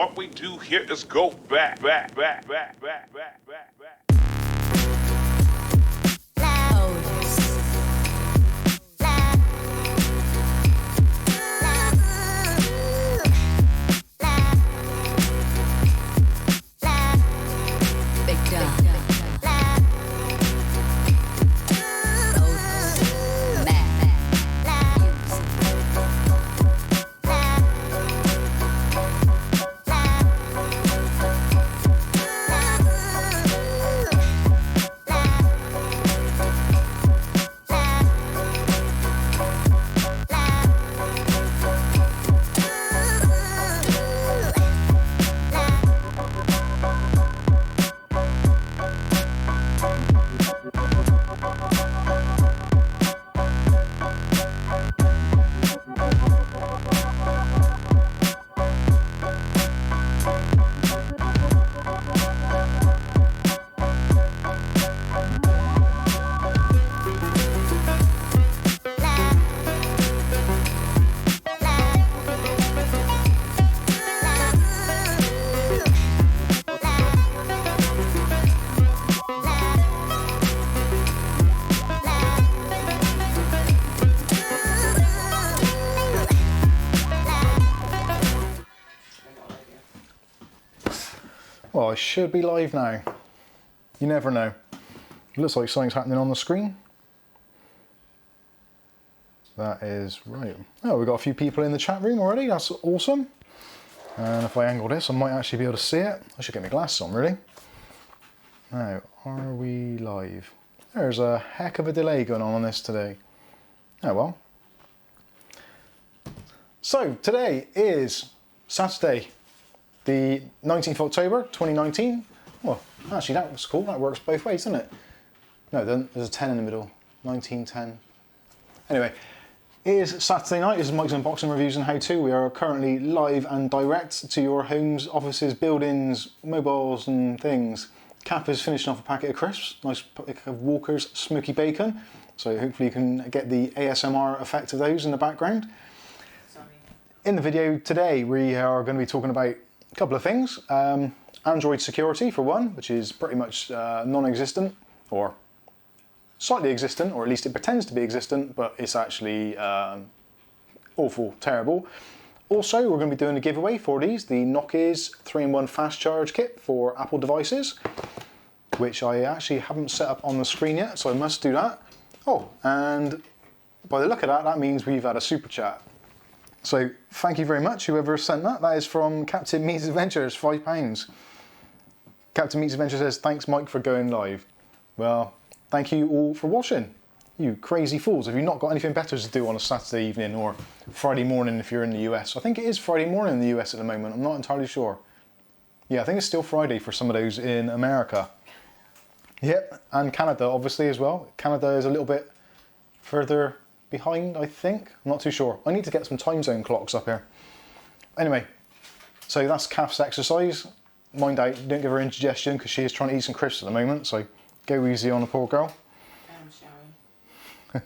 What we do here is go back. Well, I should be live now. You never know. It looks like something's happening on the screen. That is right. Oh, we've got a few people in the chat room already. That's awesome. And if I angle this, I might actually be able to see it. I should get my glasses on, really. Now, are we live? There's a heck of a delay going on this today. Oh well. So, today is Saturday, the 19th of October 2019. Well, actually that was cool, that works both ways, doesn't it? No, there's a 10 in the middle, 1910. Anyway, it is Saturday night, this is Mike's Unboxing Reviews and How To. We are currently live and direct to your homes, offices, buildings, mobiles and things. Cap is finishing off a packet of crisps, nice packet of Walker's Smoky Bacon. So hopefully you can get the ASMR effect of those in the background. Sorry. In the video today, we are going to be talking about a couple of things. Android security for one, which is pretty much non-existent, or slightly existent, or at least it pretends to be existent, but it's actually awful, terrible. Also, we're going to be doing a giveaway for these, the Nokia's 3-in-1 fast charge kit for Apple devices, which I actually haven't set up on the screen yet, so I must do that. Oh, and by the look of that, that means we've had a super chat. So thank you very much, whoever sent that. That is from Captain Meets Adventures, £5. Captain Meets Adventures says, thanks Mike for going live. Well, thank you all for watching. You crazy fools, have you not got anything better to do on a Saturday evening or Friday morning if you're in the US? I think it is Friday morning in the US at the moment, I'm not entirely sure. Yeah, I think it's still Friday for some of those in America. Yep, and Canada obviously as well. Canada is a little bit further behind, I think. I'm not too sure. I need to get some time zone clocks up here. Anyway, so that's Kath's exercise. Mind out, don't give her indigestion because she is trying to eat some crisps at the moment, so go easy on the poor girl. I'm sharing.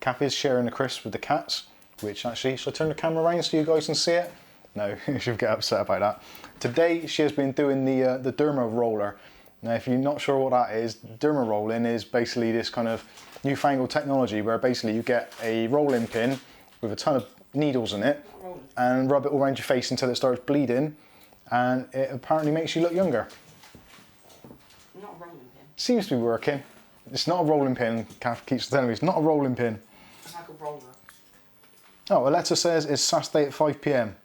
Kath is sharing the crisps with the cats, which actually, should I turn the camera around so you guys can see it? No, she'll get upset about that. Today she has been doing the derma roller. Now if you're not sure what that is, derma rolling is basically this kind of newfangled technology where basically you get a rolling pin with a ton of needles in it and rub it all around your face until it starts bleeding, and it apparently makes you look younger. Not a rolling pin. Seems to be working. It's not a rolling pin, Kath keeps telling me, it's not a rolling pin. It's like a roller. Oh, Aletta says it's Saturday at 5 PM.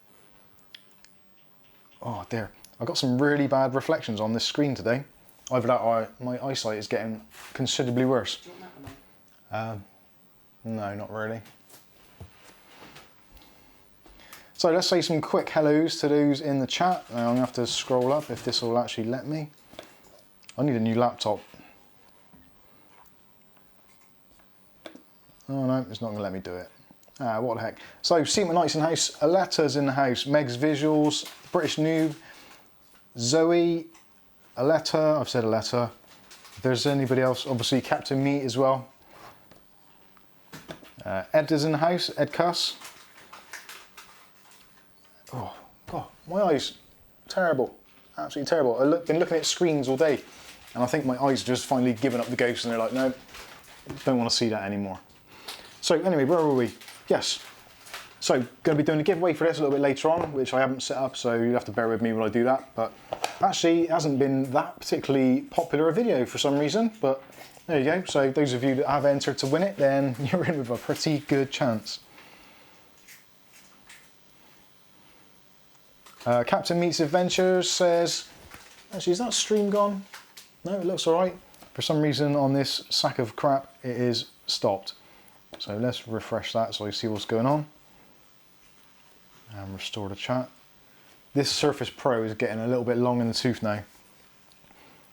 Oh dear, I've got some really bad reflections on this screen today. Either that or my eyesight is getting considerably worse. Do you want that one? No, not really. So let's say some quick hellos to those in the chat. Now I'm going to have to scroll up if this will actually let me. I need a new laptop. Oh no, it's not going to let me do it. Ah, what the heck. So, Seaman Knights in the house, Aletta's in the house, Meg's Visuals, British Noob, Zoe, Aletta, I've said Aletta. If there's anybody else, obviously Captain Meat as well. Ed is in the house, Ed Cuss. Oh, God, my eyes, terrible, absolutely terrible. I've been looking at screens all day, and I think my eyes have just finally given up the ghost, and they're like, no, don't want to see that anymore. So anyway, where were we? Yes. So, going to be doing a giveaway for this a little bit later on, which I haven't set up, so you'll have to bear with me when I do that. But actually, it hasn't been that particularly popular a video for some reason, but there you go. So those of you that have entered to win it, then you're in with a pretty good chance. Captain Meets Adventures says, actually, is that stream gone? No, it looks all right. For some reason on this sack of crap, it is stopped. So let's refresh that so I see what's going on. And restore the chat. This Surface Pro is getting a little bit long in the tooth now.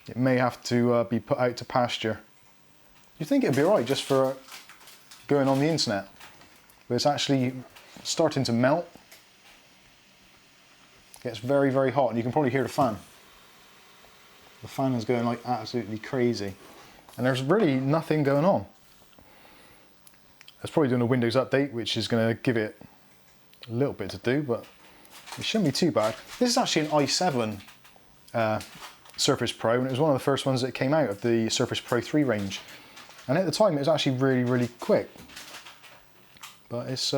It may have to be put out to pasture. You'd think it'd be alright just for going on the internet, but it's actually starting to melt. It gets very, very hot, and you can probably hear the fan. The fan is going like absolutely crazy, and there's really nothing going on. It's probably doing a Windows update, which is going to give it a little bit to do, but it shouldn't be too bad. This is actually an i7 Surface Pro, and it was one of the first ones that came out of the Surface Pro 3 range. And at the time, it was actually really, really quick. But it's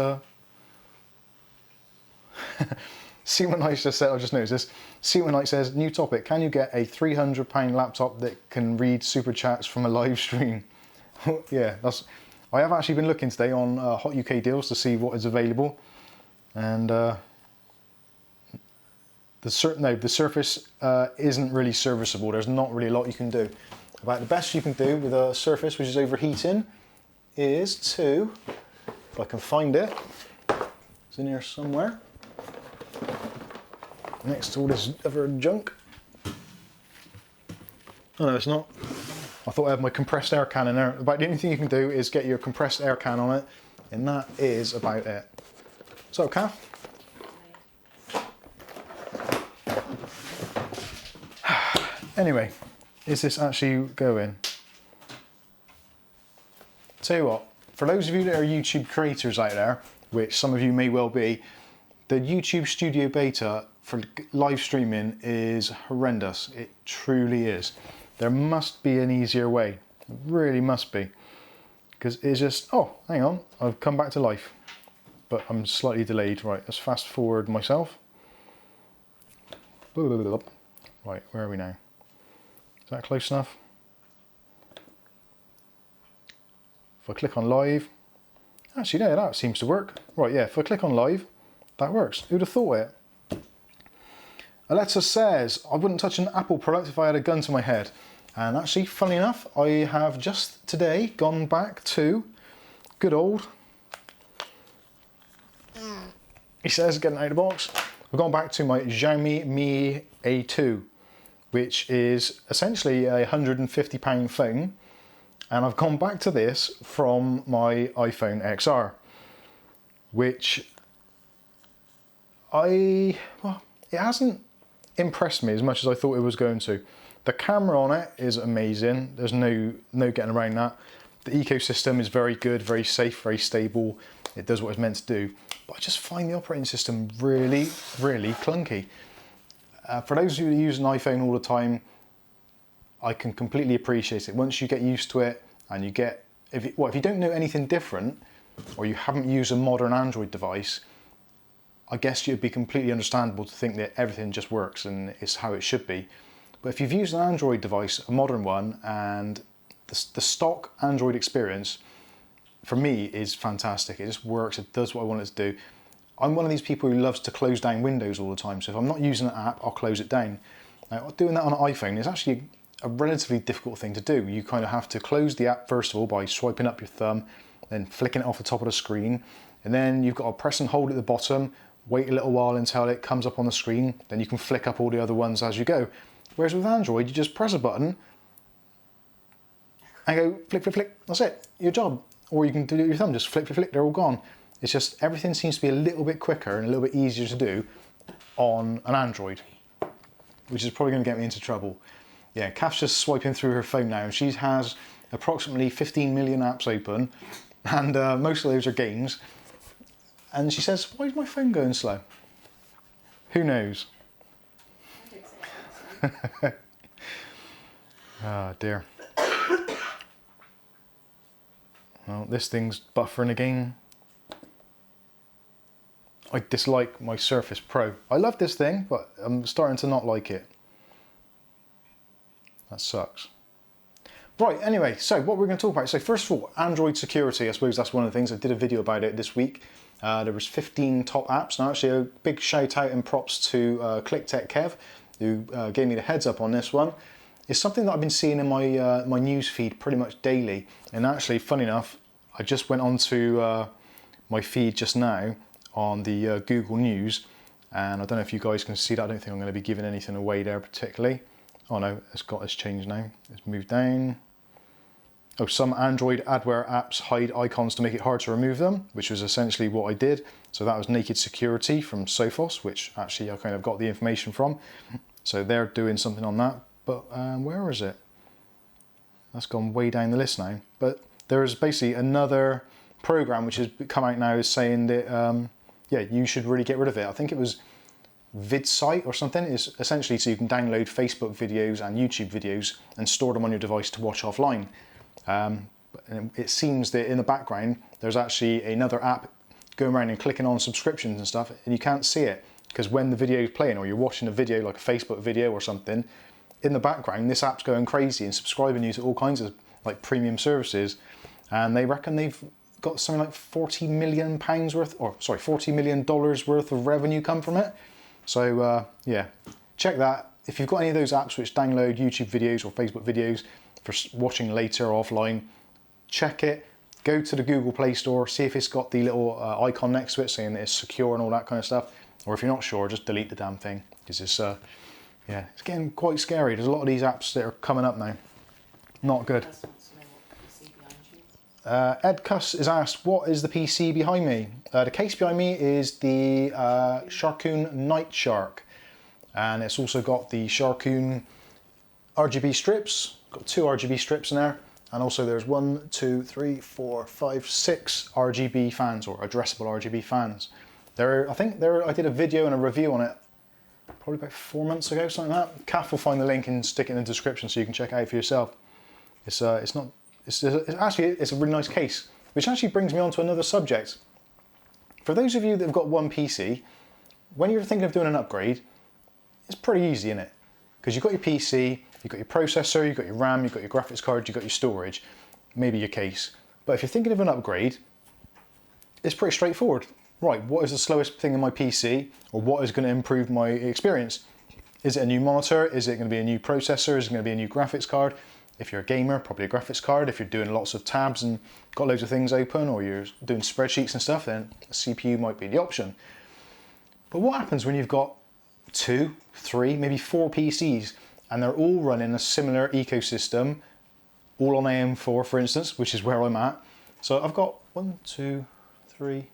Seaman Knight just said, I just noticed this. Seaman Knight says, new topic, can you get a £300 laptop that can read super chats from a live stream? Yeah, I have actually been looking today on Hot UK deals to see what is available. And the Surface isn't really serviceable. There's not really a lot you can do. About the best you can do with a Surface which is overheating is to, if I can find it, it's in here somewhere, next to all this other junk. Oh no, it's not. I thought I had my compressed air can in there. About the only thing you can do is get your compressed air can on it, and that is about it. So, Kath? Anyway, is this actually going? Tell you what, for those of you that are YouTube creators out there, which some of you may well be, the YouTube Studio Beta for live streaming is horrendous. It truly is. There must be an easier way. It really must be. Because it's just, oh, hang on, I've come back to life. But I'm slightly delayed. Right, let's fast forward myself. Right, where are we now? Is that close enough? If I click on live, actually no, that seems to work. Right, yeah, if I click on live, that works. Who'd have thought it? Alexa says, I wouldn't touch an Apple product if I had a gun to my head. And actually, funnily enough, I have just today gone back to good old, he says, getting out of the box, I've gone back to my Xiaomi Mi A2, which is essentially a £150 phone, and I've gone back to this from my iPhone XR, which it hasn't impressed me as much as I thought it was going to. The camera on it is amazing. There's no getting around that. The ecosystem is very good, very safe, very stable. It does what it's meant to do. But I just find the operating system really, really clunky. For those of you who use an iPhone all the time, I can completely appreciate it. Once you get used to it and you get, if you don't know anything different, or you haven't used a modern Android device, I guess it'd be completely understandable to think that everything just works and it's how it should be. But if you've used an Android device, a modern one, and the stock Android experience, for me, is fantastic. It just works, it does what I want it to do. I'm one of these people who loves to close down Windows all the time, so if I'm not using an app, I'll close it down. Now, doing that on an iPhone is actually a relatively difficult thing to do. You kind of have to close the app first of all by swiping up your thumb, then flicking it off the top of the screen, and then you've got to press and hold at the bottom, wait a little while until it comes up on the screen, then you can flick up all the other ones as you go. Whereas with Android, you just press a button and go flick, flick, flick, that's it, your job. Or you can do it with your thumb, just flick, flick, flick, they're all gone. It's just, everything seems to be a little bit quicker and a little bit easier to do on an Android, which is probably going to get me into trouble. Yeah, Kath's just swiping through her phone now, and she has approximately 15 million apps open, and most of those are games. And she says, why is my phone going slow? Who knows? I do accept it. Oh dear. Well, this thing's buffering again. I dislike my Surface Pro. I love this thing, but I'm starting to not like it. That sucks. Right, anyway, so what we're going to talk about. So first of all, Android security. I suppose that's one of the things. I did a video about it this week. There was 15 top apps. Now actually a big shout out and props to ClickTech Kev, who gave me the heads up on this one. It's something that I've been seeing in my my news feed pretty much daily. And actually, funny enough, I just went onto my feed just now on the Google News, and I don't know if you guys can see that. I don't think I'm going to be giving anything away there particularly. Oh no, it's changed now. It's moved down. Oh, some Android adware apps hide icons to make it hard to remove them, which was essentially what I did. So that was Naked Security from Sophos, which actually I kind of got the information from. So they're doing something on that. But where is it? That's gone way down the list now. But there is basically another program which has come out now is saying that yeah, you should really get rid of it. I think it was VidSite or something. It's essentially so you can download Facebook videos and YouTube videos and store them on your device to watch offline. And it seems that in the background there's actually another app going around and clicking on subscriptions and stuff, and you can't see it because when the video is playing or you're watching a video like a Facebook video or something, in the background this app's going crazy and subscribing you to all kinds of like premium services, and they reckon they've got something like £40 million worth, or sorry, $40 million worth of revenue come from it. So yeah, check that. If you've got any of those apps which download YouTube videos or Facebook videos for watching later or offline, check it. Go to the Google Play Store, see if it's got the little icon next to it saying that it's secure and all that kind of stuff. Or if you're not sure, just delete the damn thing, because it's yeah, it's getting quite scary. There's a lot of these apps that are coming up now. Not good. Person wants to know what PC behind you. Ed Cuss is asked, what is the PC behind me? The case behind me is the Sharkoon Night Shark, and it's also got the Sharkoon RGB strips. Got 2 RGB strips in there, and also there's 1, 2, 3, 4, 5, 6 RGB fans, or addressable RGB fans. I think I did a video and a review on it probably about 4 months ago, something like that. Kath will find the link and stick it in the description so you can check it out for yourself. It's actually a really nice case, which actually brings me on to another subject. For those of you that have got one PC, when you're thinking of doing an upgrade, it's pretty easy, isn't it? Because you've got your PC, you've got your processor, you've got your RAM, you've got your graphics card, you've got your storage, maybe your case. But if you're thinking of an upgrade, it's pretty straightforward. Right, what is the slowest thing in my PC, or what is going to improve my experience? Is it a new monitor? Is it going to be a new processor? Is it going to be a new graphics card? If you're a gamer, probably a graphics card. If you're doing lots of tabs and got loads of things open, or you're doing spreadsheets and stuff, then a CPU might be the option. But what happens when you've got 2, 3, maybe 4 PCs, and they're all running a similar ecosystem, all on AM4, for instance, which is where I'm at. So I've got 1, 2, 3,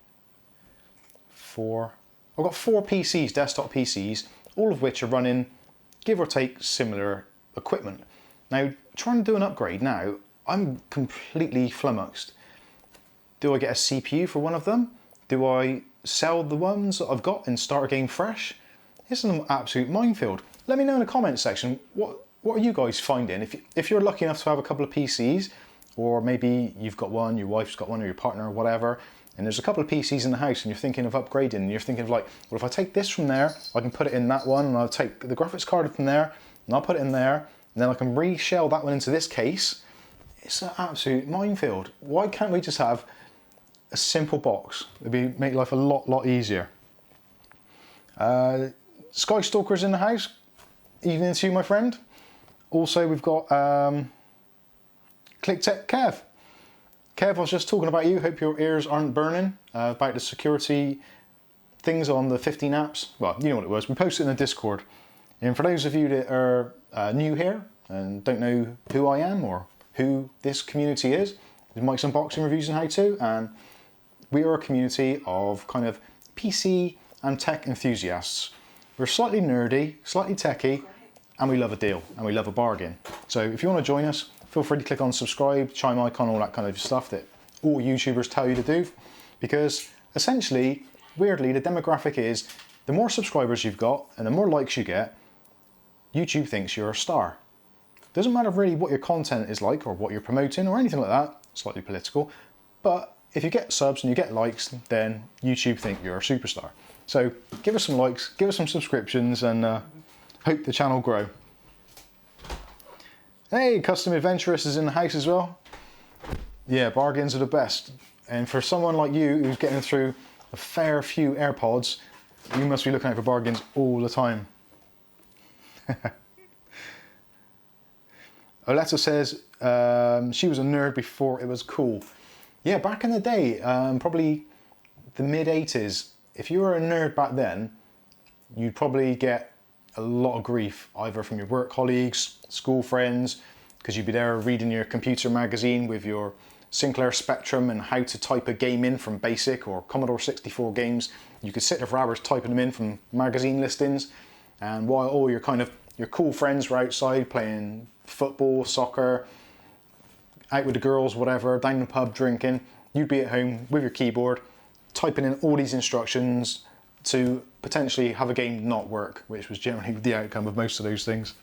4. I've got 4 PCs, desktop PCs, all of which are running, give or take, similar equipment. Now, trying to do an upgrade now, I'm completely flummoxed. Do I get a CPU for one of them? Do I sell the ones that I've got and start a game fresh? It's an absolute minefield. Let me know in the comments section, what are you guys finding? If you're lucky enough to have a couple of PCs, or maybe you've got one, your wife's got one, or your partner, or whatever, and there's a couple of PCs in the house and you're thinking of upgrading, and you're thinking of like, well, if I take this from there, I can put it in that one, and I'll take the graphics card from there, and I'll put it in there, and then I can reshell that one into this case. It's an absolute minefield. Why can't we just have a simple box? It'd make life a lot easier. Sky Stalker's in the house. Evening to you, my friend. Also, we've got ClickTech Kev. Kev, I was just talking about you. Hope your ears aren't burning about the security things on the 15 apps. Well, you know what it was. We posted in the Discord. And for those of you that are new here and don't know who I am or who this community is, there's Mike's Unboxing Reviews and How To, and we are a community of kind of PC and tech enthusiasts. We're slightly nerdy, slightly techie, and we love a deal and we love a bargain. So if you want to join us, feel free to click on subscribe, chime icon, all that kind of stuff that all YouTubers tell you to do, because essentially, weirdly, the demographic is The more subscribers you've got and the more likes you get, YouTube thinks you're a star. Doesn't matter really what your content is like or what you're promoting or anything like that, slightly political, but if you get subs and you get likes, then YouTube think you're a superstar. So give us some likes, give us some subscriptions, and hope the channel grow. Hey, Custom Adventurous is in the house as well. Yeah, bargains are the best. And for someone like you who's getting through a fair few AirPods, you must be looking out for bargains all the time. Oleta says she was a nerd before it was cool. Yeah, back in the day, probably the mid-80s, if you were a nerd back then, you'd probably get a lot of grief, either from your work colleagues, school friends, because you'd be there reading your computer magazine with your Sinclair Spectrum and how to type a game in from BASIC or Commodore 64 games. You could sit there for hours typing them in from magazine listings, and while all your cool friends were outside playing football, soccer, out with the girls, whatever, down in the pub drinking, you'd be at home with your keyboard, typing in all these instructions to potentially have a game not work, which was generally the outcome of most of those things.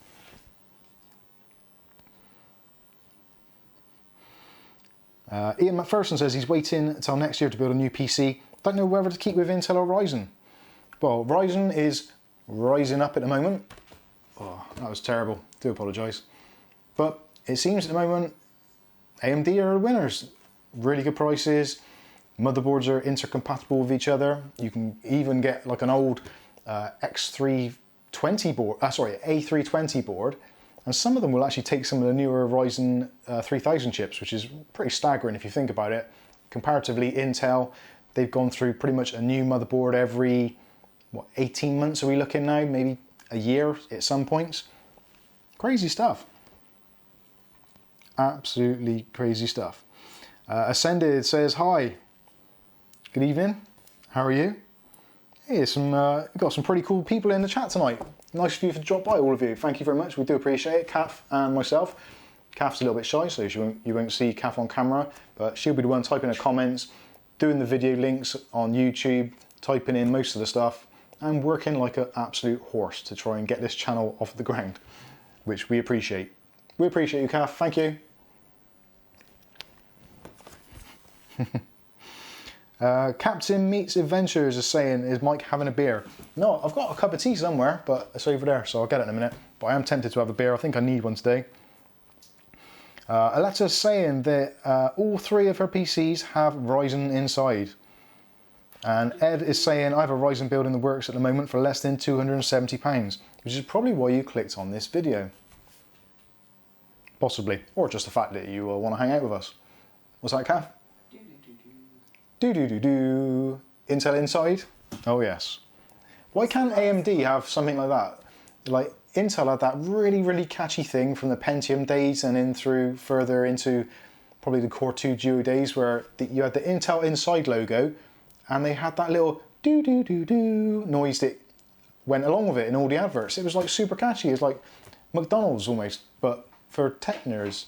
Ian McPherson says he's waiting until next year to build a new PC. Don't know whether to keep with Intel or Ryzen. Well, Ryzen is rising up at the moment. Oh, that was terrible. Do apologise. But it seems at the moment AMD are the winners. Really good prices. Motherboards are intercompatible with each other. You can even get like an old X320 board, A320 board, and some of them will actually take some of the newer Ryzen 3000 chips, which is pretty staggering if you think about it. Comparatively, Intel, they've gone through pretty much a new motherboard every, 18 months are we looking now? Maybe a year at some points. Crazy stuff. Absolutely crazy stuff. Ascended says, hi. Good evening. How are you? Hey, we've got some pretty cool people in the chat tonight. Nice of you to drop by, all of you. Thank you very much. We do appreciate it. Kath and myself. Kath's a little bit shy, so you won't see Kath on camera, but she'll be the one typing the comments, doing the video links on YouTube, typing in most of the stuff, and working like an absolute horse to try and get this channel off the ground, which we appreciate. We appreciate you, Kath. Thank you. Captain Meets Adventures is saying, is Mike having a beer? No, I've got a cup of tea somewhere, but it's over there, so I'll get it in a minute. But I am tempted to have a beer. I think I need one today. Aleta's saying that all three of her PCs have Ryzen inside. And Ed is saying, I have a Ryzen build in the works at the moment for less than £270, which is probably why you clicked on this video. Possibly. Or just the fact that you want to hang out with us. What's that, Kath? Do. Intel inside? Oh yes. Why can't AMD have something like that? Like Intel had that really, really catchy thing from the Pentium days and in through further into probably the Core 2 Duo days where you had the Intel inside logo and they had that little do noise that went along with it in all the adverts. It was like super catchy. It's like McDonald's almost, but for tech nerds.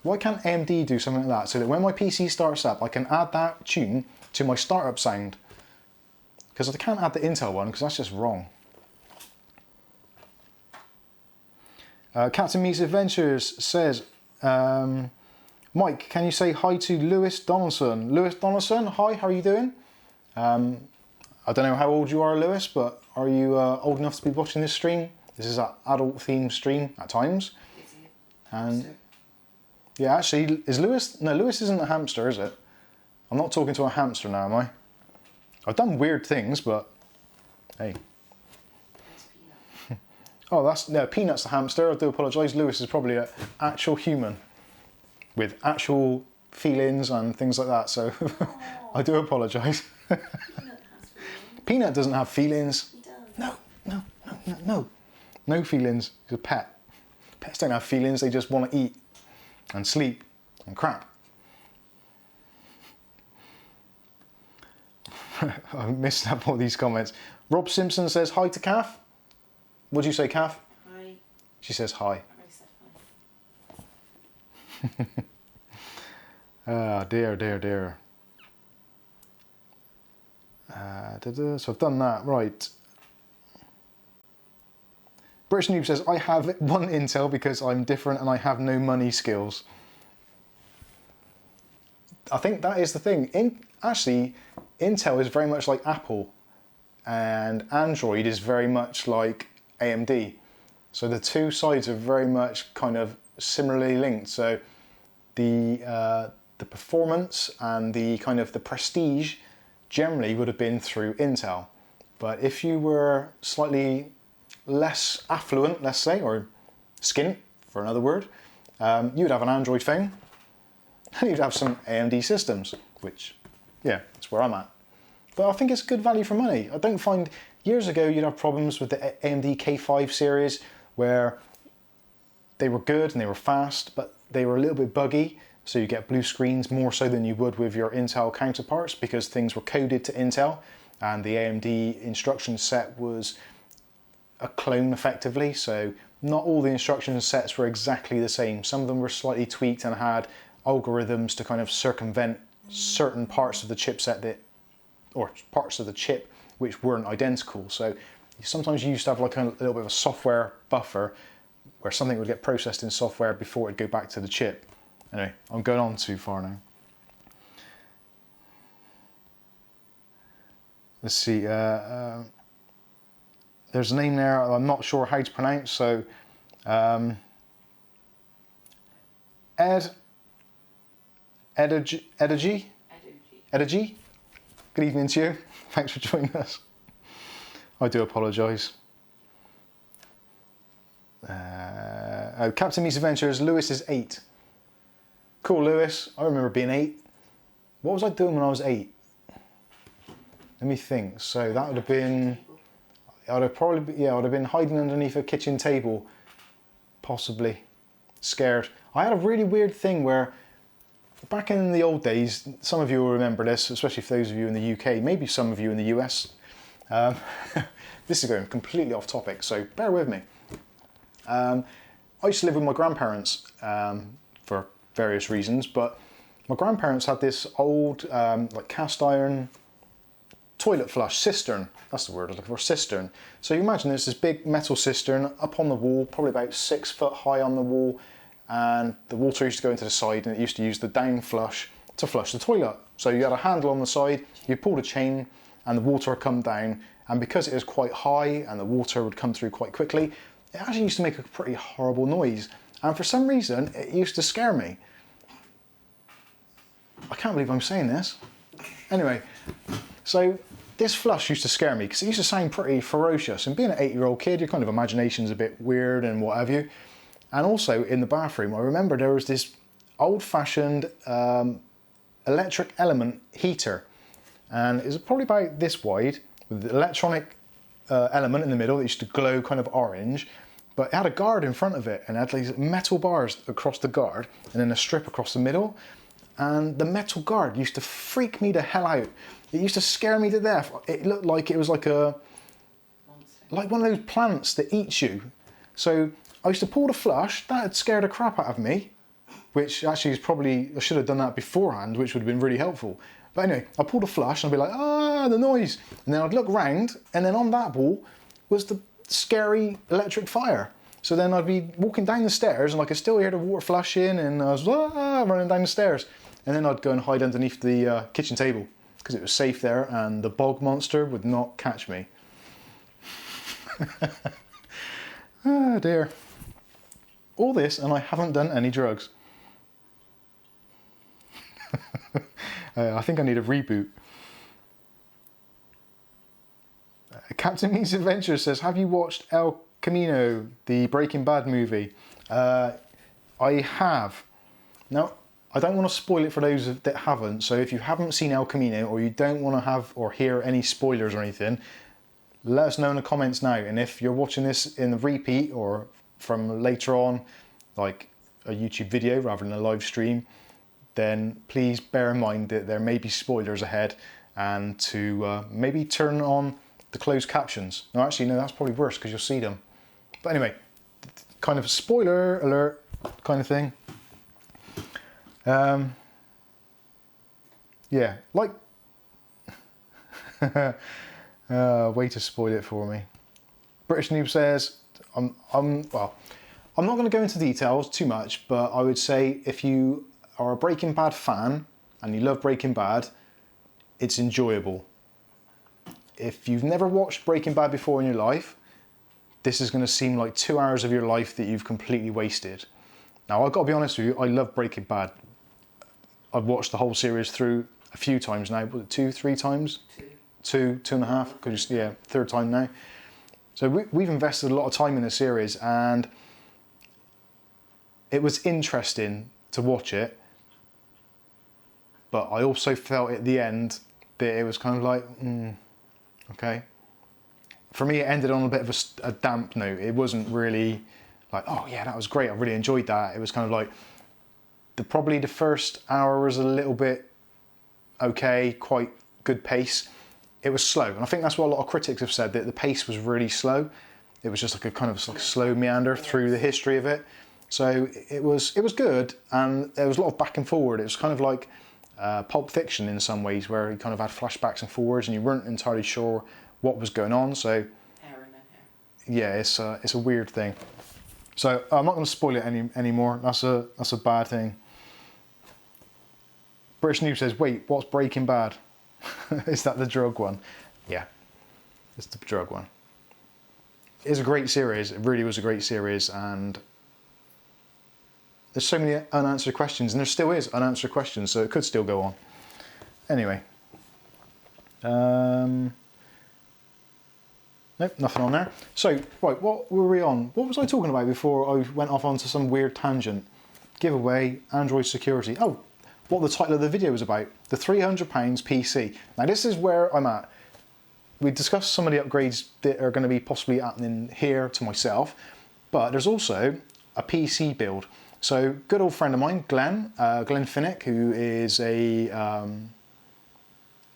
Why can't AMD do something like that so that when my PC starts up, I can add that tune to my startup sound? Because I can't add the Intel one because that's just wrong. Captain Meets Adventures says, Mike, can you say hi to Lewis Donaldson? Lewis Donaldson, hi, how are you doing? I don't know how old you are, Lewis, but are you old enough to be watching this stream? This is an adult themed stream at times. And yeah, actually, is Lewis? No, Lewis isn't a hamster, is it? I'm not talking to a hamster now, am I? I've done weird things, but hey. Oh, no, Peanut's the hamster. I do apologise. Lewis is probably an actual human with actual feelings and things like that. So I do apologise. Peanut doesn't have feelings. He does. No. No feelings. He's a pet. Pets don't have feelings. They just want to eat and sleep and crap. I missed up all these comments. Rob Simpson says hi to Kath. What do you say, Kath? Hi. She says hi. I said hi. Ah, dear. So I've done that, right. British Noob says, I have one Intel because I'm different and I have no money skills. I think that is the thing. Actually, Intel is very much like Apple, and Android is very much like AMD. So the two sides are very much kind of similarly linked. So the performance and the kind of the prestige generally would have been through Intel. But if you were slightly less affluent, let's say, or skint, for another word, you'd have an Android phone, and you'd have some AMD systems, which, yeah, that's where I'm at. But I think it's good value for money. I don't find, years ago you'd have problems with the AMD K5 series where they were good and they were fast, but they were a little bit buggy. So you get blue screens more so than you would with your Intel counterparts because things were coded to Intel and the AMD instruction set was a clone effectively. So not all the instruction sets were exactly the same. Some of them were slightly tweaked and had algorithms to kind of circumvent certain parts of the chipset or parts of the chip which weren't identical. So sometimes you used to have like a little bit of a software buffer where something would get processed in software before it'd go back to the chip. Anyway, I'm going on too far now. Let's see, there's a name there I'm not sure how to pronounce, so Edigy? Good evening to you. Thanks for joining us. I do apologise. Captain Meets Adventures, Lewis is 8. Cool, Lewis. I remember being 8. What was I doing when I was 8? Let me think. So that would have been... I'd have been hiding underneath a kitchen table. Possibly. Scared. I had a really weird thing where back in the old days, some of you will remember this, especially for those of you in the UK, maybe some of you in the US. This is going completely off topic, so bear with me. I used to live with my grandparents for various reasons, but my grandparents had this old like cast iron toilet flush cistern. That's the word I was looking for, cistern. So you imagine there's this big metal cistern up on the wall, probably about 6 foot high on the wall, and the water used to go into the side, and it used to use the down flush to flush the toilet. So you had a handle on the side, you pulled a chain, and the water would come down, and because it was quite high and the water would come through quite quickly, it actually used to make a pretty horrible noise. And for some reason, it used to scare me. I can't believe I'm saying this. Anyway, so this flush used to scare me because it used to sound pretty ferocious. And being an 8-year-old kid, your kind of imagination's a bit weird and what have you. And also in the bathroom, I remember there was this old-fashioned electric element heater. And it was probably about this wide with the electronic element in the middle that used to glow kind of orange. But it had a guard in front of it and it had these metal bars across the guard and then a strip across the middle. And the metal guard used to freak me the hell out. It used to scare me to death. It looked like it was like one of those plants that eats you. So I used to pull the flush, that had scared the crap out of me, which actually is probably, I should have done that beforehand, which would have been really helpful. But anyway, I pulled a flush and I'd be like, ah, the noise. And then I'd look round and then on that wall was the scary electric fire. So then I'd be walking down the stairs and I could still hear the water flushing and I was running down the stairs. And then I'd go and hide underneath the kitchen table because it was safe there and the bog monster would not catch me. Oh dear. All this and I haven't done any drugs. I think I need a reboot. Captain Meets Adventure says, have you watched El Camino, the Breaking Bad movie? I have. Now, I don't want to spoil it for those that haven't, so if you haven't seen El Camino or you don't want to have or hear any spoilers or anything, let us know in the comments now. And if you're watching this in the repeat or from later on, like a YouTube video rather than a live stream, then please bear in mind that there may be spoilers ahead and to maybe turn on the closed captions. No, actually, no, that's probably worse because you'll see them. But anyway, kind of spoiler alert kind of thing. Yeah, like, way to spoil it for me. British Noob says, Well, I'm not going to go into details too much, but I would say if you are a Breaking Bad fan and you love Breaking Bad, it's enjoyable. If you've never watched Breaking Bad before in your life, this is going to seem like 2 hours of your life that you've completely wasted. Now, I've got to be honest with you, I love Breaking Bad. I've watched the whole series through a few times now. Was it 2, 3 times? Two and a half. Yeah, third time now. So we've invested a lot of time in the series, and it was interesting to watch it. But I also felt at the end that it was kind of like, okay. For me, it ended on a bit of a damp note. It wasn't really like, oh yeah, that was great. I really enjoyed that. It was kind of like, probably the first hour was a little bit okay, quite good pace. It was slow, and I think that's what a lot of critics have said, that the pace was really slow. It was just like a kind of like a slow meander through the history of it. So it was good, and there was a lot of back and forward. It was kind of like Pulp Fiction in some ways, where you kind of had flashbacks and forwards, and you weren't entirely sure what was going on. So yeah, it's a weird thing. So I'm not going to spoil it anymore. That's a bad thing. British News says, wait, what's Breaking Bad? Is that the drug one? Yeah, it's the drug one. It's a great series. It really was a great series, and there's so many unanswered questions, and there still is unanswered questions, so it could still go on. Anyway. Nope, nothing on there. So, right, what were we on? What was I talking about before I went off onto some weird tangent? Giveaway, Android security. Oh, what the title of the video was about. The £300 PC. Now this is where I'm at. We discussed some of the upgrades that are going to be possibly happening here to myself, but there's also a PC build. So, good old friend of mine, Glenn Finnick, who is a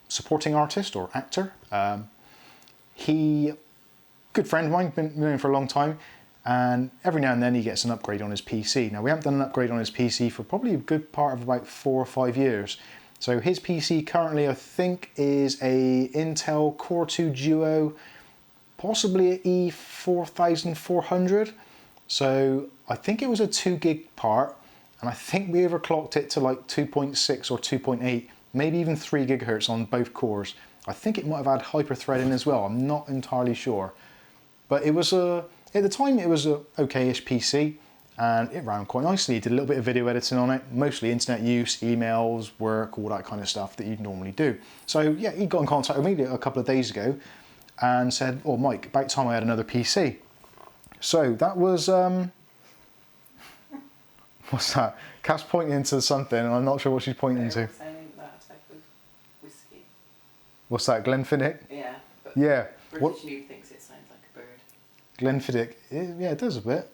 supporting artist or actor. Good friend of mine, been known for a long time, and every now and then he gets an upgrade on his PC. Now we haven't done an upgrade on his PC for probably a good part of about 4 or 5 years. So his PC currently, I think, is a Intel Core 2 Duo, possibly an E4400. So I think it was a 2 gig part, and I think we overclocked it to like 2.6 or 2.8, maybe even 3 gigahertz on both cores. I think it might have had hyper-threading as well. I'm not entirely sure. But it was at the time it was a okay-ish PC, and it ran quite nicely. Did a little bit of video editing on it, mostly internet use, emails, work, all that kind of stuff that you'd normally do. So yeah, he got in contact with me a couple of days ago and said, oh Mike, about time I had another PC. So that was, what's that? Kat's pointing to something, and I'm not sure what she's pointing to. That type of whiskey. What's that, Glenfiddich? Yeah. But Yeah. British New thinks it sounds like a bird. Glenfiddich, yeah, it does a bit.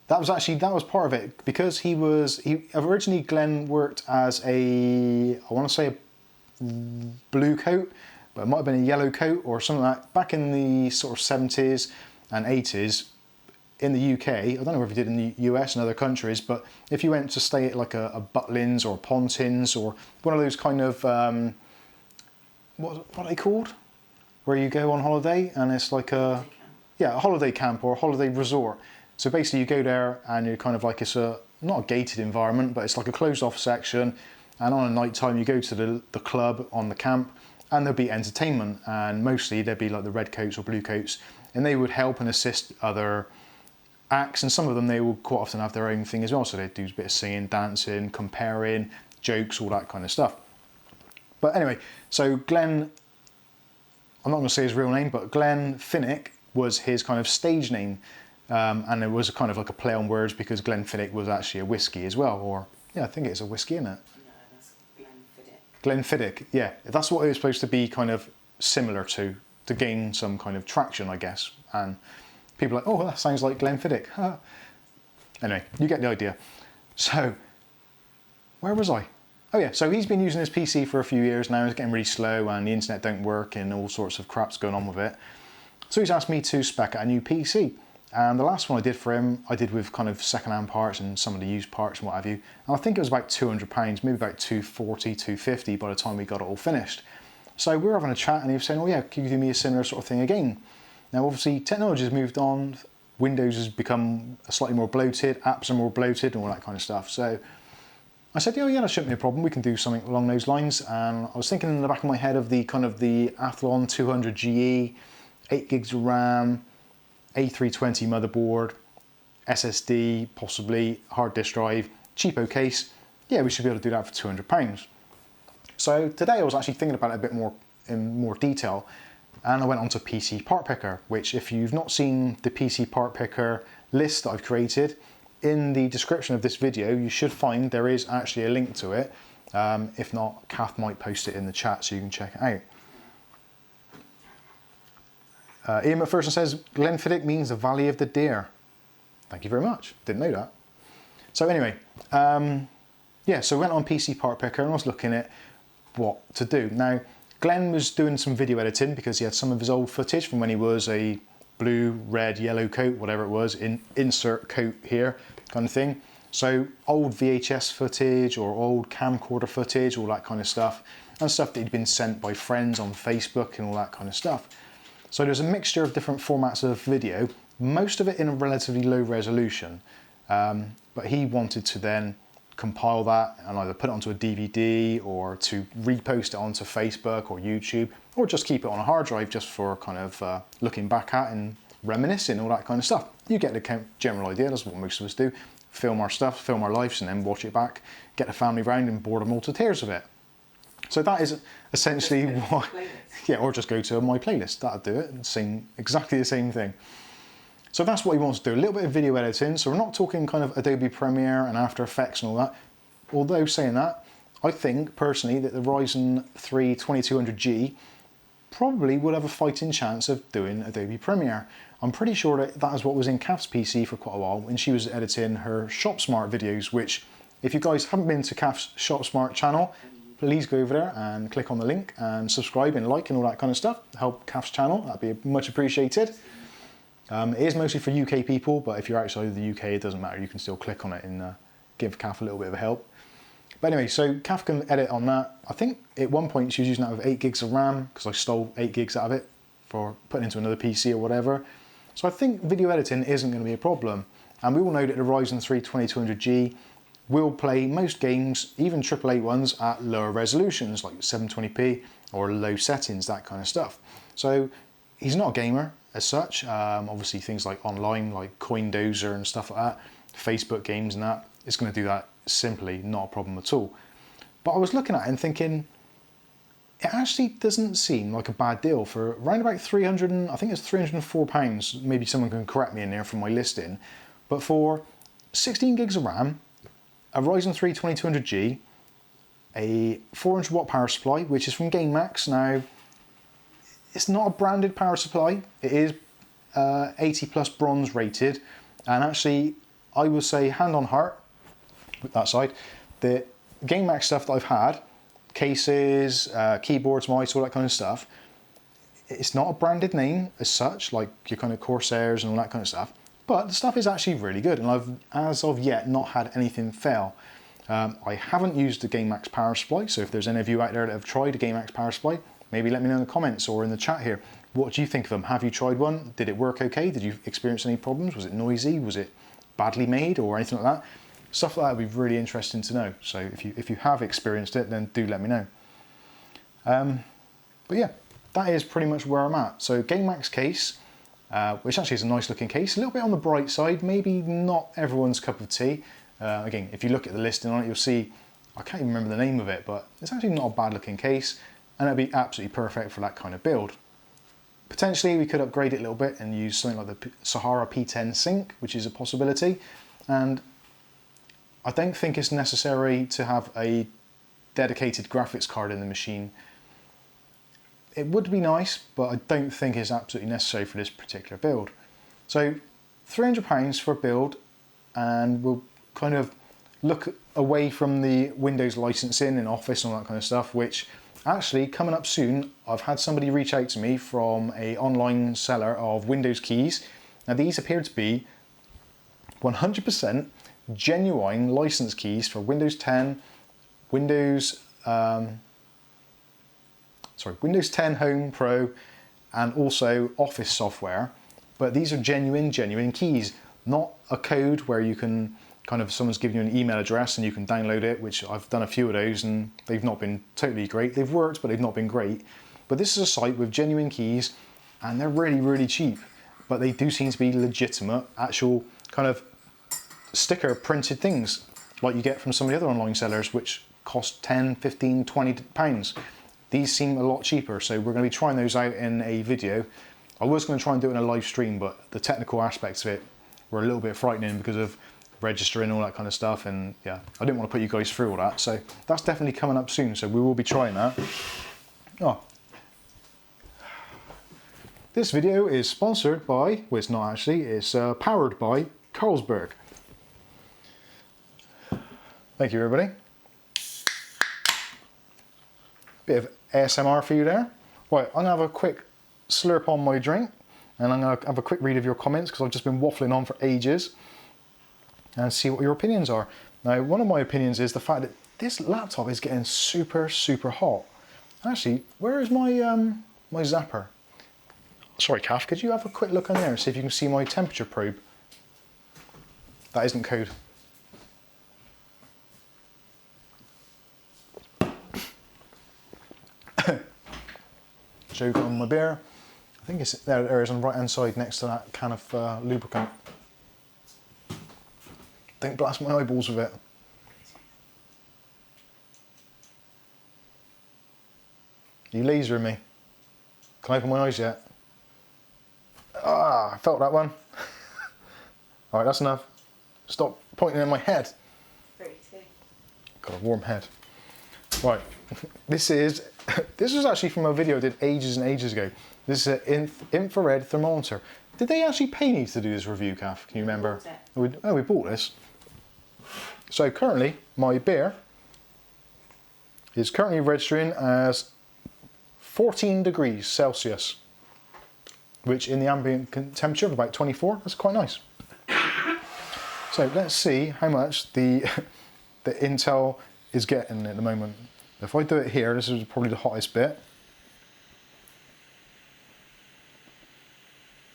That was part of it, because he originally, Glenn worked as I want to say a blue coat, but it might have been a yellow coat or something like that, back in the sort of 70s and 80s in the UK. I don't know if he did in the US and other countries, but if you went to stay at like a Butlins or a Pontins or one of those kind of, what are they called? Where you go on holiday and it's like a holiday camp or a holiday resort. So basically you go there and you're kind of like, it's not a gated environment, but it's like a closed off section, and on a night time you go to the club on the camp, and there'll be entertainment, and mostly there'd be like the red coats or blue coats, and they would help and assist other acts, and some of them they will quite often have their own thing as well, so they do a bit of singing, dancing, comparing, jokes, all that kind of stuff. But anyway, so Glenn, I'm not going to say his real name, but Glenn Finnick was his kind of stage name. And it was kind of like a play on words, because Glenfiddich was actually a whiskey as well, or yeah, I think it's a whiskey, isn't it? No, that's Glenfiddich. Glenfiddich, yeah, that's what it was supposed to be kind of similar to gain some kind of traction, I guess. And people are like, oh, that sounds like Glenfiddich. Anyway, you get the idea. So, where was I? Oh yeah, so he's been using his PC for a few years now. It's getting really slow, and the internet don't work, and all sorts of crap's going on with it. So he's asked me to spec out a new PC. And the last one I did for him, I did with kind of second-hand parts and some of the used parts and what have you. And I think it was about £200, maybe about £240, £250 by the time we got it all finished. So we were having a chat, and he was saying, oh yeah, can you do me a similar sort of thing again? Now obviously technology has moved on Windows has become slightly more bloated, apps are more bloated and all that kind of stuff. So I said, oh yeah, that shouldn't be a problem. We can do something along those lines. And I was thinking in the back of my head of the kind of the Athlon 200 GE, 8 gigs of RAM, A320 motherboard, SSD, possibly hard disk drive, cheapo case. Yeah, we should be able to do that for £200. So today I was actually thinking about it a bit more in more detail, and I went onto PC Part Picker, which if you've not seen the PC Part Picker list that I've created, in the description of this video you should find there is actually a link to it. If not, Kath might post it in the chat so you can check it out. Ian McPherson says Glenfiddich means the Valley of the Deer. Thank you very much, didn't know that. So anyway, yeah, so I went on PC Part Picker and I was looking at what to do. Now, Glenn was doing some video editing because he had some of his old footage from when he was a blue, red, yellow coat, whatever it was, insert coat here kind of thing. So old VHS footage or old camcorder footage, all that kind of stuff, and stuff that he'd been sent by friends on Facebook and all that kind of stuff. So there's a mixture of different formats of video, most of it in a relatively low resolution, but he wanted to then compile that and either put it onto a DVD or to repost it onto Facebook or YouTube, or just keep it on a hard drive just for kind of looking back at and reminiscing, all that kind of stuff. You get the general idea, that's what most of us do. Film our stuff, film our lives, and then watch it back, get the family round and bore them all to tears of it. So that is essentially what, yeah, or just go to my playlist, that'll do it, sing exactly the same thing. So that's what he wants to do, a little bit of video editing. So we're not talking kind of Adobe Premiere and After Effects and all that. Although saying that, I think personally that the Ryzen 3 2200G probably would have a fighting chance of doing Adobe Premiere. I'm pretty sure that that is what was in Kath's PC for quite a while when she was editing her Shop Smart videos, which if you guys haven't been to Kath's Shop Smart channel, please go over there and click on the link and subscribe and like and all that kind of stuff. Help Kath's channel, that'd be much appreciated. It is mostly for UK people, but if you're outside of the UK, it doesn't matter. You can still click on it and give Kath a little bit of a help. But anyway, so Kath can edit on that. I think at one point she was using that with 8 gigs of RAM because I stole 8 gigs out of it for putting into another PC or whatever. So I think video editing isn't going to be a problem. And we all know that the Ryzen 3 2200G will play most games, even AAA ones, at lower resolutions like 720p or low settings, that kind of stuff. So he's not a gamer as such. Obviously things like online, like CoinDozer and stuff like that, Facebook games and that, it's going to do that simply, not a problem at all. But I was looking at it and thinking, it actually doesn't seem like a bad deal for around about 300, I think it's £304, maybe someone can correct me in there from my listing, but for 16 gigs of RAM, a Ryzen 3 2200G, a 400 watt power supply, which is from GameMax. Now, it's not a branded power supply, it is 80 plus bronze rated, and actually I will say hand on heart with that side, the GameMax stuff that I've had, cases, keyboards, mice, all that kind of stuff, it's not a branded name as such, like your kind of Corsairs and all that kind of stuff, but the stuff is actually really good, and I've, as of yet, not had anything fail. I haven't used the GameMax power supply, so if there's any of you out there that have tried a GameMax power supply, maybe let me know in the comments or in the chat here. What do you think of them? Have you tried one? Did it work okay? Did you experience any problems? Was it noisy? Was it badly made or anything like that? Stuff like that would be really interesting to know. So if you have experienced it, then do let me know. But yeah, that is pretty much where I'm at. So GameMax case, which actually is a nice looking case, a little bit on the bright side, maybe not everyone's cup of tea. Again, if you look at the listing on it, you'll see, I can't even remember the name of it, but it's actually not a bad looking case, and it'd be absolutely perfect for that kind of build. Potentially we could upgrade it a little bit and use something like the Sahara P10 Sync, which is a possibility, and I don't think it's necessary to have a dedicated graphics card in the machine. It would be nice, but I don't think it's absolutely necessary for this particular build. So £300 for a build, and we'll kind of look away from the Windows licensing and Office and all that kind of stuff, which actually coming up soon, I've had somebody reach out to me from an online seller of Windows keys. Now these appear to be 100% genuine license keys for Windows 10, Windows 10 Home Pro, and also Office software. but these are genuine keys, not a code where you can kind of, someone's giving you an email address and you can download it, which I've done a few of those and they've not been totally great. They've worked, but they've not been great. But this is a site with genuine keys and they're really cheap, but they do seem to be legitimate, actual kind of sticker printed things like you get from some of the other online sellers, which cost 10, 15, 20 pounds. These seem a lot cheaper, so we're going to be trying those out in a video. I was going to try and do it in a live stream, but the technical aspects of it were a little bit frightening because of registering all that kind of stuff, and yeah, I didn't want to put you guys through all that, so that's definitely coming up soon, so we will be trying that. Oh. This video is sponsored by, well it's not actually, it's powered by Carlsberg. Thank you everybody. Bit of ASMR for you there. Right, I'm going to have a quick slurp on my drink and I'm going to have a quick read of your comments because I've just been waffling on for ages and see what your opinions are. Now, one of my opinions is the fact that this laptop is getting super hot. Actually, where is my my zapper? Sorry, Kath, could you have a quick look in there and see if you can see my temperature probe? That isn't code. Joke on my beer. I think it's there is on the right hand side next to that can of lubricant. Don't blast my eyeballs with it. You lasering me. Can I open my eyes yet? Ah, I felt that one. Alright, that's enough. Stop pointing in my head. Got a warm head. Right, this is actually from a video I did ages and ages ago. This is an infrared thermometer. Did they actually pay me to do this review, Kath? Can you remember? We bought this. So currently, my beer is currently registering as 14 degrees Celsius, which in the ambient temperature of about 24, that's quite nice. So let's see how much the Intel is getting at the moment. If I do it here, this is probably the hottest bit.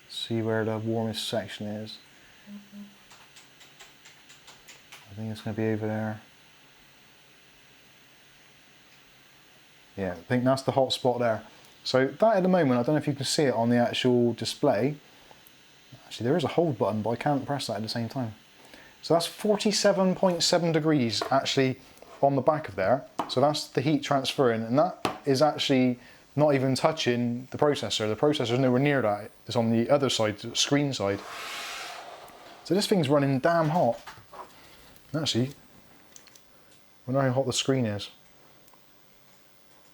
See where the warmest section is. I think it's going to be over there. Yeah, I think that's the hot spot there. So that at the moment, I don't know if you can see it on the actual display. Actually, there is a hold button, but I can't press that at the same time. So that's 47.7 degrees actually on the back of there. So that's the heat transferring, and that is actually not even touching the processor. The processor's nowhere near that. It's on the other side, the screen side. So this thing's running damn hot. Actually, I wonder how hot the screen is.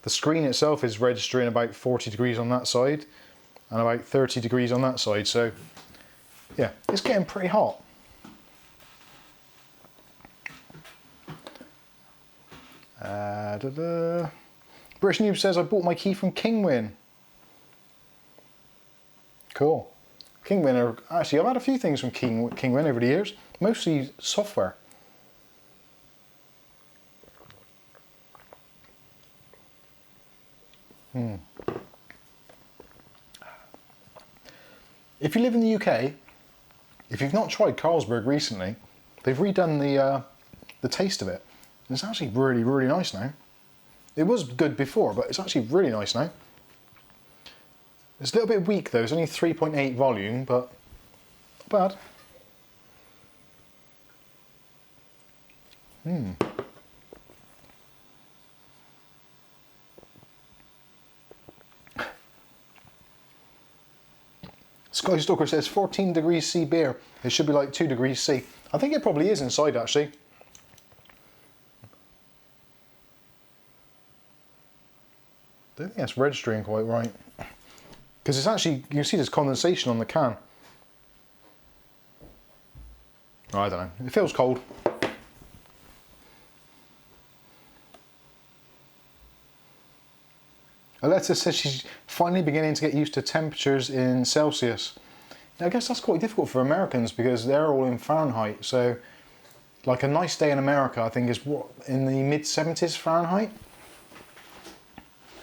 The screen itself is registering about 40 degrees on that side and about 30 degrees on that side. So yeah, it's getting pretty hot. British Noob says I bought my key from Kingwin. Cool. Kingwin are actually, I've had a few things from Kingwin over the years, mostly software. If you live in the UK, if you've not tried Carlsberg recently, they've redone the taste of it. It's actually really nice now. It was good before, but it's actually really nice now. It's a little bit weak though, it's only 3.8 volume, but not bad. Sky Stalker says 14 degrees C beer. It should be like 2 degrees C. I think it probably is inside actually. I don't think that's registering quite right. Because it's actually, you can see there's condensation on the can. Oh, I don't know, it feels cold. Aletta says she's finally beginning to get used to temperatures in Celsius. Now, I guess that's quite difficult for Americans because they're all in Fahrenheit. So, like a nice day in America, I think is what, in the mid 70s Fahrenheit?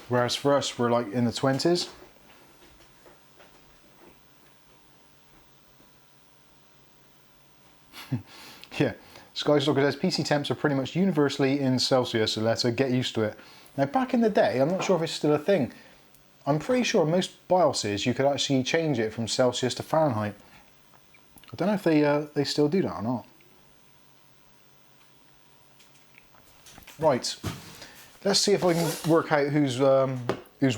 Whereas for us, we're like in the 20s. Yeah, Skystalker says PC temps are pretty much universally in Celsius, so let's get used to it. Now, back in the day, I'm not sure if it's still a thing. I'm pretty sure most BIOSes you could actually change it from Celsius to Fahrenheit. I don't know if they still do that or not. Right, let's see if I can work out who's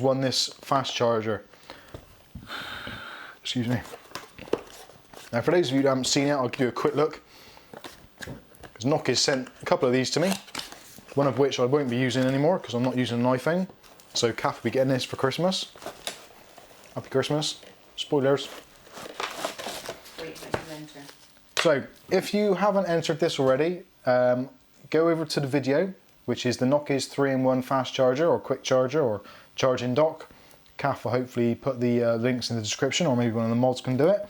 won this fast charger. Excuse me. Now, for those of you who haven't seen it, I'll give you a quick look. Because Nokia's sent a couple of these to me, one of which I won't be using anymore because I'm not using an iPhone. So Kath will be getting this for Christmas. Happy Christmas. Spoilers. Wait, let you enter. So, if you haven't entered this already, go over to the video, which is the Nokia's 3-in-1 fast charger or quick charger or charging dock. Kath will hopefully put the links in the description, or maybe one of the mods can do it.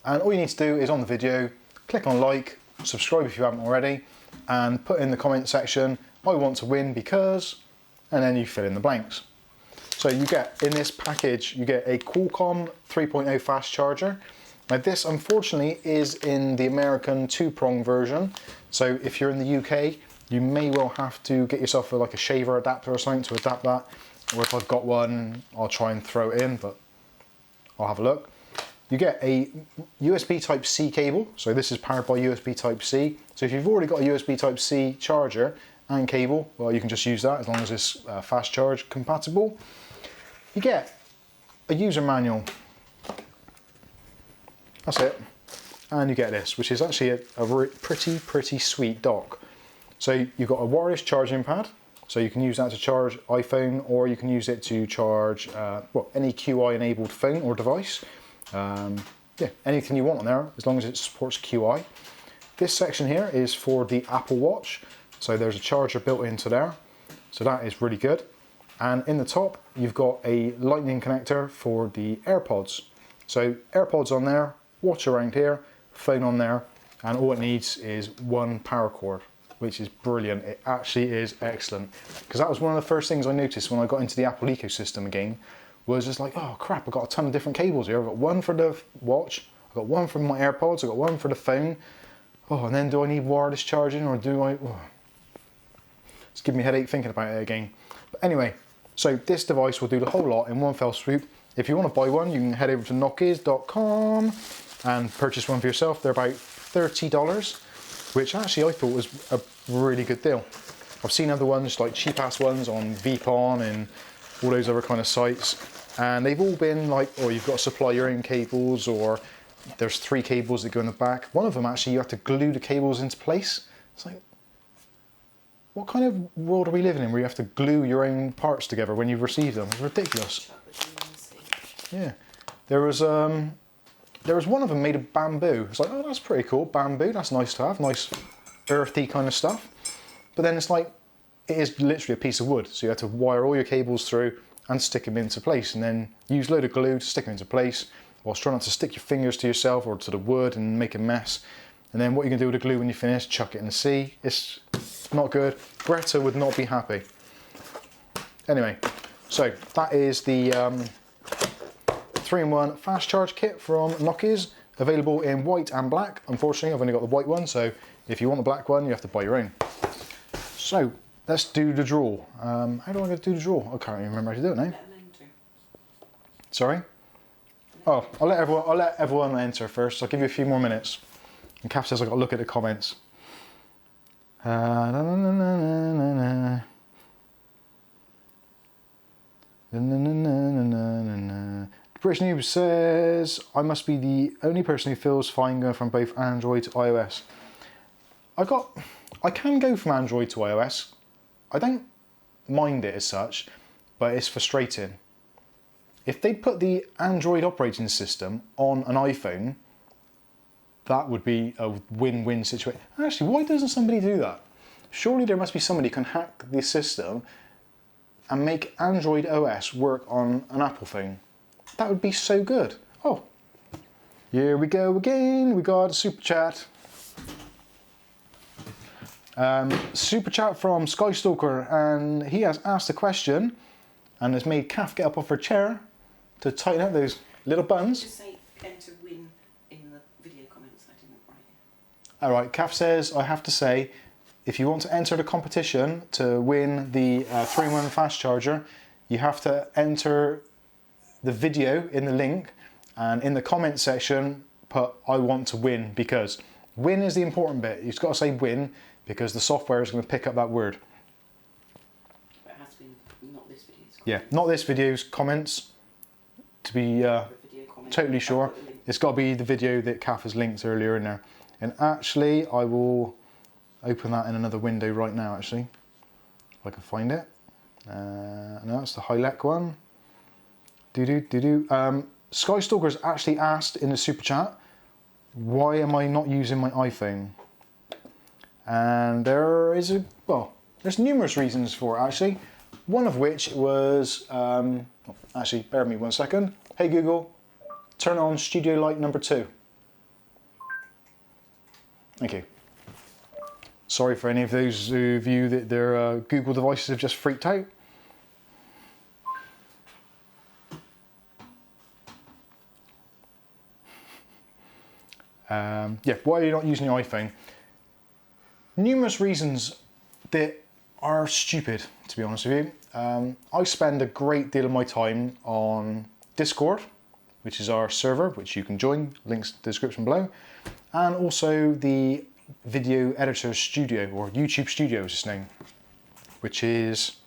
And all you need to do is on the video, click on like, subscribe if you haven't already, and put in the comment section, I want to win because, and then you fill in the blanks. So you get, in this package, you get a Qualcomm 3.0 fast charger. Now this, unfortunately, is in the American 2-prong version. So if you're in the UK, you may well have to get yourself like a shaver adapter or something to adapt that. Or if I've got one, I'll try and throw it in, but I'll have a look. You get a USB Type-C cable. So this is powered by USB Type-C. So if you've already got a USB Type-C charger and cable, well, you can just use that as long as it's fast charge compatible. You get a user manual. That's it. And you get this, which is actually a pretty sweet dock. So you've got a wireless charging pad. So you can use that to charge iPhone, or you can use it to charge well, any QI enabled phone or device. Yeah, anything you want on there, as long as it supports QI. This section here is for the Apple Watch. So there's a charger built into there. So that is really good. And in the top, you've got a lightning connector for the AirPods. So AirPods on there, watch around here, phone on there, and all it needs is one power cord, which is brilliant. It actually is excellent. Because that was one of the first things I noticed when I got into the Apple ecosystem again, was just like, oh crap, I've got a ton of different cables here. I've got one for the watch, I've got one for my AirPods, I've got one for the phone. Oh, and then do I need wireless charging, or do I... Oh. It's giving me a headache thinking about it again. But anyway, so this device will do the whole lot in one fell swoop. If you want to buy one, you can head over to nokias.com and purchase one for yourself. They're about $30, which actually I thought was a really good deal. I've seen other ones, like cheap ass ones on Vpon and all those other kind of sites, and they've all been like, oh, you've got to supply your own cables, or there's 3 cables that go in the back. One of them actually, you have to glue the cables into place. It's like, what kind of world are we living in where you have to glue your own parts together when you receive them? It's ridiculous. Yeah, there was one of them made of bamboo. It's like, oh, that's pretty cool, bamboo. That's nice to have, nice earthy kind of stuff. But then it's like, it is literally a piece of wood. So you have to wire all your cables through and stick them into place, and then use a load of glue to stick them into place, whilst trying not to stick your fingers to yourself or to the wood and make a mess. And then what you can do with the glue when you finish, chuck it in the sea. It's not good. Greta would not be happy. Anyway, so that is the 3-in-1 fast charge kit from Nokia's, available in white and black. Unfortunately, I've only got the white one, so if you want the black one, you have to buy your own. So let's do the draw. How do I do the draw? I can't even remember how to do it now. Sorry? Oh, I'll let everyone enter first. I'll give you a few more minutes. And Kath says I've got to look at the comments. British Noob says, I must be the only person who feels fine going from both Android to iOS. I can go from Android to iOS. I don't mind it as such, but it's frustrating. If they put the Android operating system on an iPhone, that would be a win-win situation. Actually, why doesn't somebody do that? Surely there must be somebody who can hack the system and make Android OS work on an Apple phone. That would be so good. Oh, here we go again. We got a super chat. Super chat from Skystalker, and he has asked a question and has made Kath get up off her chair to tighten up those little buns. Just say enter win in the video comments. I didn't write All right, Kath says, I have to say, if you want to enter the competition to win the 3-in-1 fast charger, you have to enter the video in the link, and in the comment section put I want to win, because win is the important bit. You've got to say win because the software is going to pick up that word. But it has to be not this video's Yeah, not this video's comments, to be totally sure. It's got to be the video that Kath has linked earlier in there. And actually, I will open that in another window right now, actually, if I can find it. No, it's the Hilec one. Skystalker's actually asked in the super chat, why am I not using my iPhone? And there's numerous reasons for it, actually. One of which was, actually, bear with me 1 second. Hey Google, turn on studio light number 2. Thank you. Sorry for any of those of you that their Google devices have just freaked out. Yeah, why are you not using your iPhone? Numerous reasons that are stupid, to be honest with you. I spend a great deal of my time on Discord, which is our server, which you can join, links in the description below, and also the Video Editor Studio, or YouTube Studio is its name, which is,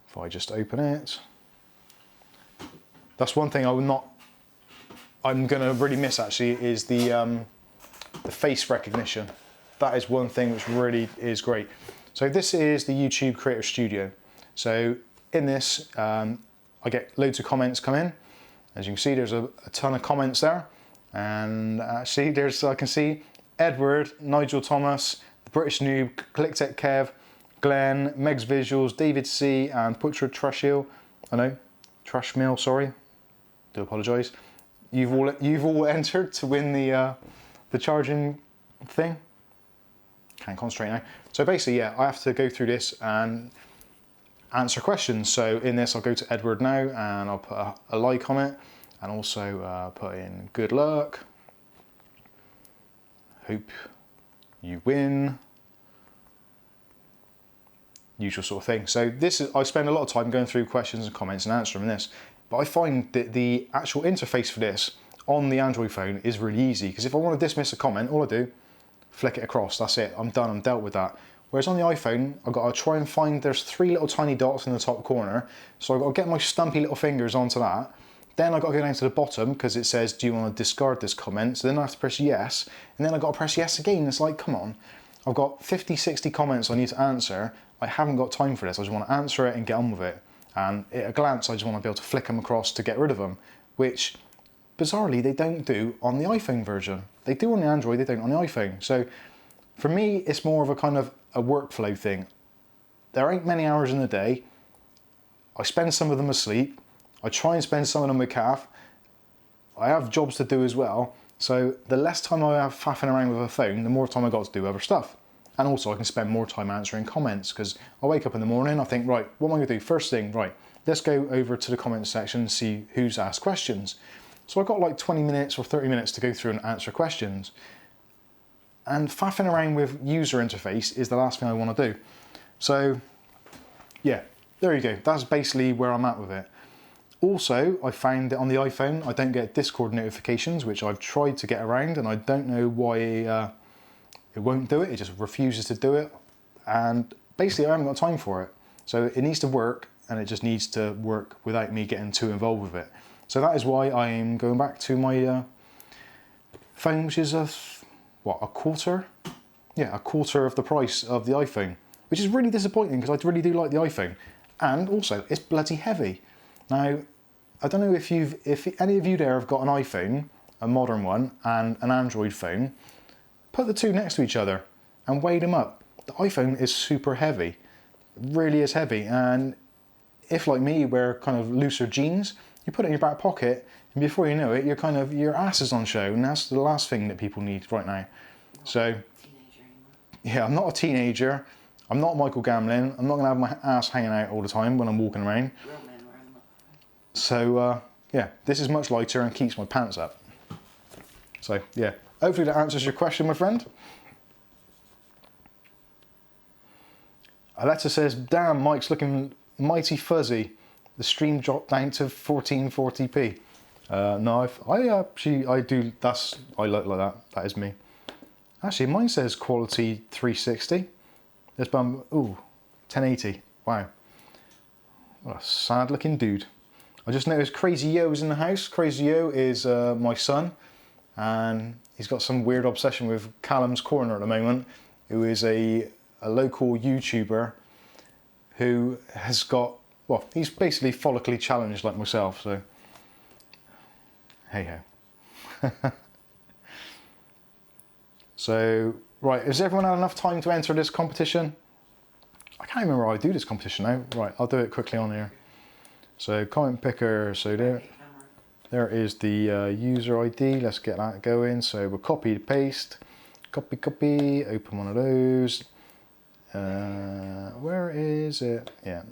if I just open it, that's one thing I'm going to really miss, actually, is the face recognition. That is one thing which really is great. So this is the YouTube Creator Studio. So in this, I get loads of comments come in. As you can see, there's a ton of comments there. And actually, I can see Edward, Nigel Thomas, The British Noob, ClickTech Kev, Glenn, Megs Visuals, David C, and Putra Trashmill. Trashmill, sorry. Do apologise. You've all entered to win the charging thing. Can't concentrate now. So basically, yeah, I have to go through this and answer questions. So in this, I'll go to Edward now and I'll put a like on it, and also put in good luck. Hope you win. Usual sort of thing. So I spend a lot of time going through questions and comments and answering this. But I find that the actual interface for this on the Android phone is really easy, because if I want to dismiss a comment, all I do, flick it across, that's it, I'm done, I'm dealt with that. Whereas on the iPhone, I've got to try and find, there's 3 little tiny dots in the top corner, so I've got to get my stumpy little fingers onto that. Then I've got to go down to the bottom because it says, do you want to discard this comment? So then I have to press yes, and then I've got to press yes again. It's like, come on, I've got 50, 60 comments I need to answer. I haven't got time for this. I just want to answer it and get on with it. And at a glance, I just want to be able to flick them across to get rid of them, which bizarrely they don't do on the iPhone version. They do on the Android, they don't on the iPhone. So for me, it's more of a kind of a workflow thing. There ain't many hours in the day. I spend some of them asleep. I try and spend some of them with Kath. I have jobs to do as well. So the less time I have faffing around with a phone, the more time I got to do other stuff. And also I can spend more time answering comments, because I wake up in the morning, I think, right, what am I going to do? First thing, right, let's go over to the comments section and see who's asked questions. So I've got like 20 minutes or 30 minutes to go through and answer questions. And faffing around with user interface is the last thing I want to do. So yeah, there you go. That's basically where I'm at with it. Also, I found that on the iPhone, I don't get Discord notifications, which I've tried to get around, and I don't know why it won't do it. It just refuses to do it. And basically, I haven't got time for it. So it needs to work, and it just needs to work without me getting too involved with it. So that is why I'm going back to my phone, which is a quarter? Yeah, a quarter of the price of the iPhone, which is really disappointing because I really do like the iPhone. And also, it's bloody heavy. Now, I don't know if any of you there have got an iPhone, a modern one, and an Android phone. Put the two next to each other and weigh them up. The iPhone is super heavy. It really is heavy. And if, like me, you wear kind of looser jeans, you put it in your back pocket, and before you know it, your ass is on show, and that's the last thing that people need right now. So, yeah, I'm not a teenager. I'm not Michael Gamlin. I'm not going to have my ass hanging out all the time when I'm walking around. So, yeah, this is much lighter and keeps my pants up. So, yeah, hopefully that answers your question, my friend. Alexa says, damn, Mike's looking mighty fuzzy. The stream dropped down to 1440p. No, I do, I look like that. That is me. Actually, mine says quality 360. This bum, ooh, 1080. Wow. What a sad looking dude. I just noticed Crazy Yo's in the house. Crazy Yo is my son, and he's got some weird obsession with Callum's Corner at the moment, who is a local YouTuber who has got, well, he's basically follically challenged like myself, so hey ho. So, right, has everyone had enough time to enter this competition? I can't remember how I do this competition now. Right, I'll do it quickly on here. So, comment picker, so there is the user ID. Let's get that going. So, we'll copy, paste, copy, open one of those. Where is it? Yeah.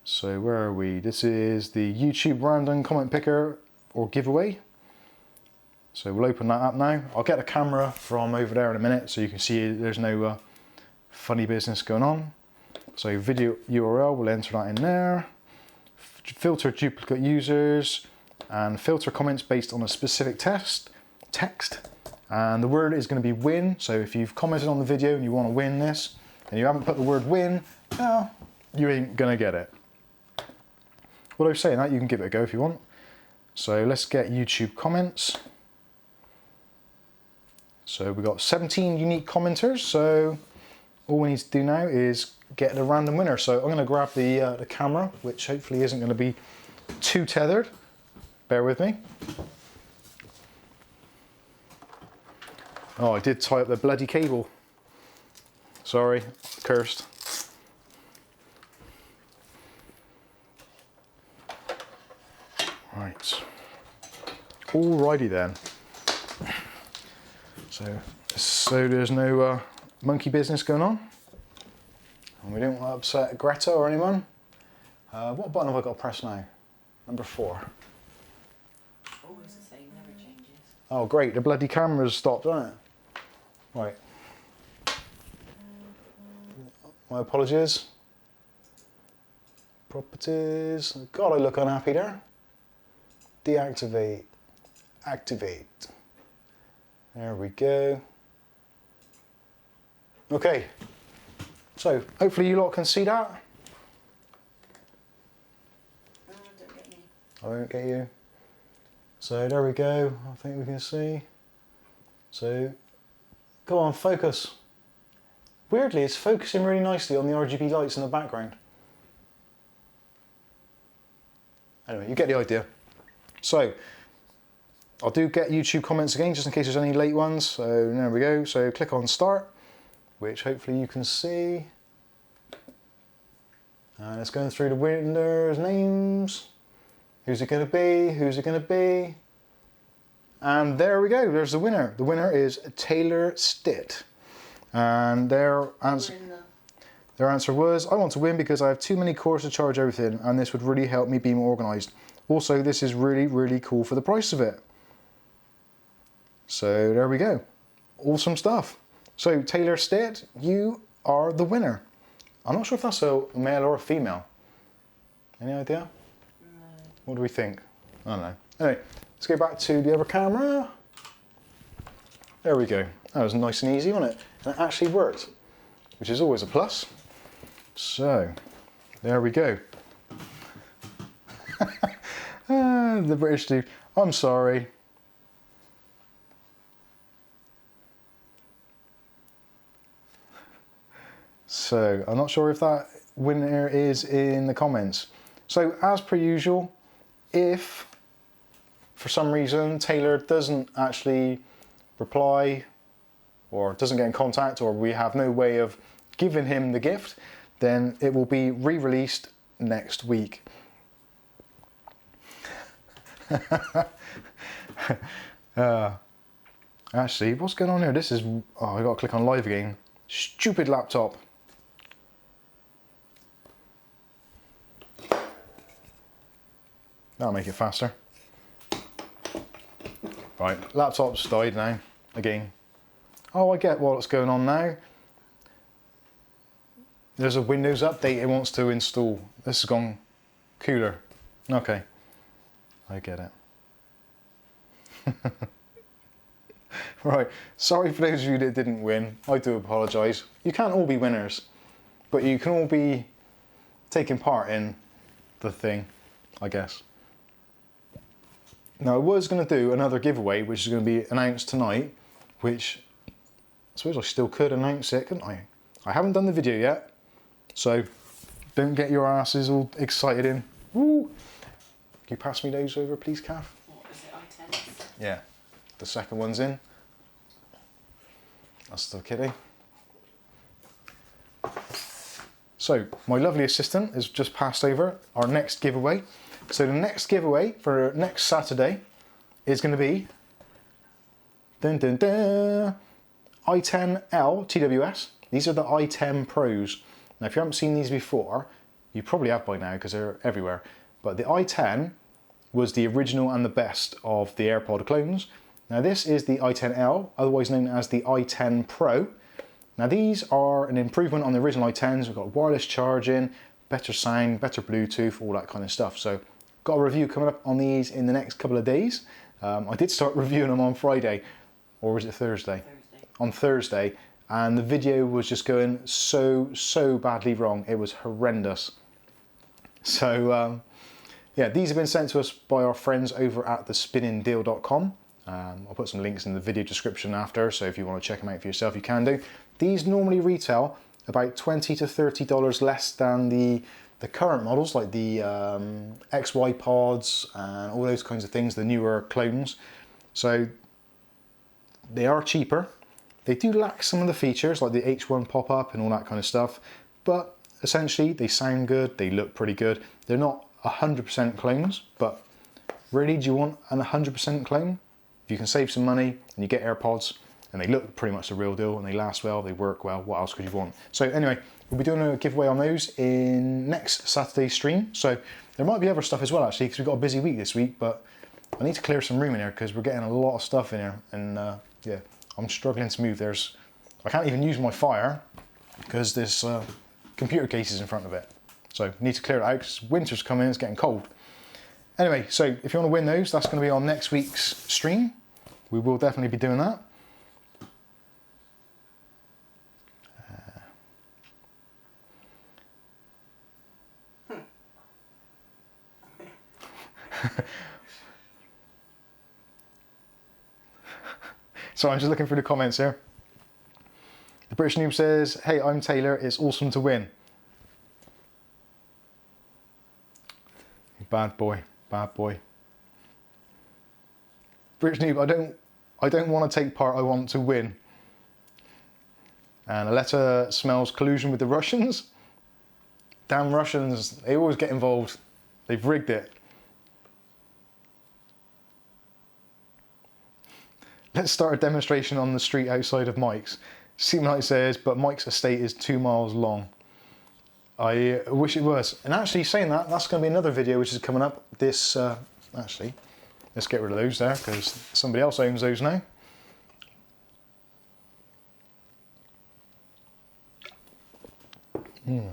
So, where are we? This is the YouTube random comment picker or giveaway. So we'll open that up now. I'll get the camera from over there in a minute so you can see there's no funny business going on. So video URL, we'll enter that in there. Filter duplicate users and filter comments based on a specific text. And the word is going to be win. So if you've commented on the video and you want to win this and you haven't put the word win, well, you ain't going to get it. What I was saying that, you can give it a go if you want. So let's get YouTube comments. So we've got 17 unique commenters, so all we need to do now is get the random winner. So I'm going to grab the camera, which hopefully isn't going to be too tethered. Bear with me. Oh, I did tie up the bloody cable. Sorry, cursed. Right. Alrighty then. So there's no monkey business going on, and we don't want to upset Greta or anyone. What button have I got to press now? Number 4. Always the same, never changes. Oh great, the bloody camera's stopped, hasn't it? Right. My apologies. Properties. God, I look unhappy there. Deactivate. Activate. There we go. Okay, so hopefully you lot can see that. Don't get me. I won't get you. So there we go, I think we can see. So, go on, focus. Weirdly, it's focusing really nicely on the RGB lights in the background. Anyway, you get the idea. So, I'll do get YouTube comments again, just in case there's any late ones. So there we go. So click on start, which hopefully you can see. And it's going through the winners' names. Who's it going to be? Who's it going to be? And there we go. There's the winner. The winner is Taylor Stitt. And their answer was, I want to win because I have too many cores to charge everything, and this would really help me be more organised. Also, this is really, really cool for the price of it. So there we go. Awesome stuff. So Taylor Stitt, you are the winner. I'm not sure if that's a male or a female. Any idea? No. What do we think? I don't know. Anyway, let's go back to the other camera. There we go. That was nice and easy, wasn't it? And it actually worked, which is always a plus. So, there we go. The British dude. I'm sorry. So, I'm not sure if that winner is in the comments. So, as per usual, if for some reason Taylor doesn't actually reply or doesn't get in contact, or we have no way of giving him the gift, then it will be re-released next week. Actually, what's going on here? This is, oh, I gotta click on live again. Stupid laptop. That'll make it faster. Right, laptop's died now, again. Oh, I get what's going on now. There's a Windows update it wants to install. This has gone cooler. Okay, I get it. Right, sorry for those of you that didn't win. I do apologise. You can't all be winners, but you can all be taking part in the thing, I guess. Now I was going to do another giveaway which is going to be announced tonight, which I suppose I still could announce it, couldn't I? I haven't done the video yet, so don't get your asses all excited in. Woo! Can you pass me those over please, Kath? What is it, I-10s? Yeah, the second one's in. That's the kitty. So my lovely assistant has just passed over our next giveaway. So the next giveaway for next Saturday is going to be dun, dun, dun, i10L TWS. These are the i10 Pros. Now if you haven't seen these before, you probably have by now because they're everywhere. But the i10 was the original and the best of the AirPod clones. Now this is the i10L, otherwise known as the i10 Pro. Now these are an improvement on the original i10s. We've got wireless charging, better sound, better Bluetooth, all that kind of stuff. So got a review coming up on these in the next couple of days. I did start reviewing them on Friday, or was it Thursday? On Thursday, and the video was just going so badly wrong. It was horrendous. So yeah, these have been sent to us by our friends over at thespinningdeal.com. I'll put some links in the video description after, so if you want to check them out for yourself, you can do. These normally retail about $20 to $30 less than the current models, like the XY pods and all those kinds of things, the newer clones. So they are cheaper. They do lack some of the features, like the H1 pop-up and all that kind of stuff, but essentially they sound good, they look pretty good. They're not 100% clones, but really, do you want an 100% clone? If you can save some money and you get AirPods and they look pretty much the real deal and they last well, they work well, what else could you want? So anyway, we'll be doing a giveaway on those in next Saturday's stream. So there might be other stuff as well actually, because we've got a busy week this week, but I need to clear some room in here because we're getting a lot of stuff in here, and yeah, I'm struggling to move. I can't even use my Fire because this computer case is in front of it. So need to clear it out because winter's coming, it's getting cold. Anyway, so if you want to win those, that's going to be on next week's stream. We will definitely be doing that. So I'm just looking through the comments here. The British Noob says, hey, I'm Taylor, it's awesome to win. Bad boy, bad boy. British Noob, I don't want to take part, I want to win. And Aletta smells collusion with the Russians. Damn Russians, they always get involved. They've rigged it. Let's start a demonstration on the street outside of Mike's. Seamanite says, but Mike's estate is 2 miles long. I wish it was. And actually saying that, that's going to be another video which is coming up this, actually, let's get rid of those there because somebody else owns those now. That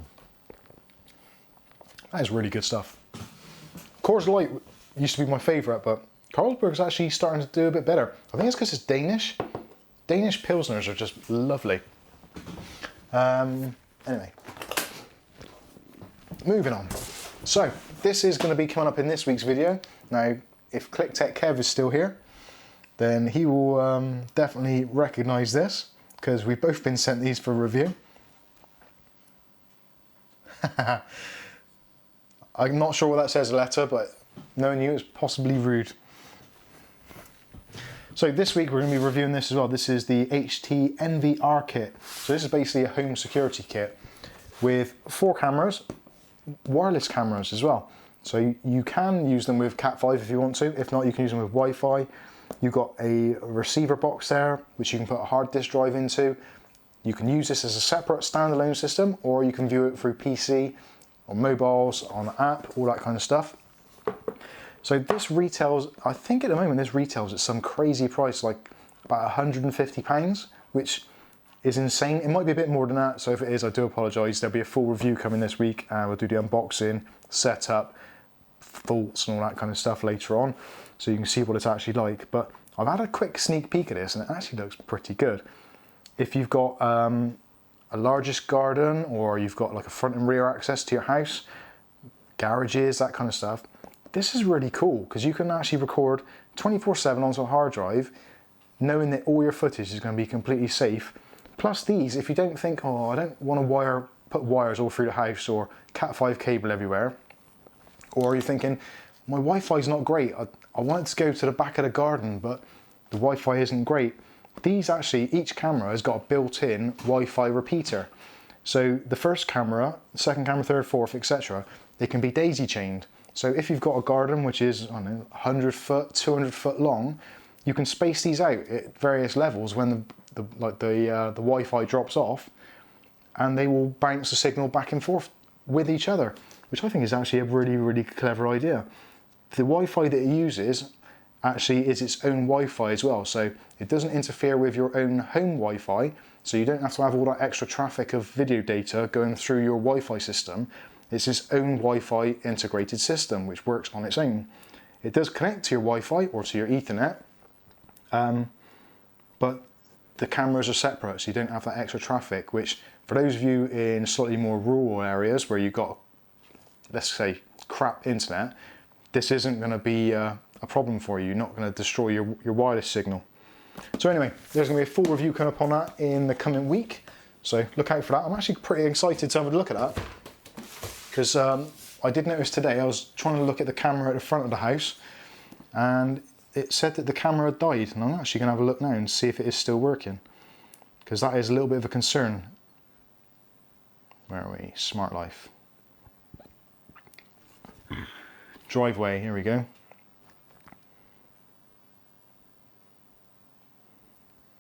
is really good stuff. Coors Light used to be my favourite, but Carlsberg's actually starting to do a bit better. I think it's because it's Danish. Danish Pilsners are just lovely. Anyway, moving on. So, this is going to be coming up in this week's video. Now, if ClickTech Kev is still here, then he will definitely recognise this, because we've both been sent these for review. I'm not sure what that says, Aletta, but knowing you, it's possibly rude. So this week we're going to be reviewing this as well. This is the HT NVR kit. So this is basically a home security kit with 4 cameras, wireless cameras as well. So you can use them with Cat5 if you want to. If not, you can use them with Wi-Fi. You've got a receiver box there, which you can put a hard disk drive into. You can use this as a separate standalone system, or you can view it through PC, on mobiles, on the app, all that kind of stuff. So this retails, I think at the moment this retails at some crazy price, like about £150, which is insane. It might be a bit more than that, so if it is, I do apologise. There'll be a full review coming this week, and we'll do the unboxing, setup, thoughts and all that kind of stuff later on, so you can see what it's actually like. But I've had a quick sneak peek at this, and it actually looks pretty good. If you've got a largest garden, or you've got like a front and rear access to your house, garages, that kind of stuff, this is really cool because you can actually record 24/7 onto a hard drive, knowing that all your footage is going to be completely safe. Plus these, if you don't think, oh, I don't want to put wires all through the house or Cat5 cable everywhere, or you're thinking, my Wi-Fi is not great, I wanted to go to the back of the garden, but the Wi-Fi isn't great. These actually, each camera has got a built-in Wi-Fi repeater. So the first camera, second camera, third, fourth, etc., they can be daisy chained. So if you've got a garden which is, I don't know, 100 foot, 200 foot long, you can space these out at various levels when the Wi-Fi drops off, and they will bounce the signal back and forth with each other, which I think is actually a really, really clever idea. The Wi-Fi that it uses actually is its own Wi-Fi as well, so it doesn't interfere with your own home Wi-Fi, so you don't have to have all that extra traffic of video data going through your Wi-Fi system. It's its own Wi-Fi integrated system which works on its own. It does connect to your Wi-Fi or to your Ethernet, but the cameras are separate, so you don't have that extra traffic, which for those of you in slightly more rural areas where you've got, let's say, crap internet, this isn't going to be a problem for you. You're not going to destroy your wireless signal. So anyway, there's going to be a full review coming up on that in the coming week, so look out for that. I'm actually pretty excited to have a look at that, because I did notice today, I was trying to look at the camera at the front of the house, and it said that the camera had died, and I'm actually going to have a look now and see if it is still working, because that is a little bit of a concern. Where are we? Smart Life. Driveway, here we go.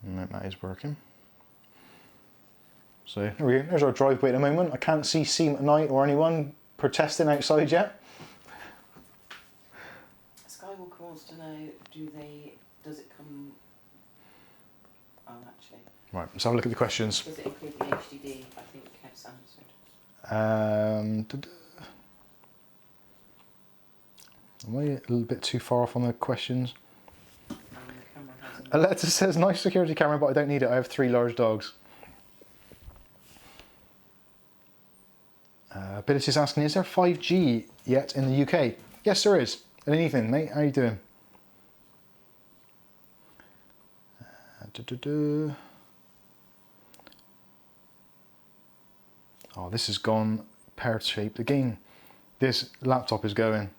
And that is working. So there we go, there's our driveway at the moment. I can't see Seam at Night or anyone protesting outside yet. Skywalker wants to know, does it come, oh actually. Right, let's have a look at the questions. Does it include the HDD? I think Kev's answered. Am I a little bit too far off on the questions? The camera hasn't. Alexa says, nice security camera, but I don't need it. I have 3 large dogs. Ability is asking, is there 5G yet in the UK? Yes, there is. And Ethan, mate, how you doing? Oh, this has gone pear-shaped again. This laptop is going.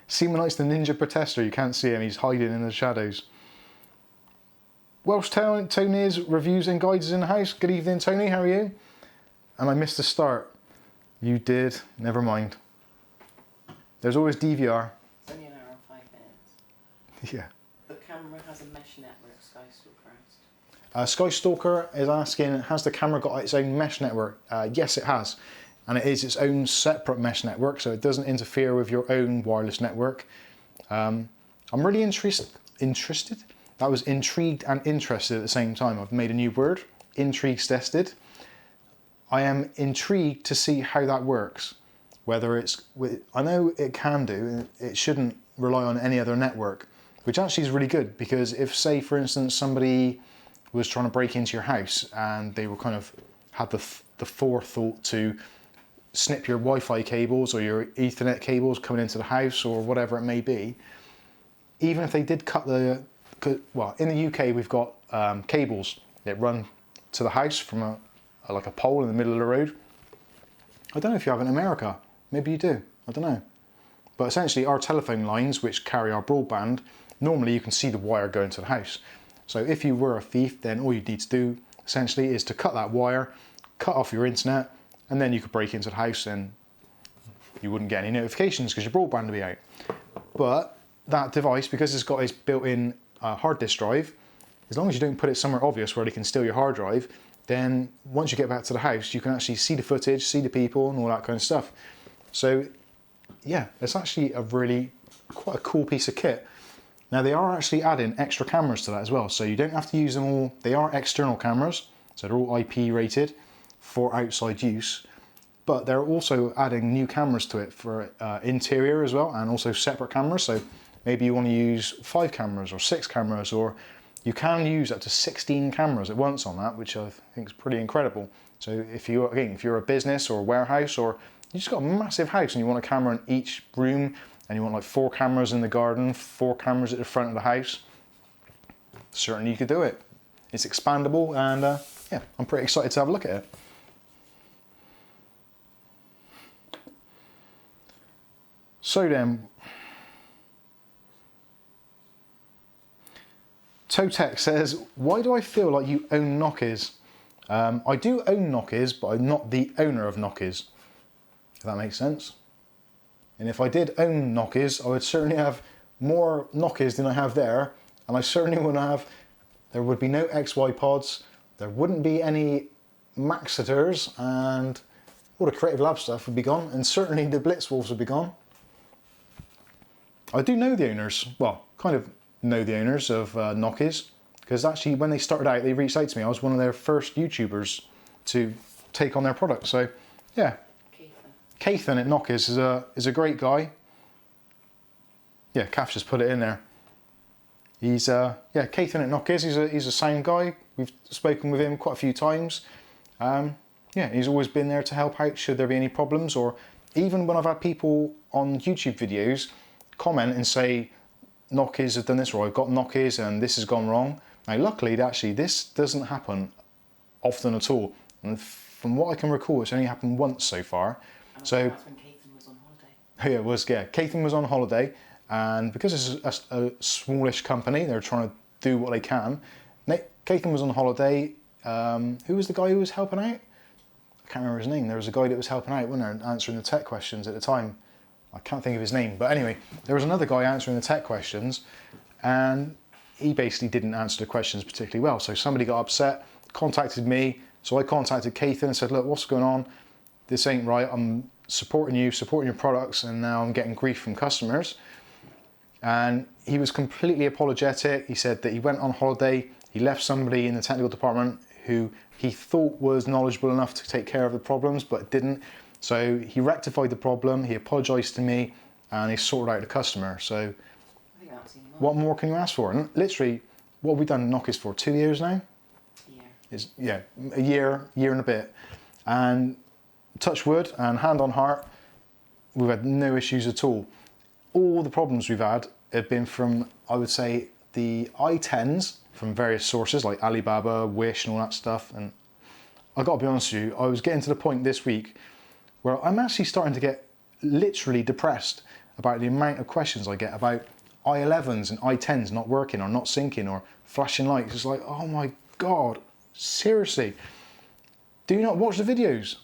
Seamanite's the ninja protester. You can't see him, he's hiding in the shadows. Welsh Tony's reviews and guides in the house. Good evening, Tony, how are you? And I missed the start. You did, never mind. There's always DVR. It's only an hour and 5 minutes. Yeah. The camera has a mesh network, Skystalker asked. Skystalker is asking, has the camera got its own mesh network? Yes, it has. And it is its own separate mesh network, so it doesn't interfere with your own wireless network. I'm really interested. That was intrigued and interested at the same time. I've made a new word, intrigues tested. I am intrigued to see how that works. Whether it's, I know it can do, it shouldn't rely on any other network, which actually is really good, because if, say, for instance, somebody was trying to break into your house and they were kind of had the forethought to snip your Wi-Fi cables or your Ethernet cables coming into the house or whatever it may be, even if they did cut well, in the UK we've got cables that run to the house from like a pole in the middle of the road. I don't know if you have in America, maybe you do, I don't know. But essentially our telephone lines, which carry our broadband, normally you can see the wire going to the house. So if you were a thief, then all you need to do essentially is to cut that wire, cut off your internet, and then you could break into the house and you wouldn't get any notifications because your broadband would be out. But that device, because it's got its built-in hard disk drive, as long as you don't put it somewhere obvious where they can steal your hard drive, then once you get back to the house, you can actually see the footage, see the people and all that kind of stuff. So yeah, it's actually quite a cool piece of kit. Now they are actually adding extra cameras to that as well, so you don't have to use them all. They are external cameras, so they're all IP rated for outside use, but they're also adding new cameras to it for interior as well, and also separate cameras. So maybe you want to use 5 cameras or 6 cameras, or you can use up to 16 cameras at once on that, which I think is pretty incredible. So if you're a business or a warehouse, or you just got a massive house and you want a camera in each room, and you want like 4 cameras in the garden, 4 cameras at the front of the house, certainly you could do it. It's expandable, and yeah, I'm pretty excited to have a look at it. So then, Totec says, why do I feel like you own Nokias? I do own Nokias, but I'm not the owner of Nokias, if that makes sense. And if I did own Nokias, I would certainly have more Nokias than I have there, and I certainly would have, there would be no XY pods, there wouldn't be any Maxitors, and all the Creative Lab stuff would be gone, and certainly the Blitzwolves would be gone. I do know the owners, well, kind of know the owners of Nokias, because actually when they started out, they reached out to me. I was one of their first YouTubers to take on their product. So yeah, Cathan at Nokias is a great guy. Yeah, Kath just put it in there. He's yeah, Cathan at Nokias. He's a sound guy. We've spoken with him quite a few times. Yeah, he's always been there to help out should there be any problems, or even when I've had people on YouTube videos comment and say Nokias have done this, or I've got Nokias and this has gone wrong. Now luckily actually this doesn't happen often at all, and from what I can recall it's only happened once so far. So that's when Cathan was on holiday. Yeah, it was, yeah. Cathan was on holiday, and because it's a smallish company, they're trying to do what they can. Cathan was on holiday. Who was the guy who was helping out? I can't remember his name. There was a guy that was helping out, wasn't there, answering the tech questions at the time. I can't think of his name, but anyway, there was another guy answering the tech questions, and he basically didn't answer the questions particularly well. So somebody got upset, contacted me, so I contacted Cathan and said, look, what's going on? This ain't right. I'm supporting you, supporting your products, and now I'm getting grief from customers. And he was completely apologetic. He said that he went on holiday, he left somebody in the technical department who he thought was knowledgeable enough to take care of the problems, but didn't. So he rectified the problem, he apologised to me, and he sorted out the customer. So I think that's enough. what more can you ask for? And literally, what have we done Nokias for? 2 years now? Yeah. A year and a bit. And touch wood and hand on heart, we've had no issues at all. All the problems we've had have been from, I would say, the i10s from various sources like Alibaba, Wish and all that stuff. And I got to be honest with you, I was getting to the point this week where I'm actually starting to get literally depressed about the amount of questions I get about i11s and i10s not working or not syncing or flashing lights. It's like, oh my God, seriously. Do you not watch the videos?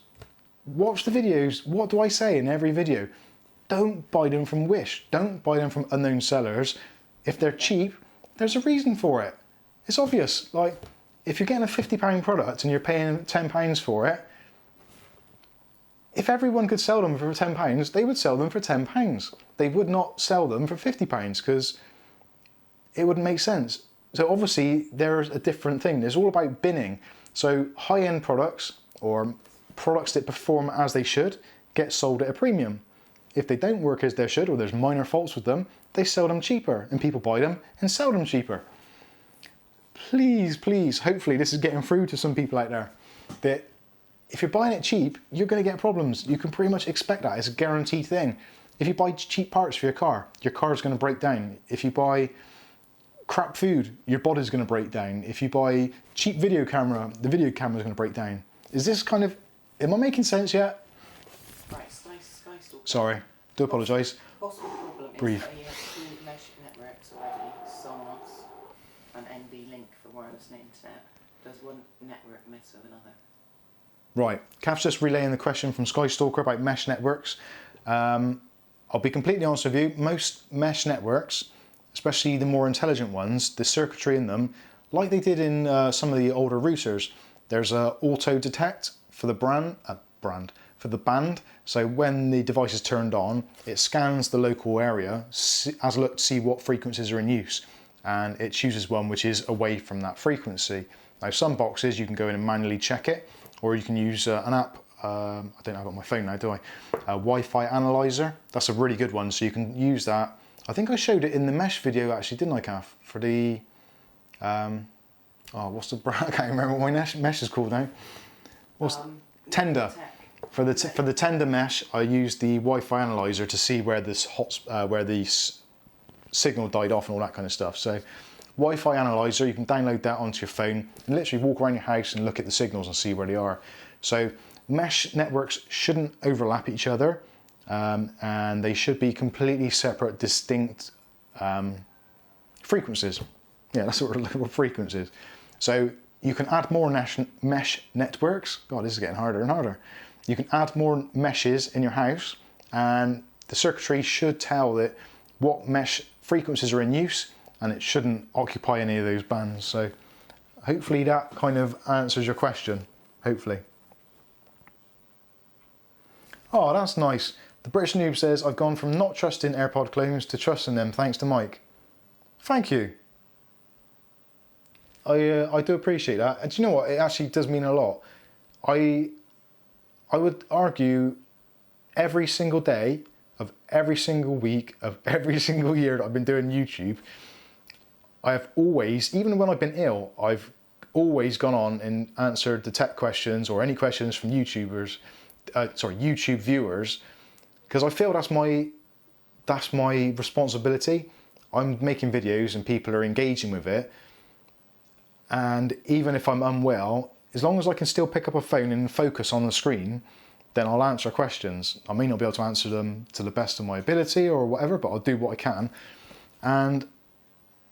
Watch the videos. What do I say in every video? Don't buy them from Wish. Don't buy them from unknown sellers. If they're cheap, there's a reason for it. It's obvious. Like, if you're getting a £50 product and you're paying £10 for it, if everyone could sell them for £10, they would sell them for £10. They would not sell them for £50 because it wouldn't make sense. So obviously there's a different thing. It's all about binning. So high-end products or products that perform as they should get sold at a premium. If they don't work as they should, or there's minor faults with them, they sell them cheaper and people buy them and sell them cheaper. Please, please, hopefully this is getting through to some people out there that if you're buying it cheap, you're going to get problems. You can pretty much expect that. It's a guaranteed thing. If you buy cheap parts for your car is going to break down. If you buy crap food, your body's going to break down. If you buy cheap video camera, the video camera is going to break down. Is this kind of, am I making sense yet? Right, Sky Stalker. Sorry, do apologise. Possible problem Breathe. is that you have 2 mesh networks already, Sonos and NV-Link for wireless and internet. Does one network mess with another? Right, Kath's just relaying the question from Skystalker about mesh networks. I'll be completely honest with you, most mesh networks, especially the more intelligent ones, the circuitry in them, like they did in some of the older routers, there's a auto detect for the for for the band. So when the device is turned on, it scans the local area, has a look to see what frequencies are in use, and it chooses one which is away from that frequency. Now some boxes you can go in and manually check it, or you can use an app, I don't have it on my phone now, do I? A Wi-Fi analyzer, that's a really good one, so you can use that. I think I showed it in the mesh video actually, didn't I, Kath? For the, oh, what's the brand? I can't remember what my mesh is called now. What's Tender. For the Tender mesh, I used the Wi-Fi analyzer to see where this where the signal died off and all that kind of stuff. So Wi-Fi analyzer, you can download that onto your phone and literally walk around your house and look at the signals and see where they are. So mesh networks shouldn't overlap each other, and they should be completely separate, distinct frequencies. Yeah, that's what we're looking for, frequencies. So you can add more mesh networks. God, this is getting harder and harder. You can add more meshes in your house, and the circuitry should tell it what mesh frequencies are in use, and it shouldn't occupy any of those bands. So hopefully that kind of answers your question, hopefully. Oh, that's nice. The British Noob says, I've gone from not trusting AirPod clones to trusting them thanks to Mike. Thank you. I do appreciate that. And do you know what? It actually does mean a lot. I would argue every single day of every single week of every single year that I've been doing YouTube, I have always, even when I've been ill, I've always gone on and answered the tech questions or any questions from YouTubers, YouTube viewers, because I feel that's my responsibility. I'm making videos and people are engaging with it, and even if I'm unwell, as long as I can still pick up a phone and focus on the screen, then I'll answer questions. I may not be able to answer them to the best of my ability or whatever, but I'll do what I can. And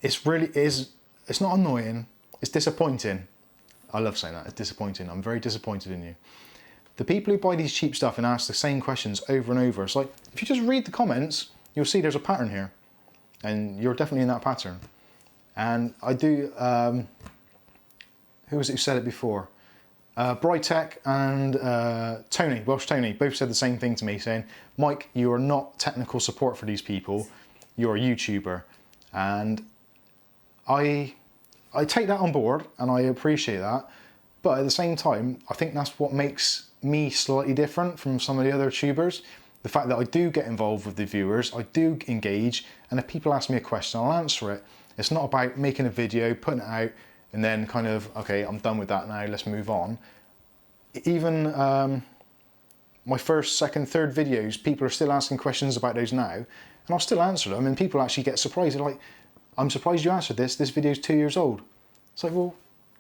it's not annoying, it's disappointing. I love saying that, it's disappointing. I'm very disappointed in you. The people who buy these cheap stuff and ask the same questions over and over, it's like, if you just read the comments, you'll see there's a pattern here. And you're definitely in that pattern. And I do, who was it who said it before? Brytech and Welsh Tony, both said the same thing to me, saying, Mike, you are not technical support for these people, you're a YouTuber. And I take that on board and I appreciate that, but at the same time, I think that's what makes me slightly different from some of the other tubers. The fact that I do get involved with the viewers, I do engage, and if people ask me a question, I'll answer it. It's not about making a video, putting it out, and then kind of, okay, I'm done with that now, let's move on. Even my first, second, third videos, people are still asking questions about those now, and I'll still answer them, and people actually get surprised. They're like, I'm surprised you answered this video's 2 years old. It's like, well,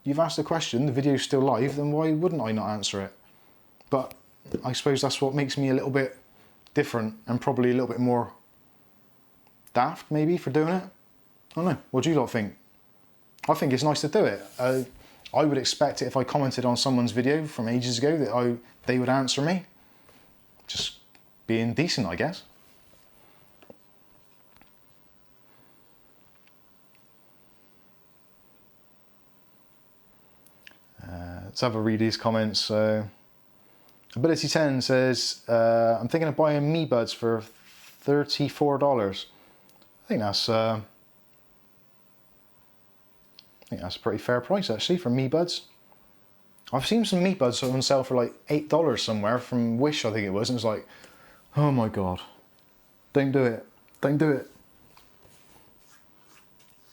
you've asked a question, the video's still live, then why wouldn't I not answer it? But I suppose that's what makes me a little bit different, and probably a little bit more daft, maybe, for doing it. I don't know, what do you lot think? I think it's nice to do it. I would expect it if I commented on someone's video from ages ago that they would answer me. Just being decent, I guess. Let's have a read these comments. Ability 10 says, I'm thinking of buying Me Buds for $34. I think that's a pretty fair price actually for Me Buds. I've seen some Me Buds on sale for like $8 somewhere from Wish, I think it was, and it's like, oh my god, don't do it, don't do it.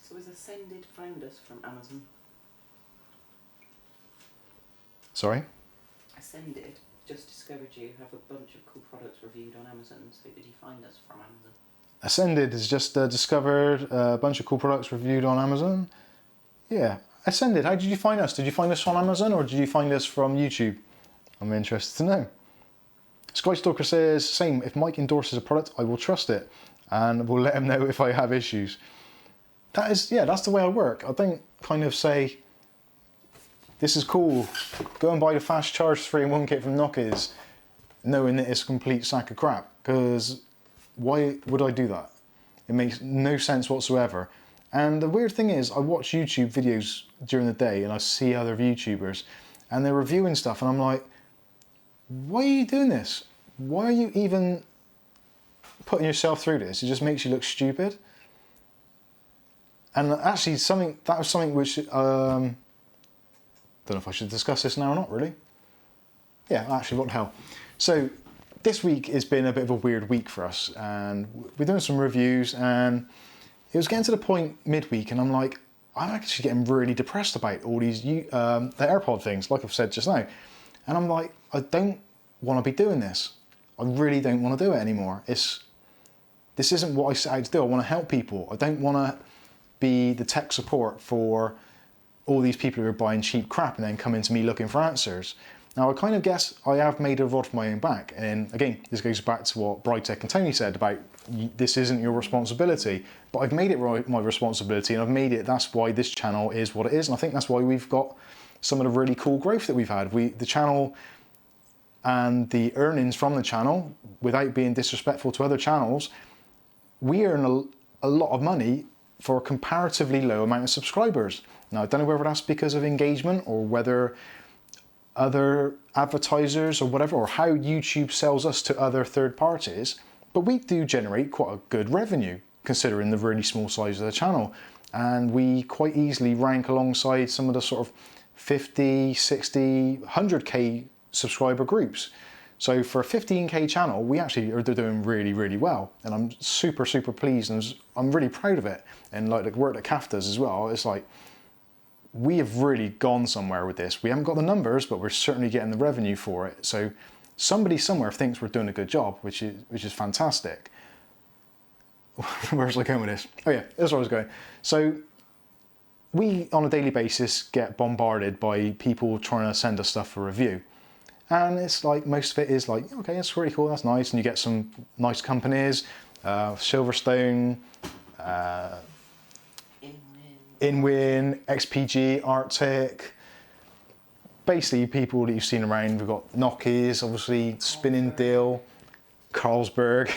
So has Ascended found us from Amazon? Sorry? Ascended just discovered you have a bunch of cool products reviewed on Amazon, so did he find us from Amazon? Ascended has just discovered a bunch of cool products reviewed on Amazon. Yeah, Ascended, how did you find us? Did you find us on Amazon or did you find us from YouTube? I'm interested to know. Skystalker says, same, if Mike endorses a product, I will trust it and will let him know if I have issues. That is, yeah, that's the way I work. I don't kind of say, this is cool, go and buy the fast charge 3-in-1 kit from Nokia's, knowing that it's a complete sack of crap, because why would I do that? It makes no sense whatsoever. And the weird thing is, I watch YouTube videos during the day and I see other YouTubers and they're reviewing stuff and I'm like, why are you doing this? Why are you even putting yourself through this? It just makes you look stupid. And actually, that was something which don't know if I should discuss this now or not. Really, yeah. Actually, what the hell? So this week has been a bit of a weird week for us, and we're doing some reviews, and it was getting to the point midweek, and I'm like, I'm actually getting really depressed about all these the AirPod things, like I've said just now, and I'm like, I don't want to be doing this. I really don't want to do it anymore. This isn't what I set out to do. I want to help people. I don't want to be the tech support for all these people who are buying cheap crap and then coming to me looking for answers. Now, I kind of guess I have made a rod for my own back. And again, this goes back to what Brytech and Tony said about this isn't your responsibility. But I've made it my responsibility, and I've made it, that's why this channel is what it is. And I think that's why we've got some of the really cool growth that we've had. The channel and the earnings from the channel, without being disrespectful to other channels, we earn a lot of money for a comparatively low amount of subscribers. Now, I don't know whether that's because of engagement or whether other advertisers or whatever, or how YouTube sells us to other third parties, but we do generate quite a good revenue considering the really small size of the channel. And we quite easily rank alongside some of the sort of 50, 60, 100k subscriber groups. So for a 15k channel, we actually are doing really, really well. And I'm super, super pleased, and I'm really proud of it. And like the work that CAF does as well, it's like, we have really gone somewhere with this. We haven't got the numbers, but we're certainly getting the revenue for it. So somebody somewhere thinks we're doing a good job, which is fantastic. Where was I going with this? Oh yeah, that's where I was going. So we, on a daily basis, get bombarded by people trying to send us stuff for review. And it's like, most of it is like, okay, that's really cool, that's nice. And you get some nice companies, Silverstone, InWin, XPG, Arctic. Basically, people that you've seen around. We've got Nockies, obviously, Spinning Deal, Carlsberg.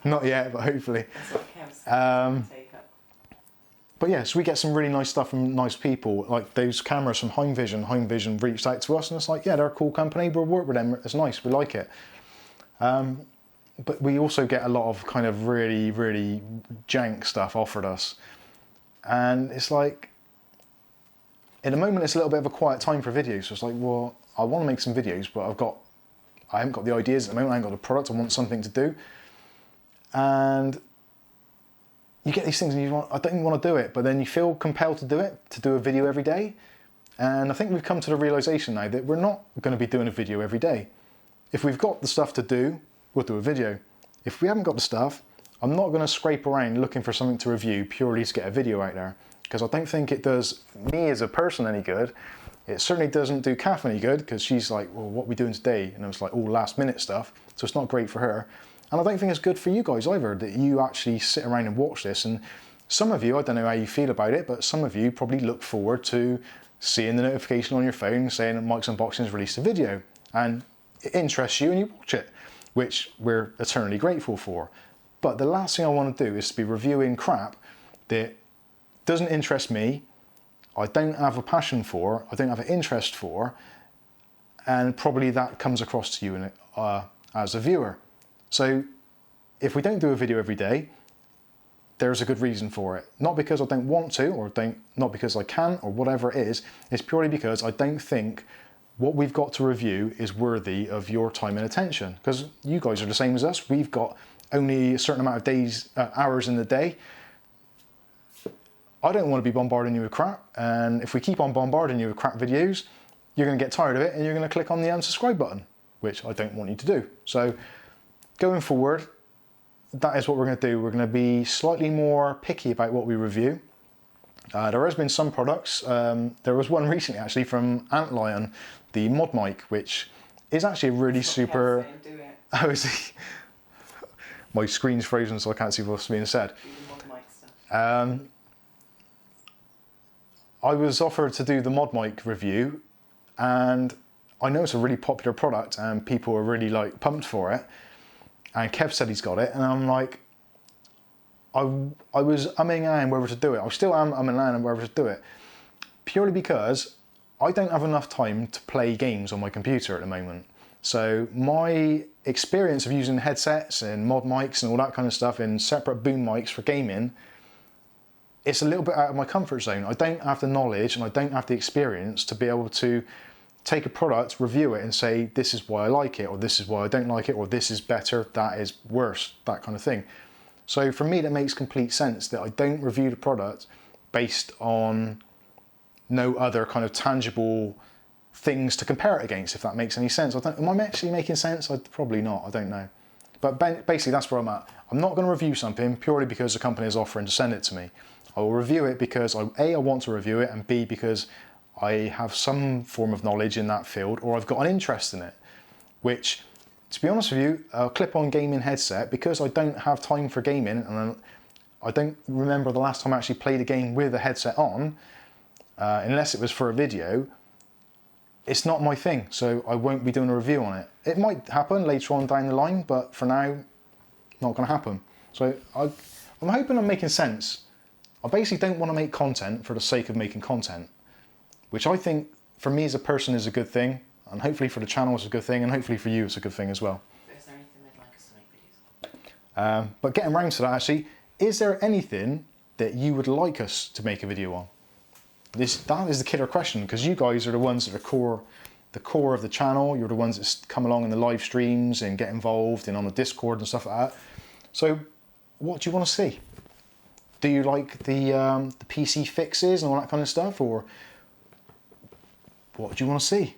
Not yet, but hopefully. But yeah, so we get some really nice stuff from nice people, like those cameras from Heimvision. Heimvision reached out to us, and it's like, yeah, they're a cool company, we'll work with them, it's nice, we like it. But we also get a lot of kind of really, really jank stuff offered us. And it's like, in the moment, it's a little bit of a quiet time for videos. So it's like, well, I want to make some videos, but I haven't got the ideas at the moment, I haven't got the product, I want something to do. And you get these things and I don't even want to do it, but then you feel compelled to do it, to do a video every day. And I think we've come to the realization now that we're not going to be doing a video every day. If we've got the stuff to do, we'll do a video. If we haven't got the stuff, I'm not going to scrape around looking for something to review purely to get a video out there, because I don't think it does me as a person any good. It certainly doesn't do Kath any good, because she's like, well, what are we doing today? And it was like all last minute stuff, so it's not great for her. And I don't think it's good for you guys either, that you actually sit around and watch this. And some of you, I don't know how you feel about it, but some of you probably look forward to seeing the notification on your phone saying that Mike's Unboxing has released a video. And it interests you and you watch it, which we're eternally grateful for. But the last thing I want to do is to be reviewing crap that doesn't interest me, I don't have a passion for, I don't have an interest for, and probably that comes across to you as a viewer. So if we don't do a video every day, there's a good reason for it. Not because I don't want to, or not because I can, or whatever it is. It's purely because I don't think what we've got to review is worthy of your time and attention. Because you guys are the same as us. We've got only a certain amount of days, hours in the day. I don't want to be bombarding you with crap. And if we keep on bombarding you with crap videos, you're going to get tired of it and you're going to click on the unsubscribe button, which I don't want you to do. So going forward, that is what we're going to do. We're going to be slightly more picky about what we review. There has been some products. There was one recently actually from Antlion, the mod mic, which is actually a really super... Oh, is he? My screen's frozen, so I can't see what's being said. I was offered to do the mod mic review, and I know it's a really popular product and people are really like pumped for it. And Kev said he's got it, and I'm like, I was umming and ahhing whether to do it. I still am umming and ahhing whether to do it, purely because I don't have enough time to play games on my computer at the moment. So my experience of using headsets and mod mics and all that kind of stuff in separate boom mics for gaming, it's a little bit out of my comfort zone. I don't have the knowledge and I don't have the experience to be able to take a product, review it and say, this is why I like it, or this is why I don't like it, or this is better, that is worse, that kind of thing. So for me, that makes complete sense that I don't review the product based on no other kind of tangible things to compare it against, if that makes any sense. Am I actually making sense? Probably not, I don't know. But basically that's where I'm at. I'm not going to review something purely because the company is offering to send it to me. I will review it because A, I want to review it, and B, because I have some form of knowledge in that field, or I've got an interest in it, which, to be honest with you, a clip-on gaming headset, because I don't have time for gaming, and I don't remember the last time I actually played a game with a headset on, unless it was for a video, it's not my thing, so I won't be doing a review on it. It might happen later on down the line, but for now, not going to happen. So I'm hoping I'm making sense. I basically don't want to make content for the sake of making content, which I think for me as a person is a good thing, and hopefully for the channel is a good thing, and hopefully for you it's a good thing as well. Is there anything they'd like us to make videos? But getting around to that actually, is there anything that you would like us to make a video on? That is the killer question, because you guys are the ones that are the core of the channel. You're the ones that come along in the live streams and get involved and on the Discord and stuff like that. So what do you want to see? Do you like the PC fixes and all that kind of stuff, or what do you want to see?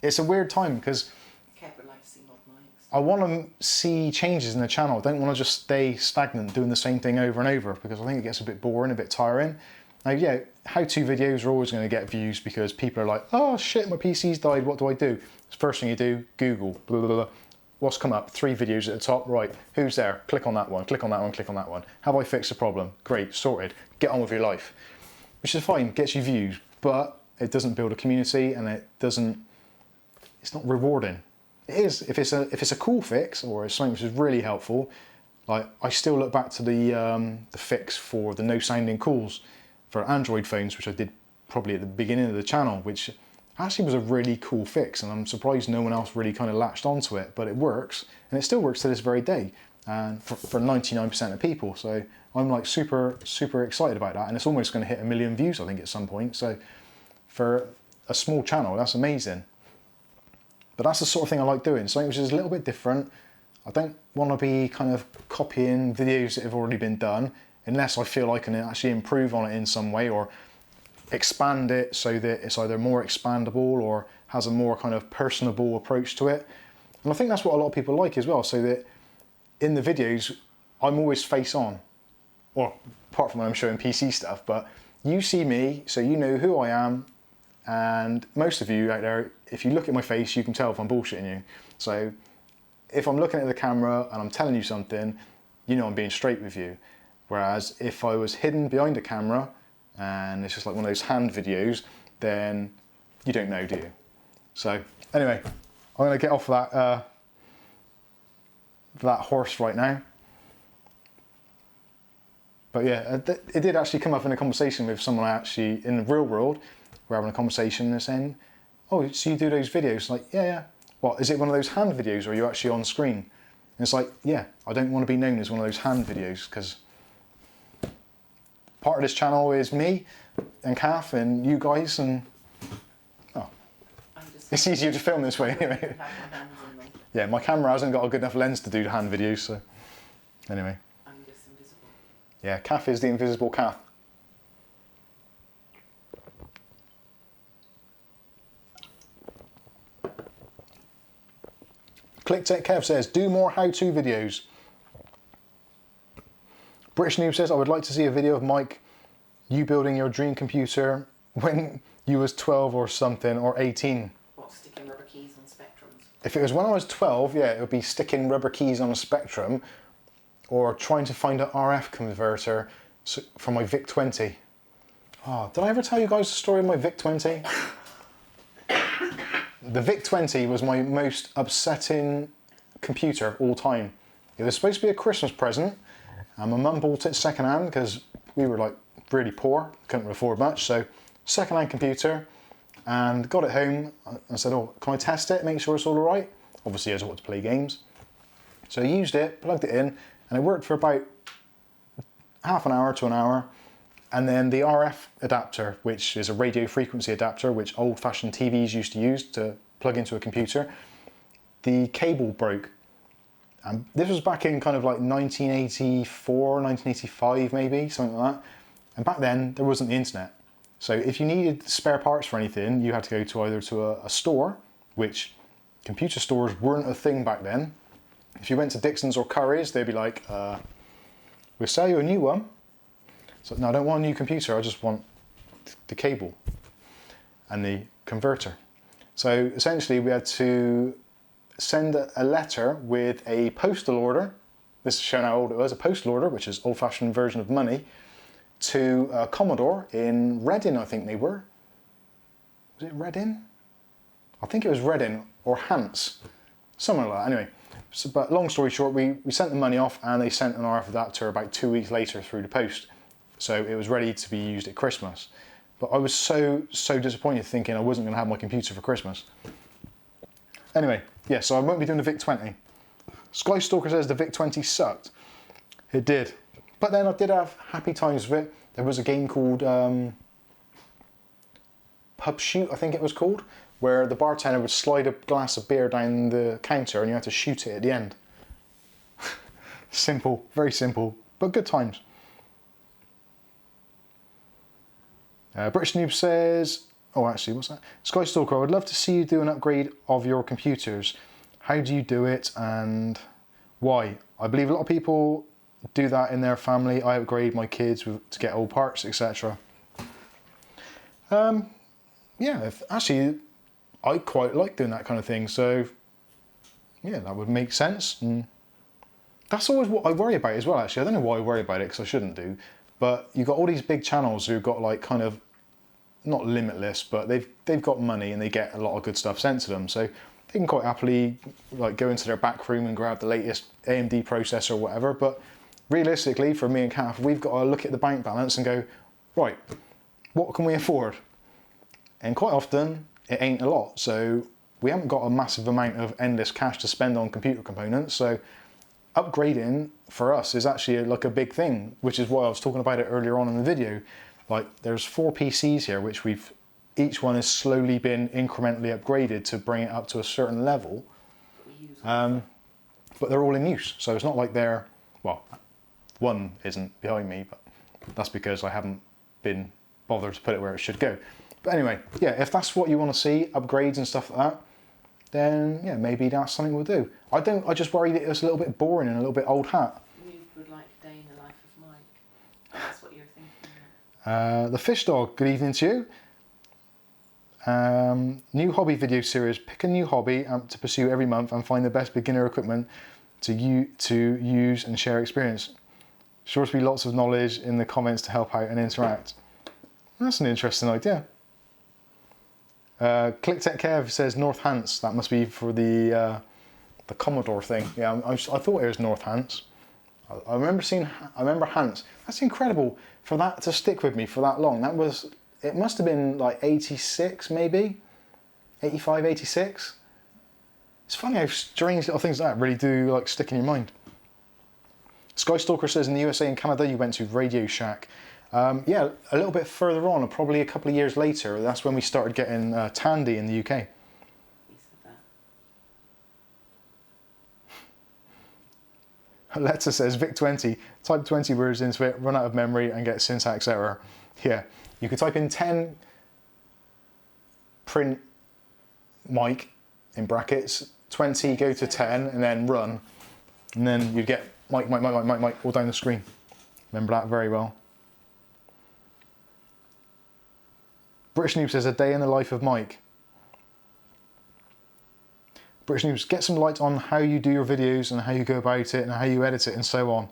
It's a weird time because Kev would like to see mod mics. I want to see changes in the channel. I don't want to just stay stagnant doing the same thing over and over, because I think it gets a bit boring, a bit tiring. Now, yeah, how-to videos are always going to get views because people are like, oh shit, my PC's died, what do I do? First thing you do, Google, blah, blah, blah. What's come up? 3 videos at the top, right, who's there? Click on that one, click on that one, click on that one. Have I fixed the problem? Great, sorted. Get on with your life. Which is fine, gets you views, but it doesn't build a community, and it's not rewarding. It is, if it's a cool fix, or it's something which is really helpful. Like, I still look back to the fix for the no sounding calls for Android phones, which I did probably at the beginning of the channel, which actually was a really cool fix, and I'm surprised no one else really kind of latched onto it, but it works, and it still works to this very day, and for 99% of people. So I'm like super excited about that, and it's almost going to hit 1 million views I think at some point. So for a small channel, that's amazing. But that's the sort of thing I like doing, something which is a little bit different. I don't want to be kind of copying videos that have already been done, unless I feel I can actually improve on it in some way, or expand it so that it's either more expandable or has a more kind of personable approach to it. And I think that's what a lot of people like as well, so that in the videos I'm always face on, or apart from when I'm showing PC stuff, but you see me, so you know who I am, and most of you out there, if you look at my face, you can tell if I'm bullshitting you. So if I'm looking at the camera and I'm telling you something, you know I'm being straight with you. Whereas if I was hidden behind a camera and it's just like one of those hand videos, then you don't know, do you? So anyway, I'm going to get off that horse right now. But yeah, it did actually come up in a conversation with someone actually in the real world. We're having a conversation and they're saying, oh, so you do those videos? Like, yeah. What, is it one of those hand videos, or are you actually on screen? And it's like, yeah, I don't want to be known as one of those hand videos, because part of this channel is me and Kath and you guys, and it's easier to film this way anyway. Yeah, my camera hasn't got a good enough lens to do the hand videos, so anyway. I'm just invisible. Yeah, Kath is the invisible Kath. ClickTech Kev says, do more how-to videos. British Noob says, I would like to see a video of Mike, you building your dream computer when you was 12 or something, or 18. What, sticking rubber keys on spectrums? If it was when I was 12, yeah, it would be sticking rubber keys on a Spectrum, or trying to find an RF converter for my VIC-20. Oh, did I ever tell you guys the story of my VIC-20? The VIC-20 was my most upsetting computer of all time. It was supposed to be a Christmas present, and my mum bought it second-hand because we were like really poor, couldn't afford much, so second-hand computer, and got it home and said, oh, can I test it, make sure it's all right? obviously I just want to play games. So I used it, plugged it in, and it worked for about half an hour to an hour. And then the RF adapter, which is a radio frequency adapter, which old-fashioned TVs used to use to plug into a computer, the cable broke. And this was back in kind of like 1984, 1985 maybe, something like that. And back then, there wasn't the internet. So if you needed spare parts for anything, you had to go to either to a store, which computer stores weren't a thing back then. If you went to Dixon's or Curry's, they'd be like, we'll sell you a new one. So no, I don't want a new computer, I just want the cable and the converter. So essentially we had to send a letter with a postal order. This is showing how old it was, a postal order, which is old-fashioned version of money, to Commodore in Reading, I think they were. Was it Reading? I think it was Reading or Hants, somewhere like that. Anyway, so, but long story short, we sent the money off and they sent an RF adapter about 2 weeks later through the post. So it was ready to be used at Christmas. But I was so disappointed thinking I wasn't going to have my computer for Christmas. Anyway, yeah, so I won't be doing the VIC-20. Sky Stalker says the VIC-20 sucked. It did. But then I did have happy times with it. There was a game called Pub Shoot, I think it was called, where the bartender would slide a glass of beer down the counter and you had to shoot it at the end. Simple, very simple, but good times. British Noob says, oh actually, what's that? Sky Stalker, I would love to see you do an upgrade of your computers. How do you do it and why? I believe a lot of people do that in their family. I upgrade my kids to get old parts, etc. Yeah, actually, I quite like doing that kind of thing. So, yeah, that would make sense. And that's always what I worry about as well, actually. I don't know why I worry about it, because I shouldn't do. But you've got all these big channels who've got like kind of, not limitless, but they've got money and they get a lot of good stuff sent to them. So they can quite happily like go into their back room and grab the latest AMD processor or whatever. But realistically, for me and Kath, we've got to look at the bank balance and go, right, what can we afford? And quite often, it ain't a lot. So we haven't got a massive amount of endless cash to spend on computer components. So upgrading for us is actually like a big thing, which is why I was talking about it earlier on in the video. Like there's 4 PCs here, which each one has slowly been incrementally upgraded to bring it up to a certain level. But they're all in use. So it's not like they're, well, one isn't behind me, but that's because I haven't been bothered to put it where it should go. But anyway, yeah, if that's what you want to see, upgrades and stuff like that, then yeah, maybe that's something we'll do. I just worry that it's a little bit boring and a little bit old hat. You would like a day in the life of Mike. That's what you're thinking. The Fish Dog, good evening to you. New hobby video series. Pick a new hobby to pursue every month and find the best beginner equipment to use and share experience. Sure to be lots of knowledge in the comments to help out and interact. That's an interesting idea. Click Tech Kev says North Hants. That must be for the Commodore thing. Yeah, I thought it was North Hants. I remember Hants. That's incredible for that to stick with me for that long. It must have been like 86 maybe, 85, 86. It's funny how strange little things like that really do like stick in your mind. Sky Stalker says in the USA and Canada you went to Radio Shack. Yeah, a little bit further on, probably a couple of years later, that's when we started getting Tandy in the UK. Alexa says VIC-20, type 20 words into it, run out of memory and get syntax error. Yeah, you could type in 10 print Mike in brackets, 20 go to 10 and then run, and then you'd get Mike all down the screen. Remember that very well. British Noob says a day in the life of Mike. British Noobs, get some light on how you do your videos and how you go about it and how you edit it and so on.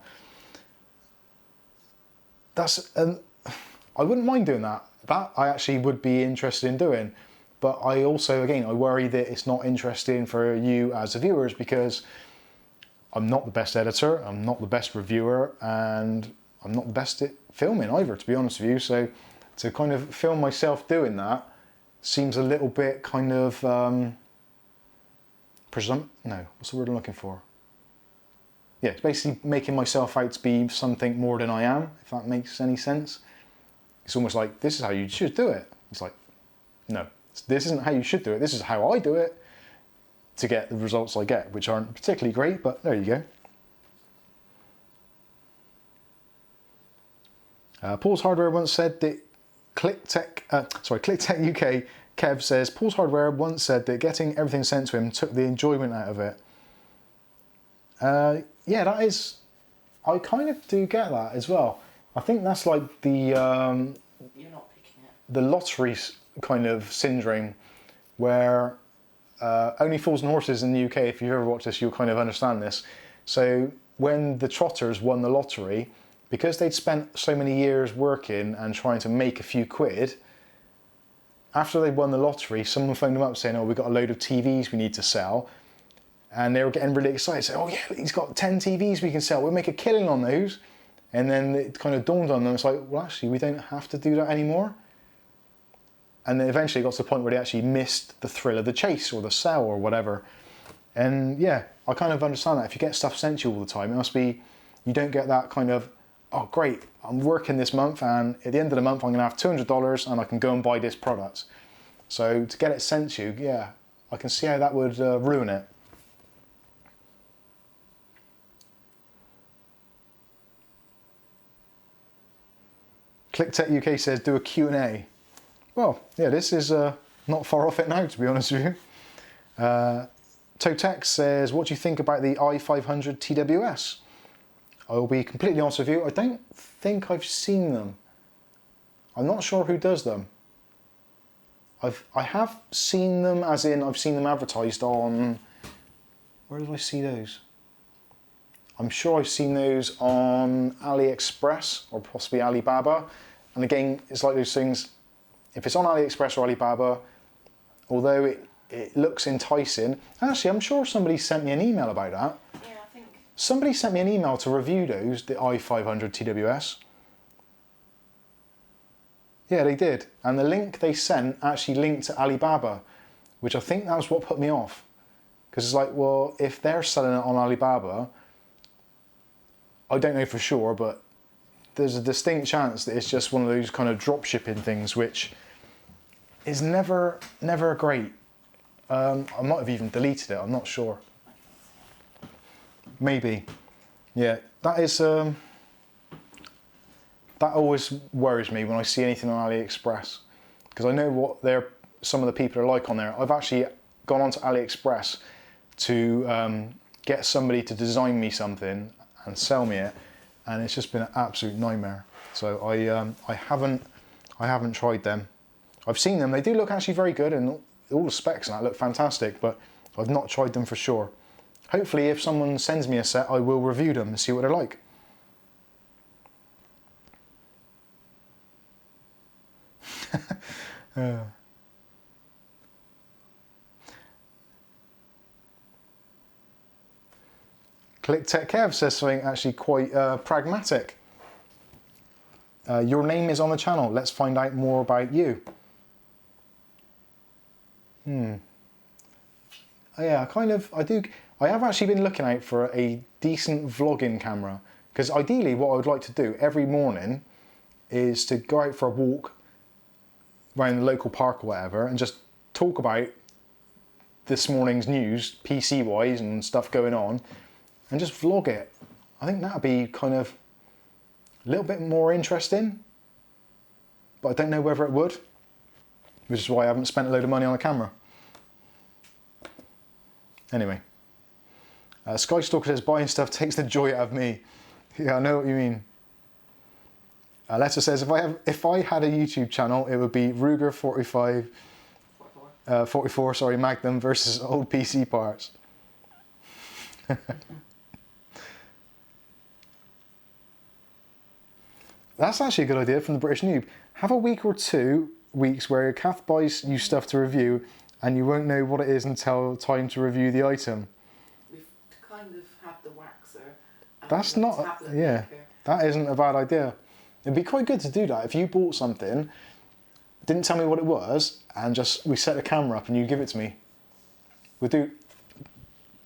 I wouldn't mind doing that. That I actually would be interested in doing. But I also, again, I worry that it's not interesting for you as the viewers because I'm not the best editor, I'm not the best reviewer, and I'm not the best at filming either, to be honest with you. So to kind of film myself doing that seems a little bit kind of no, what's the word I'm looking for? Yeah, it's basically making myself out to be something more than I am, if that makes any sense. It's almost like, this is how you should do it. It's like, no, this isn't how you should do it. This is how I do it to get the results I get, which aren't particularly great, but there you go. Paul's Hardware once said that ClickTech UK, Kev says, Paul's Hardware once said that getting everything sent to him took the enjoyment out of it. Yeah, that is, I kind of do get that as well. I think that's like the You're not picking it. the lottery kind of syndrome, where Only Fools and Horses in the UK, if you've ever watched this, you'll kind of understand this. So when the Trotters won the lottery, because they'd spent so many years working and trying to make a few quid, after they won the lottery, someone phoned them up saying, oh, we've got a load of TVs we need to sell. And they were getting really excited, saying, oh yeah, he's got 10 TVs we can sell, we'll make a killing on those. And then it kind of dawned on them, it's like, well, actually, we don't have to do that anymore. And then eventually it got to the point where they actually missed the thrill of the chase or the sell or whatever. And yeah, I kind of understand that. If you get stuff sent to you all the time, it must be, you don't get that kind of, oh great, I'm working this month and at the end of the month I'm going to have $200 and I can go and buy this product. So to get it sent to you, yeah, I can see how that would ruin it. ClickTech UK says, do a Q&A. Well, yeah, this is not far off it now, to be honest with you. Totex says, what do you think about the i500 TWS? I will be completely honest with you, I don't think I've seen them. I'm not sure who does them. I have seen them, as in I've seen them advertised on, where did I see those? I'm sure I've seen those on AliExpress or possibly Alibaba. And again, it's like those things, if it's on AliExpress or Alibaba, although it looks enticing, actually I'm sure somebody sent me an email about that. Yeah, I think. Somebody sent me an email to review those, the i500 TWS. Yeah, they did. And the link they sent actually linked to Alibaba, which I think that was what put me off. Because it's like, well, if they're selling it on Alibaba, I don't know for sure, but there's a distinct chance that it's just one of those kind of drop shipping things, which is never great. I might have even deleted it, I'm not sure. Maybe. Yeah, that is, that always worries me when I see anything on AliExpress, because I know what some of the people are like on there. I've actually gone onto AliExpress to get somebody to design me something and sell me it, and it's just been an absolute nightmare. So I haven't tried them. I've seen them, they do look actually very good, and all the specs and that look fantastic, but I've not tried them for sure. Hopefully if someone sends me a set, I will review them and see what they're like. ClickTech Kev says something actually quite pragmatic. Your name is on the channel. Let's find out more about you. Yeah, I have actually been looking out for a decent vlogging camera, because ideally what I would like to do every morning is to go out for a walk around the local park or whatever and just talk about this morning's news, PC wise, and stuff going on, and just vlog it. I think that would be kind of a little bit more interesting, but I don't know whether it would, which is why I haven't spent a load of money on a camera. Anyway, Skystalker says, buying stuff takes the joy out of me. Yeah, I know what you mean. Letta says, if I had a YouTube channel, it would be Ruger 44 sorry, Magnum versus old PC parts. That's actually a good idea from the British Noob. Have a week or 2 weeks where Kath buys you stuff to review and you won't know what it is until time to review the item. We've kind of had the waxer. And That's the not, tablet yeah, maker. that isn't a bad idea. It'd be quite good to do that. If you bought something, didn't tell me what it was, and we set the camera up and you give it to me.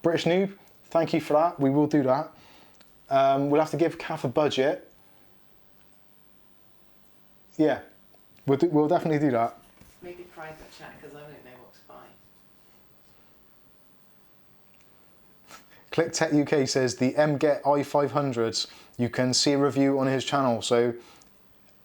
British Noob, thank you for that. We will do that. We'll have to give Kath a budget. Yeah, we'll definitely do that. Maybe private chat because I don't know what to buy. ClickTech UK says the MGet i500s, you can see a review on his channel. So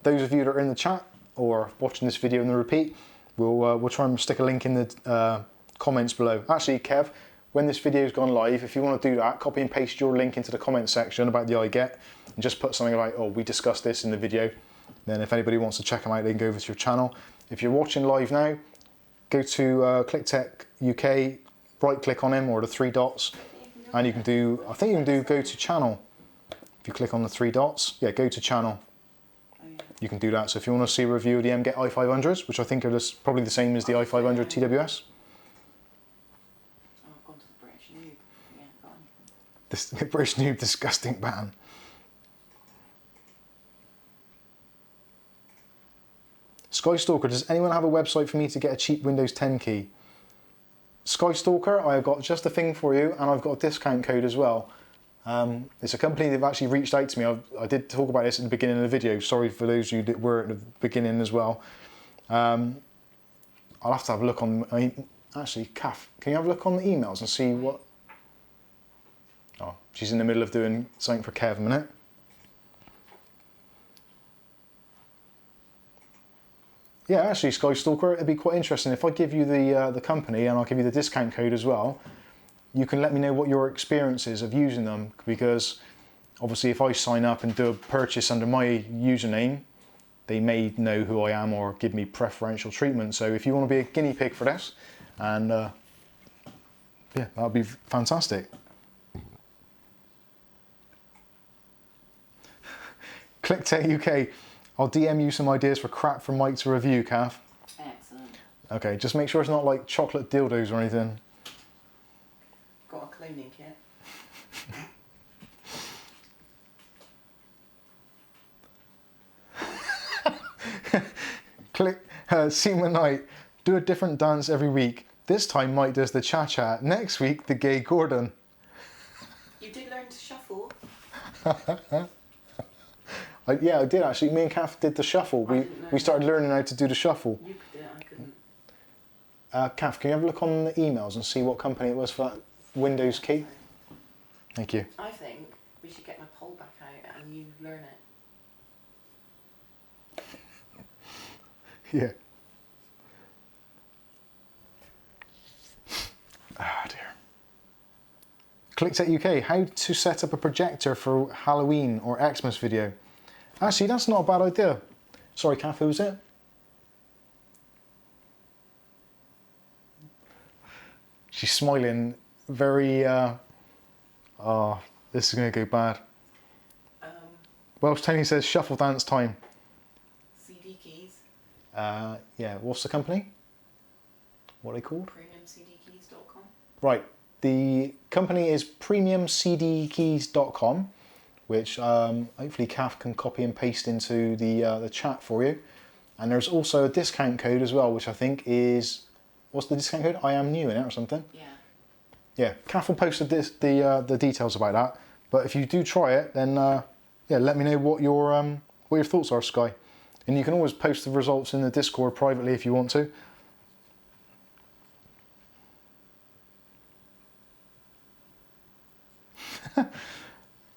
those of you that are in the chat or watching this video in the repeat, we'll try and stick a link in the comments below. Actually, Kev, when this video's gone live, if you want to do that, copy and paste your link into the comments section about the iGet and just put something like, oh, we discussed this in the video. Then if anybody wants to check them out, they can go over to your channel. If you're watching live now, go to ClickTech UK, right click on him or the three dots, and you can do, I think you can do go to channel. If you click on the three dots, yeah, go to channel. You can do that. So if you want to see a review of the MGet i500s, which I think are probably the same as the i500 TWS. Oh, I've gone to the British Noob. Yeah, got anything. This British Noob disgusting ban. Skystalker, does anyone have a website for me to get a cheap Windows 10 key? Skystalker, I've got just a thing for you, and I've got a discount code as well. It's a company they've actually reached out to me. I did talk about this at the beginning of the video. Sorry for those of you that were at the beginning as well. I'll have to have a look on. Actually, Kath, can you have a look on the emails and see what? Oh, she's in the middle of doing something for Kev a minute. Yeah, actually, Skystalker, it'd be quite interesting if I give you the company and I'll give you the discount code as well. You can let me know what your experience is of using them, because obviously if I sign up and do a purchase under my username, they may know who I am or give me preferential treatment. So if you want to be a guinea pig for this, and yeah, that would be fantastic. ClickTech UK, I'll DM you some ideas for crap from Mike to review, Kath. Excellent. Okay, just make sure it's not like chocolate dildos or anything. Got a cloning kit. Seema Knight, do a different dance every week. This time Mike does the cha-cha. Next week, the gay Gordon. You did learn to shuffle. Yeah, I did actually. Me and Kath did the shuffle. We started learning how to do the shuffle. You could do it, I couldn't. Kath, can you have a look on the emails and see what company it was for that Windows key? Thank you. I think we should get my pole back out and you learn it. Yeah. Ah, dear. ClickTech UK, how to set up a projector for Halloween or Xmas video. Actually, that's not a bad idea. Sorry, Kath, who was it? She's smiling very, oh, this is going to go bad. Welsh Tony says shuffle dance time. CD keys. Yeah, what's the company? What are they called? PremiumCDkeys.com. Right, the company is PremiumCDkeys.com, which hopefully Kath can copy and paste into the chat for you. And there's also a discount code as well, which I think is, what's the discount code? I am new in it or something. Yeah. Yeah, Kath will post the details about that. But if you do try it, then yeah, let me know what your thoughts are, Sky. And you can always post the results in the Discord privately if you want to.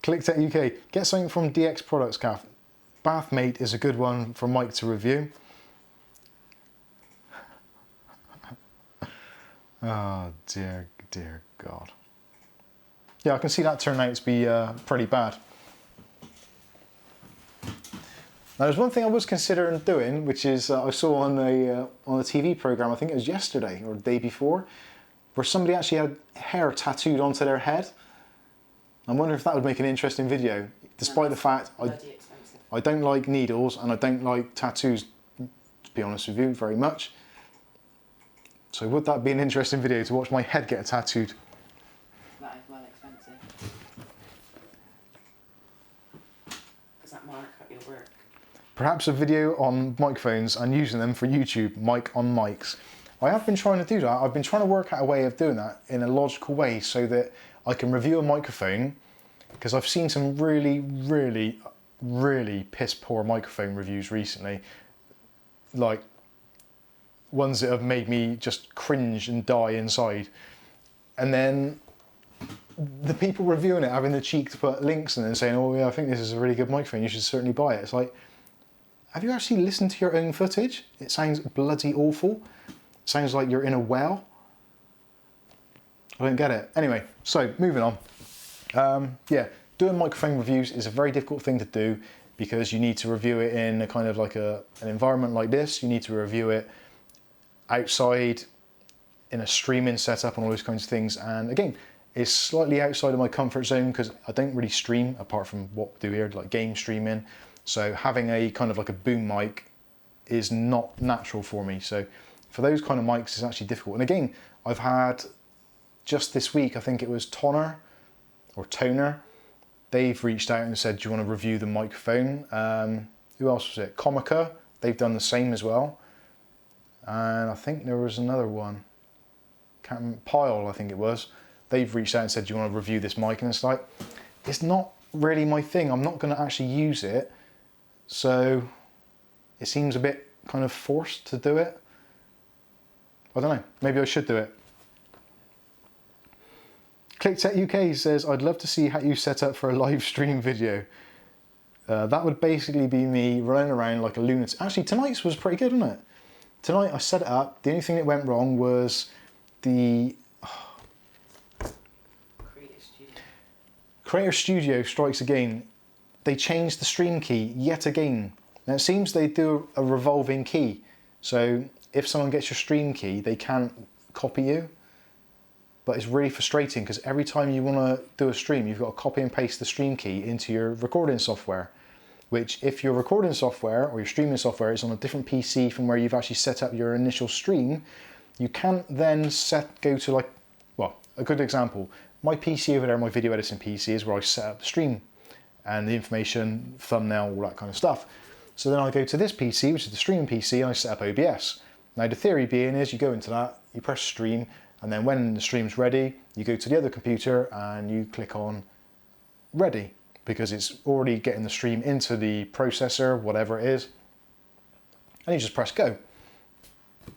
ClickTech UK, get something from DX Products, Kath. Bathmate is a good one for Mike to review. Oh dear, dear God. Yeah, I can see that turning out to be pretty bad. Now, there's one thing I was considering doing, which is I saw on a TV program, I think it was yesterday or the day before, where somebody actually had hair tattooed onto their head. I'm wondering if that would make an interesting video, despite the fact I don't like needles and I don't like tattoos, to be honest with you, very much. So would that be an interesting video to watch my head get tattooed? That is well expensive. Does that mark up your work? Perhaps a video on microphones and using them for YouTube, mic on mics. I have been trying to do that. I've been trying to work out a way of doing that in a logical way so that I can review a microphone, because I've seen some really, really, really piss poor microphone reviews recently. Like ones that have made me just cringe and die inside. And then the people reviewing it having the cheek to put links in and saying, oh yeah, I think this is a really good microphone, you should certainly buy it. It's like, have you actually listened to your own footage? It sounds bloody awful. It sounds like you're in a well. I don't get it. Anyway, so moving on. Yeah, doing microphone reviews is a very difficult thing to do because you need to review it in a kind of like an environment like this. You need to review it outside in a streaming setup and all those kinds of things. And again, it's slightly outside of my comfort zone because I don't really stream apart from what we do here, like game streaming. So having a kind of like a boom mic is not natural for me. So for those kind of mics, it's actually difficult. And again, I've had just this week, I think it was Toner, they've reached out and said, do you want to review the microphone? Who else was it? Comica, they've done the same as well. And I think there was another one, Pile, I think it was. They've reached out and said, do you want to review this mic? And it's like, it's not really my thing. I'm not going to actually use it. So it seems a bit kind of forced to do it. I don't know, maybe I should do it. ClickTech UK says, I'd love to see how you set up for a live stream video. That would basically be me running around like a lunatic. Actually, tonight's was pretty good, wasn't it? Tonight I set it up. The only thing that went wrong was the Creator Studio strikes again. They changed the stream key yet again. Now it seems they do a revolving key. So if someone gets your stream key, they can't copy you. But it's really frustrating because every time you want to do a stream, you've got to copy and paste the stream key into your recording software. Which if your recording software or your streaming software is on a different PC from where you've actually set up your initial stream, you can't then go to like, well, a good example. My PC over there, my video editing PC, is where I set up the stream and the information, thumbnail, all that kind of stuff. So then I go to this PC, which is the streaming PC, and I set up OBS. Now the theory being is you go into that, you press stream, and then when the stream's ready, you go to the other computer and you click on ready, because it's already getting the stream into the processor, whatever it is, and you just press go.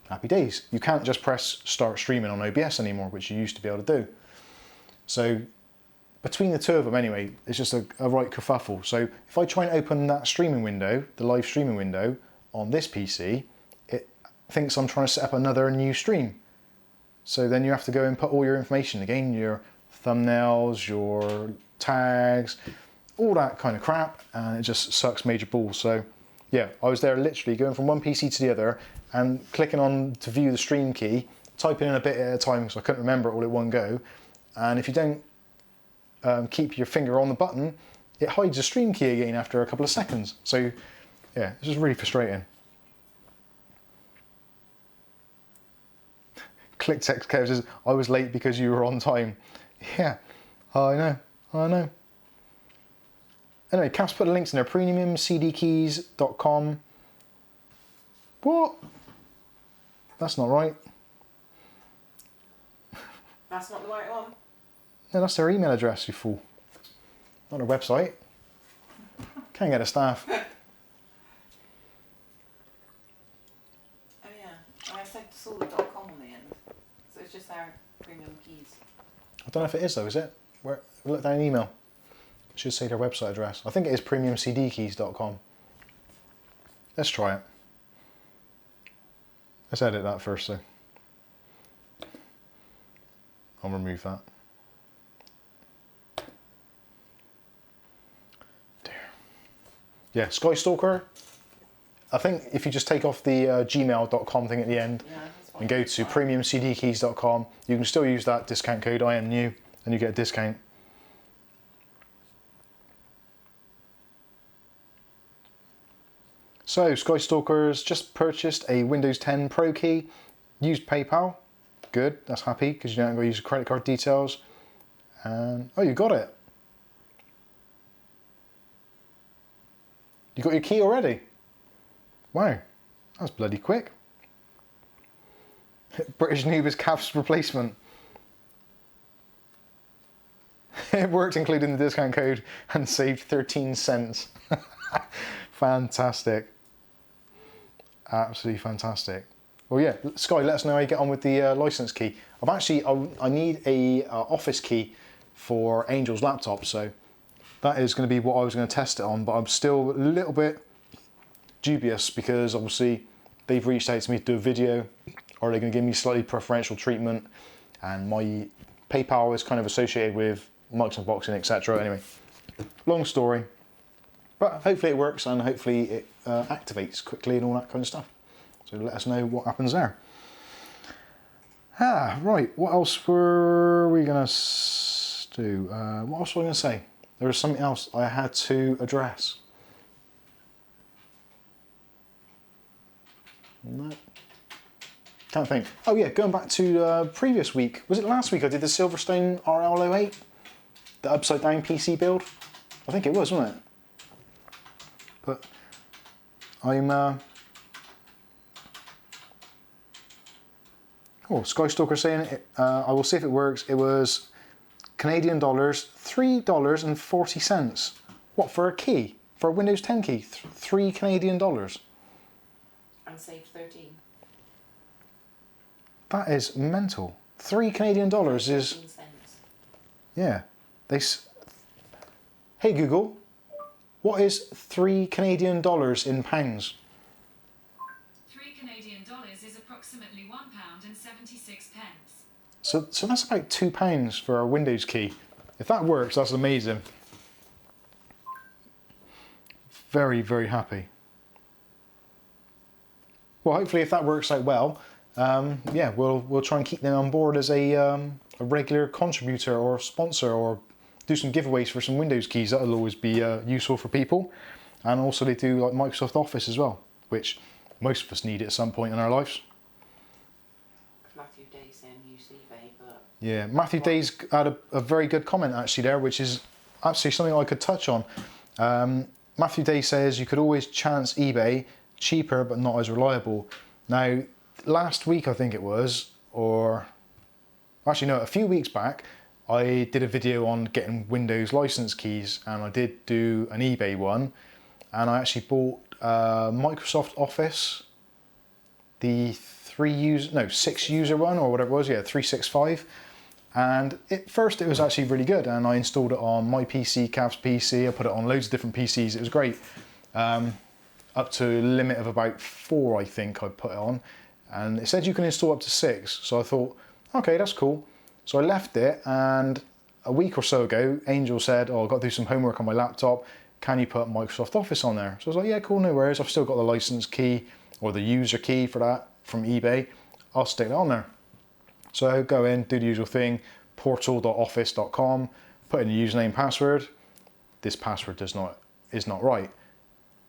Happy days. You can't just press start streaming on OBS anymore, which you used to be able to do. So between the two of them anyway, it's just a right kerfuffle. So if I try and open that streaming window, the live streaming window on this PC, it thinks I'm trying to set up another new stream. So then you have to go and put all your information again, your thumbnails, your tags, all that kind of crap, and it just sucks major balls. So yeah, I was there literally going from one PC to the other and clicking on to view the stream key, typing in a bit at a time because I couldn't remember it all at one go. And if you don't keep your finger on the button, it hides the stream key again after a couple of seconds. So yeah, it's just really frustrating. ClickText Kev says, I was late because you were on time. Yeah, I know. Anyway, Cap's put the links in there, premiumcdkeys.com. What? That's not right. That's not the right one. No, that's their email address, you fool. Not their website. Can't get a staff. Oh yeah, I said solid.com on the end. So it's just our premium keys. I don't know if it is though, is it? Where, look down an email. It should say their website address. I think it is premiumcdkeys.com. Let's try it. Let's edit that first though. I'll remove that. There. Yeah, Skystalker. I think if you just take off the gmail.com thing at the end and go to premiumcdkeys.com, you can still use that discount code IMNEW and you get a discount. So, Skystalker's just purchased a Windows 10 Pro key, used PayPal. Good, that's happy because you don't have to use your credit card details. And oh, you got it. You got your key already? Wow, that's bloody quick. British noob is Cavs replacement. It worked, including the discount code, and saved 13 cents. Fantastic. Absolutely fantastic. Well, yeah, Sky, let us know how you get on with the license key. I need a office key for Angel's laptop, so that is going to be what I was going to test it on, but I'm still a little bit dubious because obviously they've reached out to me to do a video. Are they going to give me slightly preferential treatment? And my PayPal is kind of associated with Mike's Unboxing, etc. Anyway, long story, but hopefully it works and hopefully it activates quickly and all that kind of stuff. So let us know what happens there. Right, what else were we going to do? What else was I going to say? There was something else I had to address. No. Can't think. Oh yeah, going back to previous week. Was it last week I did the Silverstone RL08? The upside down PC build? I think it was, wasn't it? But I'm... Oh, Skystalker saying it. I will see if it works. It was Canadian dollars, $3.40. What, for a key? For a Windows 10 key? 3 Canadian dollars. And saved 13. That is mental. 3 Canadian dollars is... 13 cents. Yeah. Hey Google, what is 3 Canadian dollars in pounds? 3 Canadian dollars is approximately £1.76. So that's about £2 for a Windows key. If that works, that's amazing. Very, very happy. Well, hopefully if that works out well, yeah, we'll try and keep them on board as a regular contributor or sponsor, or do some giveaways for some Windows keys. That'll always be useful for people. And also they do like Microsoft Office as well, which most of us need at some point in our lives. Matthew Day saying use eBay, but... Yeah, Matthew Day's had a very good comment actually there, which is actually something I could touch on. Matthew Day says you could always chance eBay, cheaper but not as reliable. Now, last week I think it was, or actually no, a few weeks back, I did a video on getting Windows license keys, and I did do an eBay one, and I actually bought Microsoft Office, the 6 user one or whatever it was, yeah, 365. And at first it was actually really good, and I installed it on my PC, Cav's PC, I put it on loads of different PCs, it was great. Up to a limit of about 4 I think I put it on, and it said you can install up to 6, so I thought, okay, that's cool. So I left it, and a week or so ago, Angel said, oh, I've got to do some homework on my laptop, can you put Microsoft Office on there? So I was like, yeah, cool, no worries, I've still got the license key, or the user key for that from eBay, I'll stick that on there. So go in, do the usual thing, portal.office.com, put in the username password. This password is not right.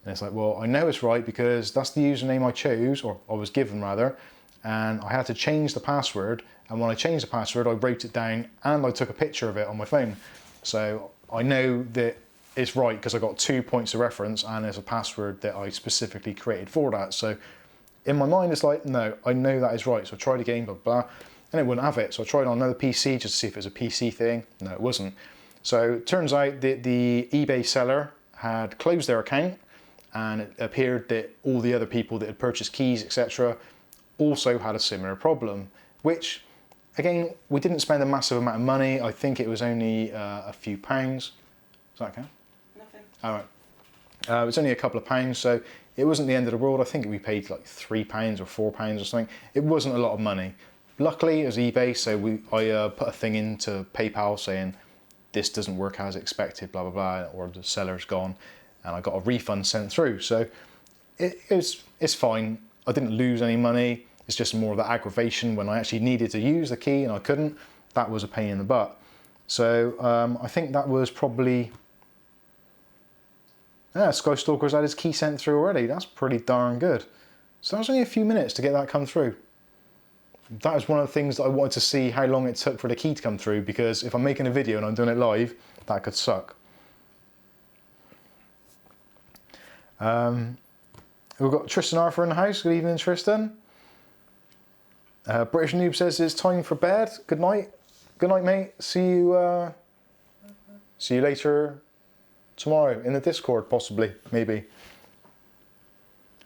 And it's like, well, I know it's right because that's the username I chose, or I was given rather, and I had to change the password. And when I changed the password, I wrote it down and I took a picture of it on my phone. So I know that it's right because I got 2 points of reference and there's a password that I specifically created for that. So in my mind, it's like, no, I know that is right. So I tried again, blah, blah, and it wouldn't have it. So I tried on another PC just to see if it was a PC thing. No, it wasn't. So it turns out that the eBay seller had closed their account, and it appeared that all the other people that had purchased keys, etc., also had a similar problem, which, again, we didn't spend a massive amount of money. I think it was only a few pounds. Is that okay? Nothing. All right. It was only a couple of pounds, so it wasn't the end of the world. I think we paid like £3 or £4 or something. It wasn't a lot of money. Luckily, it was eBay, so I put a thing into PayPal saying this doesn't work as expected, blah, blah, blah, or the seller's gone, and I got a refund sent through. So it's fine. I didn't lose any money. It's just more of the aggravation when I actually needed to use the key and I couldn't. That was a pain in the butt. So I think that was probably... Yeah, Skystalker's had his key sent through already. That's pretty darn good. So that was only a few minutes to get that come through. That was one of the things that I wanted to see how long it took for the key to come through, because if I'm making a video and I'm doing it live, that could suck. We've got Tristan Arthur in the house. Good evening, Tristan. British Noob says it's time for bed. Good night. Good night, mate. See you later tomorrow in the Discord, possibly, maybe.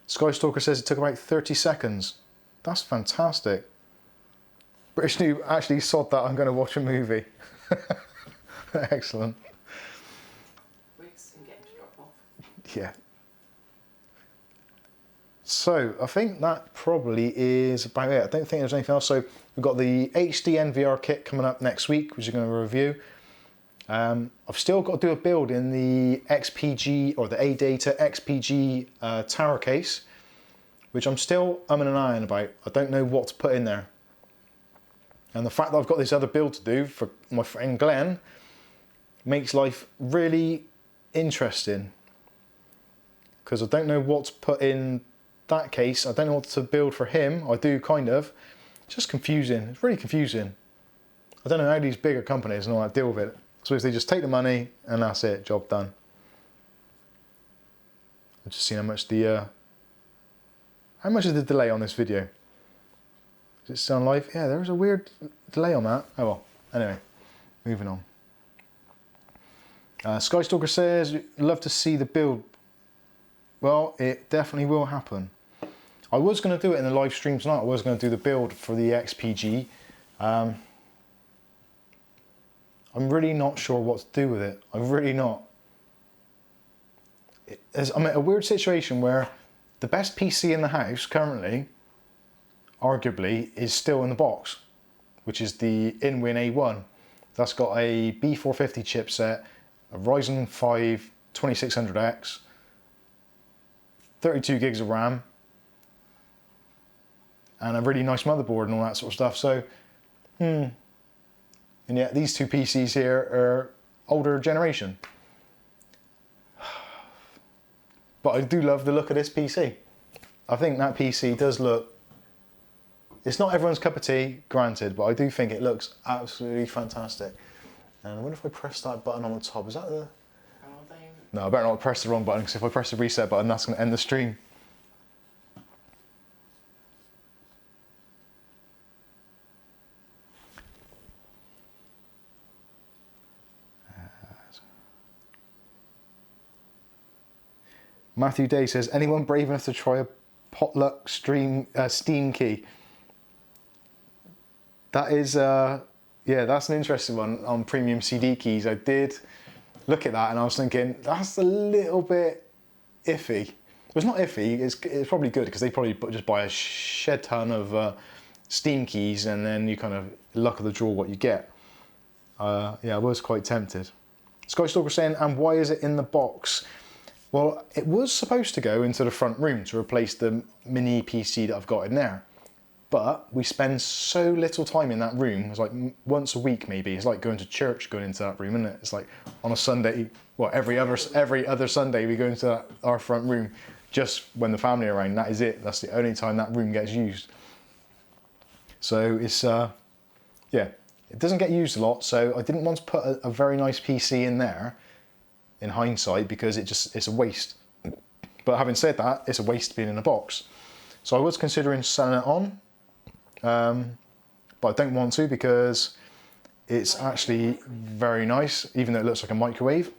Skystalker says it took about 30 seconds. That's fantastic. British Noob actually sod that I'm going to watch a movie. Excellent. Wigs and getting to drop off. Yeah. So I think that probably is about it. I don't think there's anything else. So we've got the HD NVR kit coming up next week, which we're going to review. I've still got to do a build in the XPG or the ADATA XPG tower case, which I'm still umming and ahhing about. I don't know what to put in there. And the fact that I've got this other build to do for my friend Glenn makes life really interesting. Because I don't know what to put in that case. I don't know what to build for him. I do kind of. It's just confusing. It's really confusing. I don't know how these bigger companies and all that deal with it. I suppose they just take the money and that's it. Job done. I've just seen how much is the delay on this video? Does it sound live? Yeah, there's a weird delay on that. Oh well. Anyway, moving on. Skystalker says, love to see the build. Well, it definitely will happen. I was going to do it in the live stream tonight. I was going to do the build for the XPG. I'm really not sure what to do with it. I'm really not. I'm in a weird situation where the best PC in the house currently, arguably, is still in the box, which is the InWin A1. That's got a B450 chipset, a Ryzen 5 2600X, 32 gigs of RAM, and a really nice motherboard and all that sort of stuff. So, and yet these two PCs here are older generation. But I do love the look of this PC. I think that PC does look, it's not everyone's cup of tea, granted, but I do think it looks absolutely fantastic. And I wonder if I press that button on the top, is that the... No, I better not press the wrong button, because if I press the reset button, that's going to end the stream. Matthew Day says, anyone brave enough to try a potluck Steam key? That is, yeah, that's an interesting one on premium CD keys. I did look at that and I was thinking, that's a little bit iffy. Well, it's not iffy, it's probably good because they probably just buy a shed ton of Steam keys and then you kind of luck of the draw what you get. Yeah, I was quite tempted. Skystalker saying, and why is it in the box? Well, it was supposed to go into the front room to replace the mini PC that I've got in there. But we spend so little time in that room. It's like once a week maybe. It's like going to church going into that room, isn't it? It's like on a Sunday, well, every other Sunday we go into our front room just when the family are around. That is it. That's the only time that room gets used. So it's, yeah, it doesn't get used a lot. So I didn't want to put a very nice PC in there in hindsight because it's a waste. But having said that, it's a waste being in a box. So I was considering selling it on. But I don't want to because it's actually very nice, even though it looks like a microwave.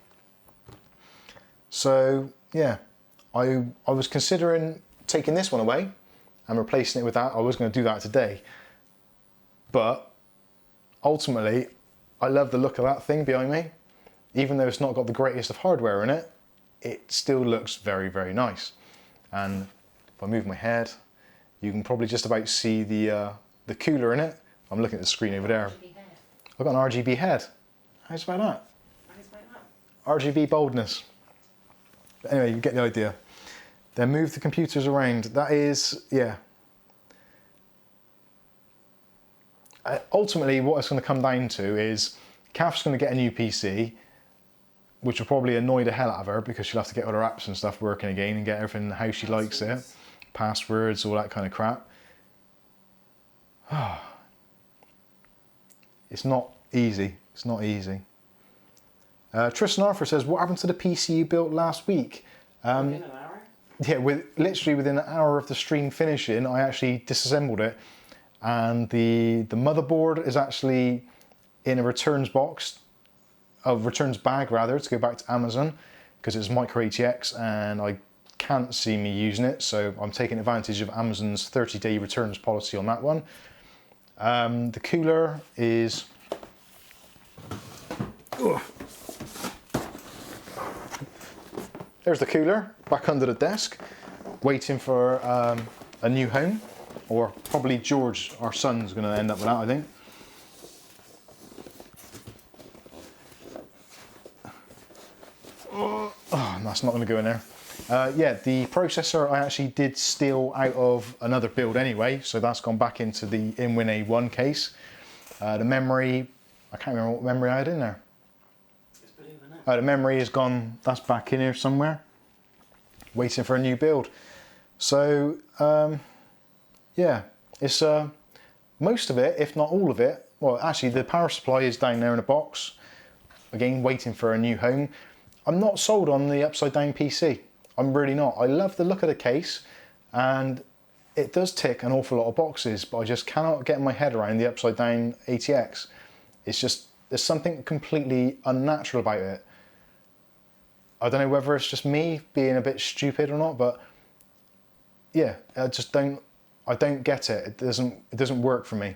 So yeah, I was considering taking this one away and replacing it with that. I was going to do that today. But ultimately, I love the look of that thing behind me. Even though it's not got the greatest of hardware in it, it still looks very, very nice. And if I move my head, you can probably just about see the cooler in it. I'm looking at the screen over there. I've got an RGB head. How's about that? RGB boldness. But anyway, you get the idea. Then move the computers around. That is, yeah. Ultimately, what it's going to come down to is Kath's going to get a new PC, which will probably annoy the hell out of her because she'll have to get all her apps and stuff working again and get everything how she likes it. Passwords, all that kind of crap. It's not easy. It's not easy. Tristan Arthur says, what happened to the PC you built last week? Within an hour? Yeah, literally within an hour of the stream finishing, I actually disassembled it and the motherboard is actually in a returns box, a returns bag rather, to go back to Amazon, because it's micro ATX and I can't see me using it, so I'm taking advantage of Amazon's 30-day returns policy on that one. The cooler is... There's the cooler, back under the desk, waiting for a new home, or probably George, our son's going to end up with that, I think. Oh, that's not going to go in there. Yeah, the processor I actually did steal out of another build anyway, so that's gone back into the InWin A1 case. The memory, I can't remember what memory I had in there. The memory is gone, that's back in here somewhere, waiting for a new build. So, yeah, it's most of it, if not all of it. Well, actually the power supply is down there in a box, again waiting for a new home. I'm not sold on the upside down PC. I'm really not. I love the look of the case and it does tick an awful lot of boxes, but I just cannot get my head around the upside down ATX. It's just, there's something completely unnatural about it. I don't know whether it's just me being a bit stupid or not, but yeah, I don't get it. It doesn't work for me,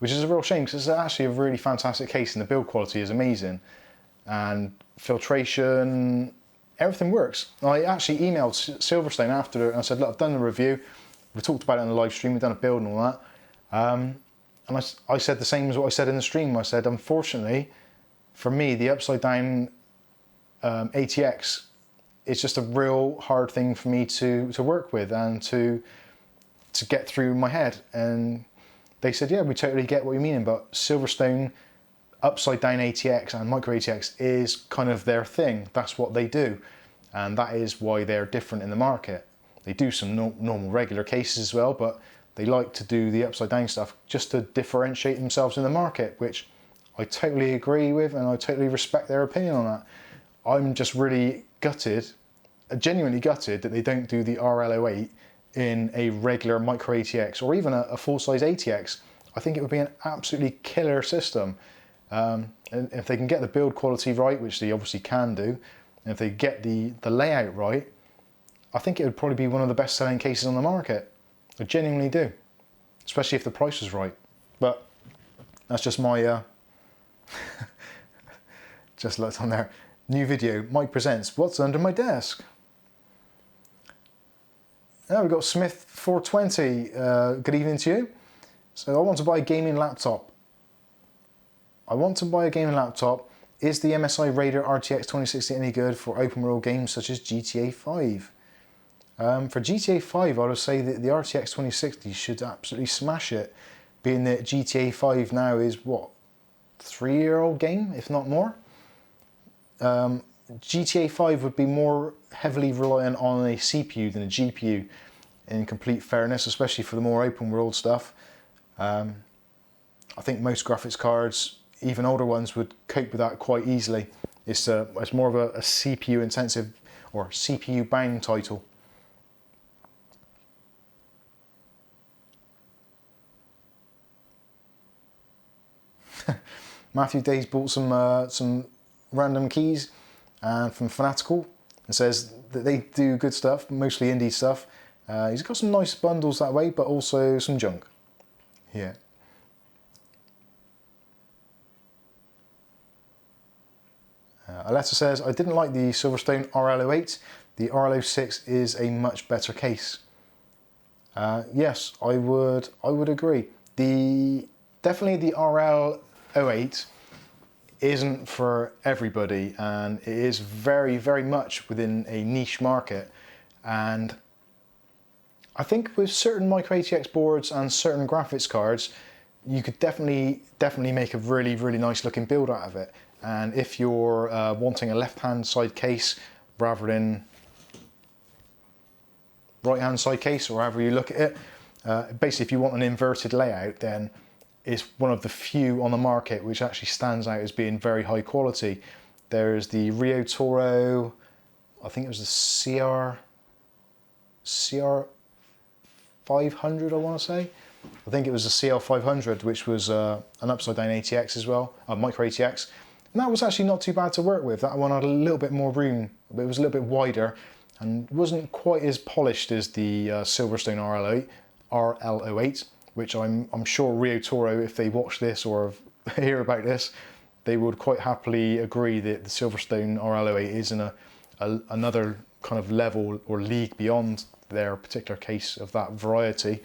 which is a real shame because it's actually a really fantastic case and the build quality is amazing. And filtration, everything works. I actually emailed Silverstone after and I said, look, I've done the review. We talked about it on the live stream. We've done a build and all that. And I said the same as what I said in the stream. I said, unfortunately, for me, the upside down ATX is just a real hard thing for me to work with and to get through my head. And they said, yeah, we totally get what you're meaning, but Silverstone upside down ATX and micro ATX is kind of their thing. That's what they do. And that is why they're different in the market. They do some normal regular cases as well, but they like to do the upside down stuff just to differentiate themselves in the market, which I totally agree with and I totally respect their opinion on that. I'm just really gutted, genuinely gutted, that they don't do the RL08 in a regular micro ATX or even a full-size ATX. I think it would be an absolutely killer system. And if they can get the build quality right, which they obviously can do, and if they get the layout right, I think it would probably be one of the best selling cases on the market. I genuinely do, especially if the price is right. But that's just my, just looked on there. New video, Mike presents What's Under My Desk. Now we've got Smith 420, good evening to you. So I want to buy a gaming laptop. Is the MSI Raider RTX 2060 any good for open world games such as GTA 5? For GTA 5, I would say that the RTX 2060 should absolutely smash it, being that GTA 5 now is, what, 3-year-old game, if not more? GTA 5 would be more heavily reliant on a CPU than a GPU, in complete fairness, especially for the more open world stuff. I think most graphics cards, even older ones, would cope with that quite easily. It's more of a CPU intensive or CPU bound title. Matthew Days bought some random keys from Fanatical and says that they do good stuff, mostly indie stuff. He's got some nice bundles that way, but also some junk. Yeah. Aletta says, I didn't like the Silverstone RL08. The RL06 is a much better case. Yes, I would agree. Definitely the RL08 isn't for everybody, and it is very, very much within a niche market. And I think with certain micro ATX boards and certain graphics cards, you could definitely make a really, really nice looking build out of it. And if you're wanting a left-hand side case rather than right-hand side case, or however you look at it, basically if you want an inverted layout, then it's one of the few on the market which actually stands out as being very high quality. There's the Rio Toro, I think it was the CR 500, I want to say. I think it was a CL500, which was an upside down ATX as well, a micro ATX. And that was actually not too bad to work with. That one had a little bit more room, but it was a little bit wider and wasn't quite as polished as the Silverstone RL08, which I'm sure Rio Toro, if they watch this or hear about this, they would quite happily agree that the Silverstone RL08 is in another kind of level or league beyond their particular case of that variety.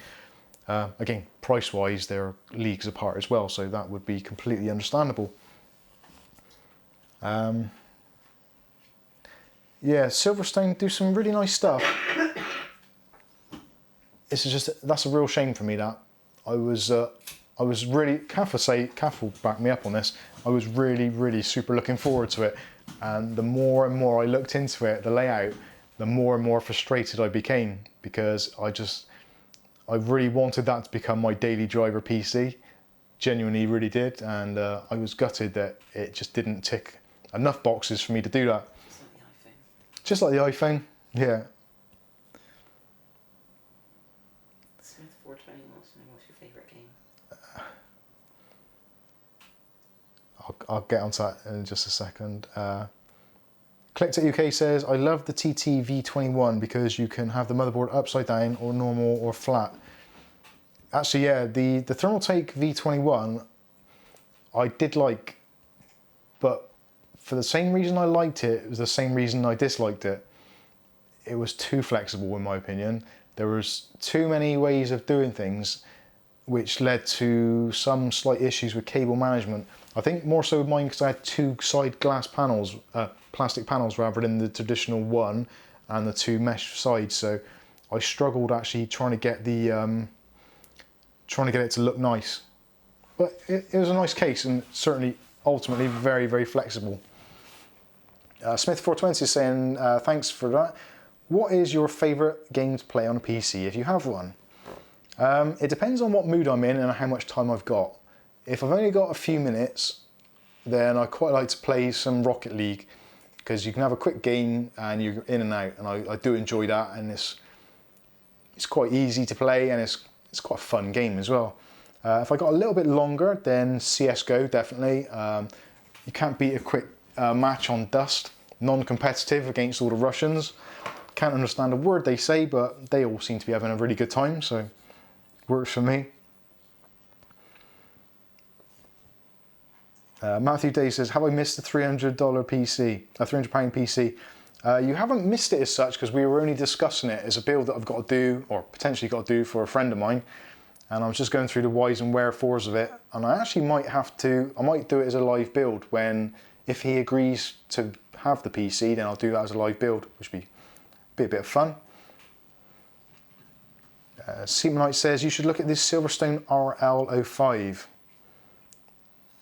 Again, price-wise, they're leagues apart as well, so that would be completely understandable. Yeah, Silverstone do some really nice stuff. That's a real shame for me that I was really, Kath will back me up on this. I was really super looking forward to it, and the more and more I looked into it, the layout, the more and more frustrated I became, because I really wanted that to become my daily driver PC. Genuinely really did, and I was gutted that it just didn't tick enough boxes for me to do that. Just like the iPhone. Just like the iPhone, yeah. Smith 420 wants to know what's your favourite game. I'll get onto that in just a second. Clicked at UK says, I love the TT V21 because you can have the motherboard upside down or normal or flat. Actually, yeah, the Thermaltake V21 I did like, but for the same reason I liked it, it was the same reason I disliked it. It was too flexible in my opinion. There was too many ways of doing things, which led to some slight issues with cable management. I think more so with mine because I had two side glass panels, plastic panels rather than the traditional one and the two mesh sides. So I struggled actually trying to get it to look nice. But it was a nice case and certainly ultimately very flexible. Smith 420 is saying, thanks for that. What is your favourite game to play on a PC if you have one? It depends on what mood I'm in and how much time I've got. If I've only got a few minutes, then I quite like to play some Rocket League, because you can have a quick game and you're in and out, and I do enjoy that, and it's quite easy to play and it's quite a fun game as well. If I got a little bit longer, then CSGO definitely. You can't beat a quick match on Dust, non-competitive against all the Russians. Can't understand a word they say, but they all seem to be having a really good time, so works for me. Matthew Day says, have I missed the $300 PC, a £300 PC? You haven't missed it as such, because we were only discussing it as a build that I've got to do, or potentially got to do for a friend of mine. And I was just going through the whys and wherefores of it. And I actually might do it as a live build if he agrees to have the PC, then I'll do that as a live build, which would be a bit of fun. Seamanite says, you should look at this Silverstone RL05.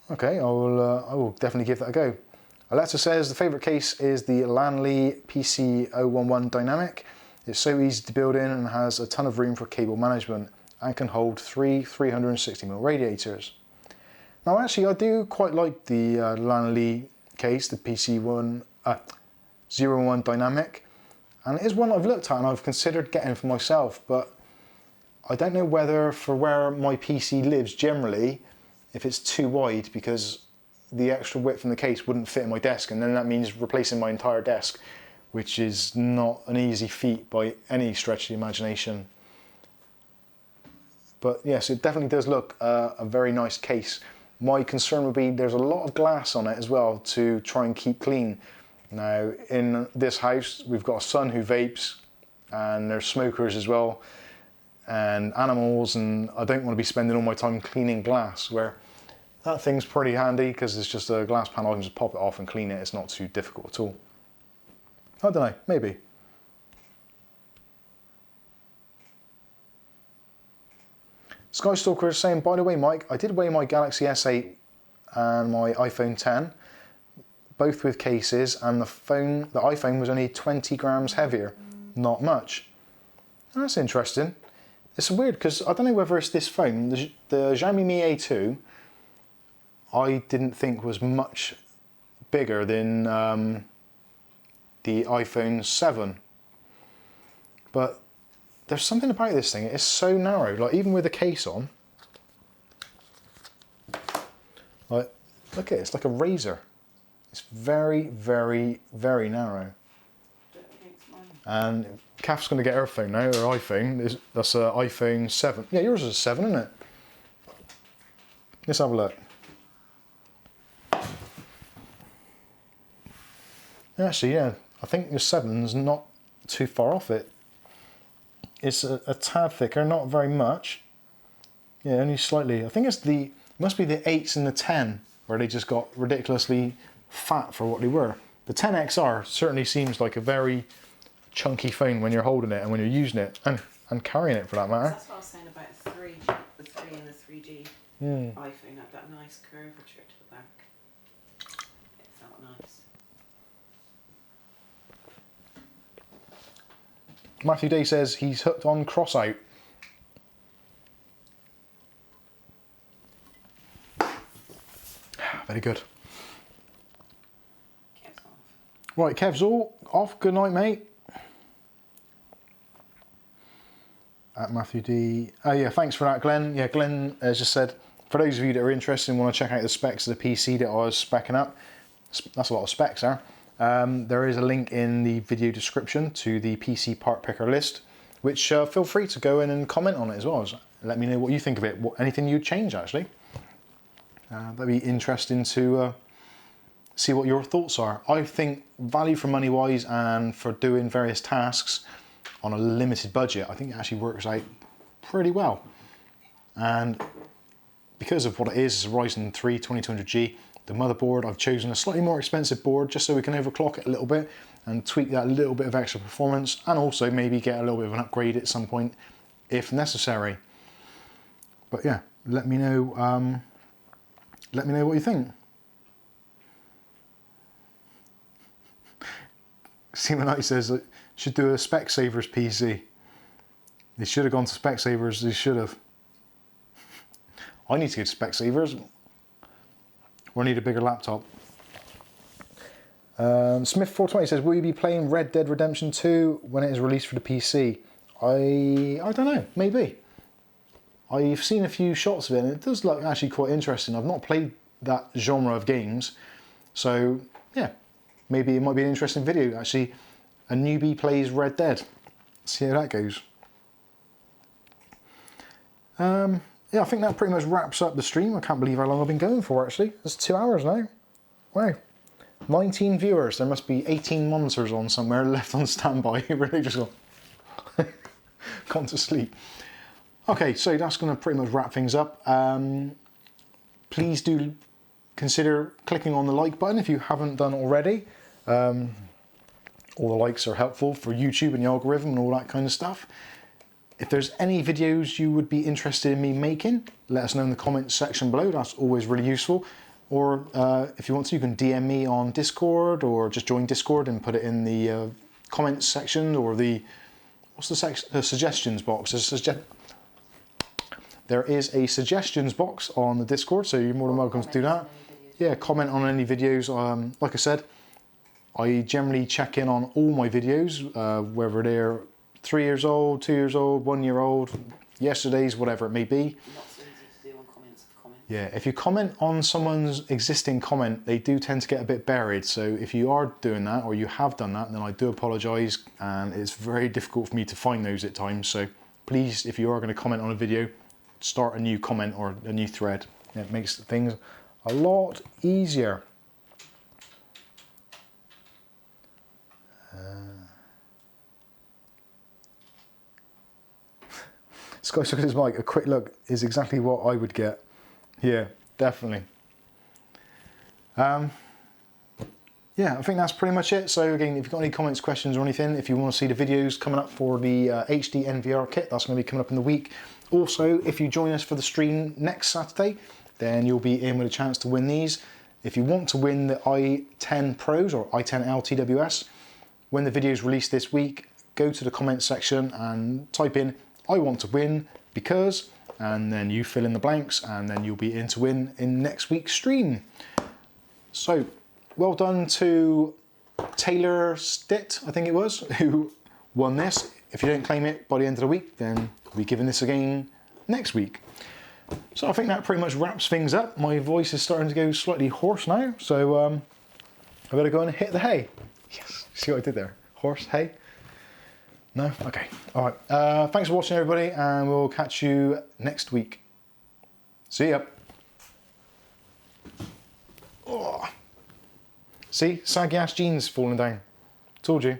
Okay, I will definitely give that a go. Alexa says the favourite case is the Lanley PC011 Dynamic. It's so easy to build in and has a ton of room for cable management and can hold three 360mm radiators. Now actually I do quite like the Lanley case, the PC01 Dynamic, and it is one I've looked at and I've considered getting for myself, but I don't know whether for where my PC lives generally, if it's too wide, because the extra width in the case wouldn't fit in my desk, and then that means replacing my entire desk, which is not an easy feat by any stretch of the imagination. But yes, it definitely does look a very nice case. My concern would be there's a lot of glass on it as well to try and keep clean. Now in this house we've got a son who vapes, and there's smokers as well, and animals, and I don't want to be spending all my time cleaning glass, where that thing's pretty handy because it's just a glass panel. I can just pop it off and clean it. It's not too difficult at all. I don't know, maybe. Skystalker is saying, by the way, Mike, I did weigh my Galaxy S8 and my iPhone 10, both with cases, and the iPhone was only 20 grams heavier. Not much. That's interesting. It's weird because I don't know whether it's this phone, the Xiaomi Mi A2, I didn't think was much bigger than the iPhone 7. But there's something about this thing, it's so narrow, like even with the case on, like, look at it, it's like a razor. It's very, very, very narrow. And Kath's going to get her phone now, her iPhone. That's an iPhone 7. Yeah, yours is a 7, isn't it? Let's have a look. Actually, yeah, I think your 7's not too far off it. It's a tad thicker, not very much. Yeah, only slightly. I think it's must be the 8s and the 10 where they just got ridiculously fat for what they were. The 10XR certainly seems like a very chunky phone when you're holding it and when you're using it and carrying it for that matter. That's what I was saying about the 3 and the 3G iPhone had that nice curvature to the back. It felt nice. Matthew Day says he's hooked on Crossout. Very good. Kev's off. Right, Kev's all off. Good night, mate. At Matthew D. Oh yeah, thanks for that, Glenn. Yeah, Glenn has just said, for those of you that are interested and want to check out the specs of the PC that I was speccing up, that's a lot of specs there. There is a link in the video description to the PC part picker list, which feel free to go in and comment on it as well. Let me know what you think of it, anything you'd change actually. That'd be interesting to see what your thoughts are. I think value for money wise and for doing various tasks on a limited budget, I think it actually works out pretty well. And because of what it is, it's a Ryzen 3 2200G. The motherboard, I've chosen a slightly more expensive board just so we can overclock it a little bit and tweak that little bit of extra performance, and also maybe get a little bit of an upgrade at some point if necessary. But yeah, let me know what you think. Seaman Knight says that should do a Specsavers PC. They should have gone to Specsavers, they should have. I need to go to Specsavers. Or I need a bigger laptop. Smith420 says, will you be playing Red Dead Redemption 2 when it is released for the PC? I don't know, maybe. I've seen a few shots of it and it does look actually quite interesting. I've not played that genre of games. So yeah, maybe it might be an interesting video. Actually, a newbie plays Red Dead. See how that goes. Yeah, I think that pretty much wraps up the stream. I can't believe how long I've been going for actually. It's 2 hours now. Wow. 19 viewers. There must be 18 monitors on somewhere left on standby. Really just gone to sleep. Okay, so that's going to pretty much wrap things up. Please do consider clicking on the like button if you haven't done already. All the likes are helpful for YouTube and the algorithm and all that kind of stuff. If there's any videos you would be interested in me making, let us know in the comments section below. That's always really useful. Or if you want to, you can DM me on Discord, or just join Discord and put it in the comments section, or the, what's the section? The suggestions box. There is a suggestions box on the Discord, so you're more than welcome to do that. Yeah, comment on any videos. Like I said, I generally check in on all my videos, whether they're 3 years old, 2 years old, 1 year old, yesterday's, whatever it may be. Not so easy to do on comments of comments. Yeah, if you comment on someone's existing comment, they do tend to get a bit buried. So if you are doing that, or you have done that, then I do apologise, and it's very difficult for me to find those at times. So please, if you are going to comment on a video, start a new comment or a new thread. It makes things a lot easier. Sky's looking at his mic. A quick look is exactly what I would get. Yeah, definitely. Yeah, I think that's pretty much it. So again, if you've got any comments, questions or anything, if you want to see the videos coming up for the HD NVR kit, that's going to be coming up in the week. Also, if you join us for the stream next Saturday, then you'll be in with a chance to win these. If you want to win the i10 Pros or i10 LTWS, when the video is released this week, go to the comments section and type in I want to win because, and then you fill in the blanks, and then you'll be in to win in next week's stream. So, well done to Taylor Stitt, I think it was, who won this. if you don't claim it by the end of the week, then we'll be giving this again next week. So I think that pretty much wraps things up. My voice is starting to go slightly hoarse now, so I've got to go and hit the hay. Yes, see what I did there? Horse, hay? No? Okay. All right. Thanks for watching, everybody, and we'll catch you next week. See ya. Oh. See? Saggy ass jeans falling down. Told you.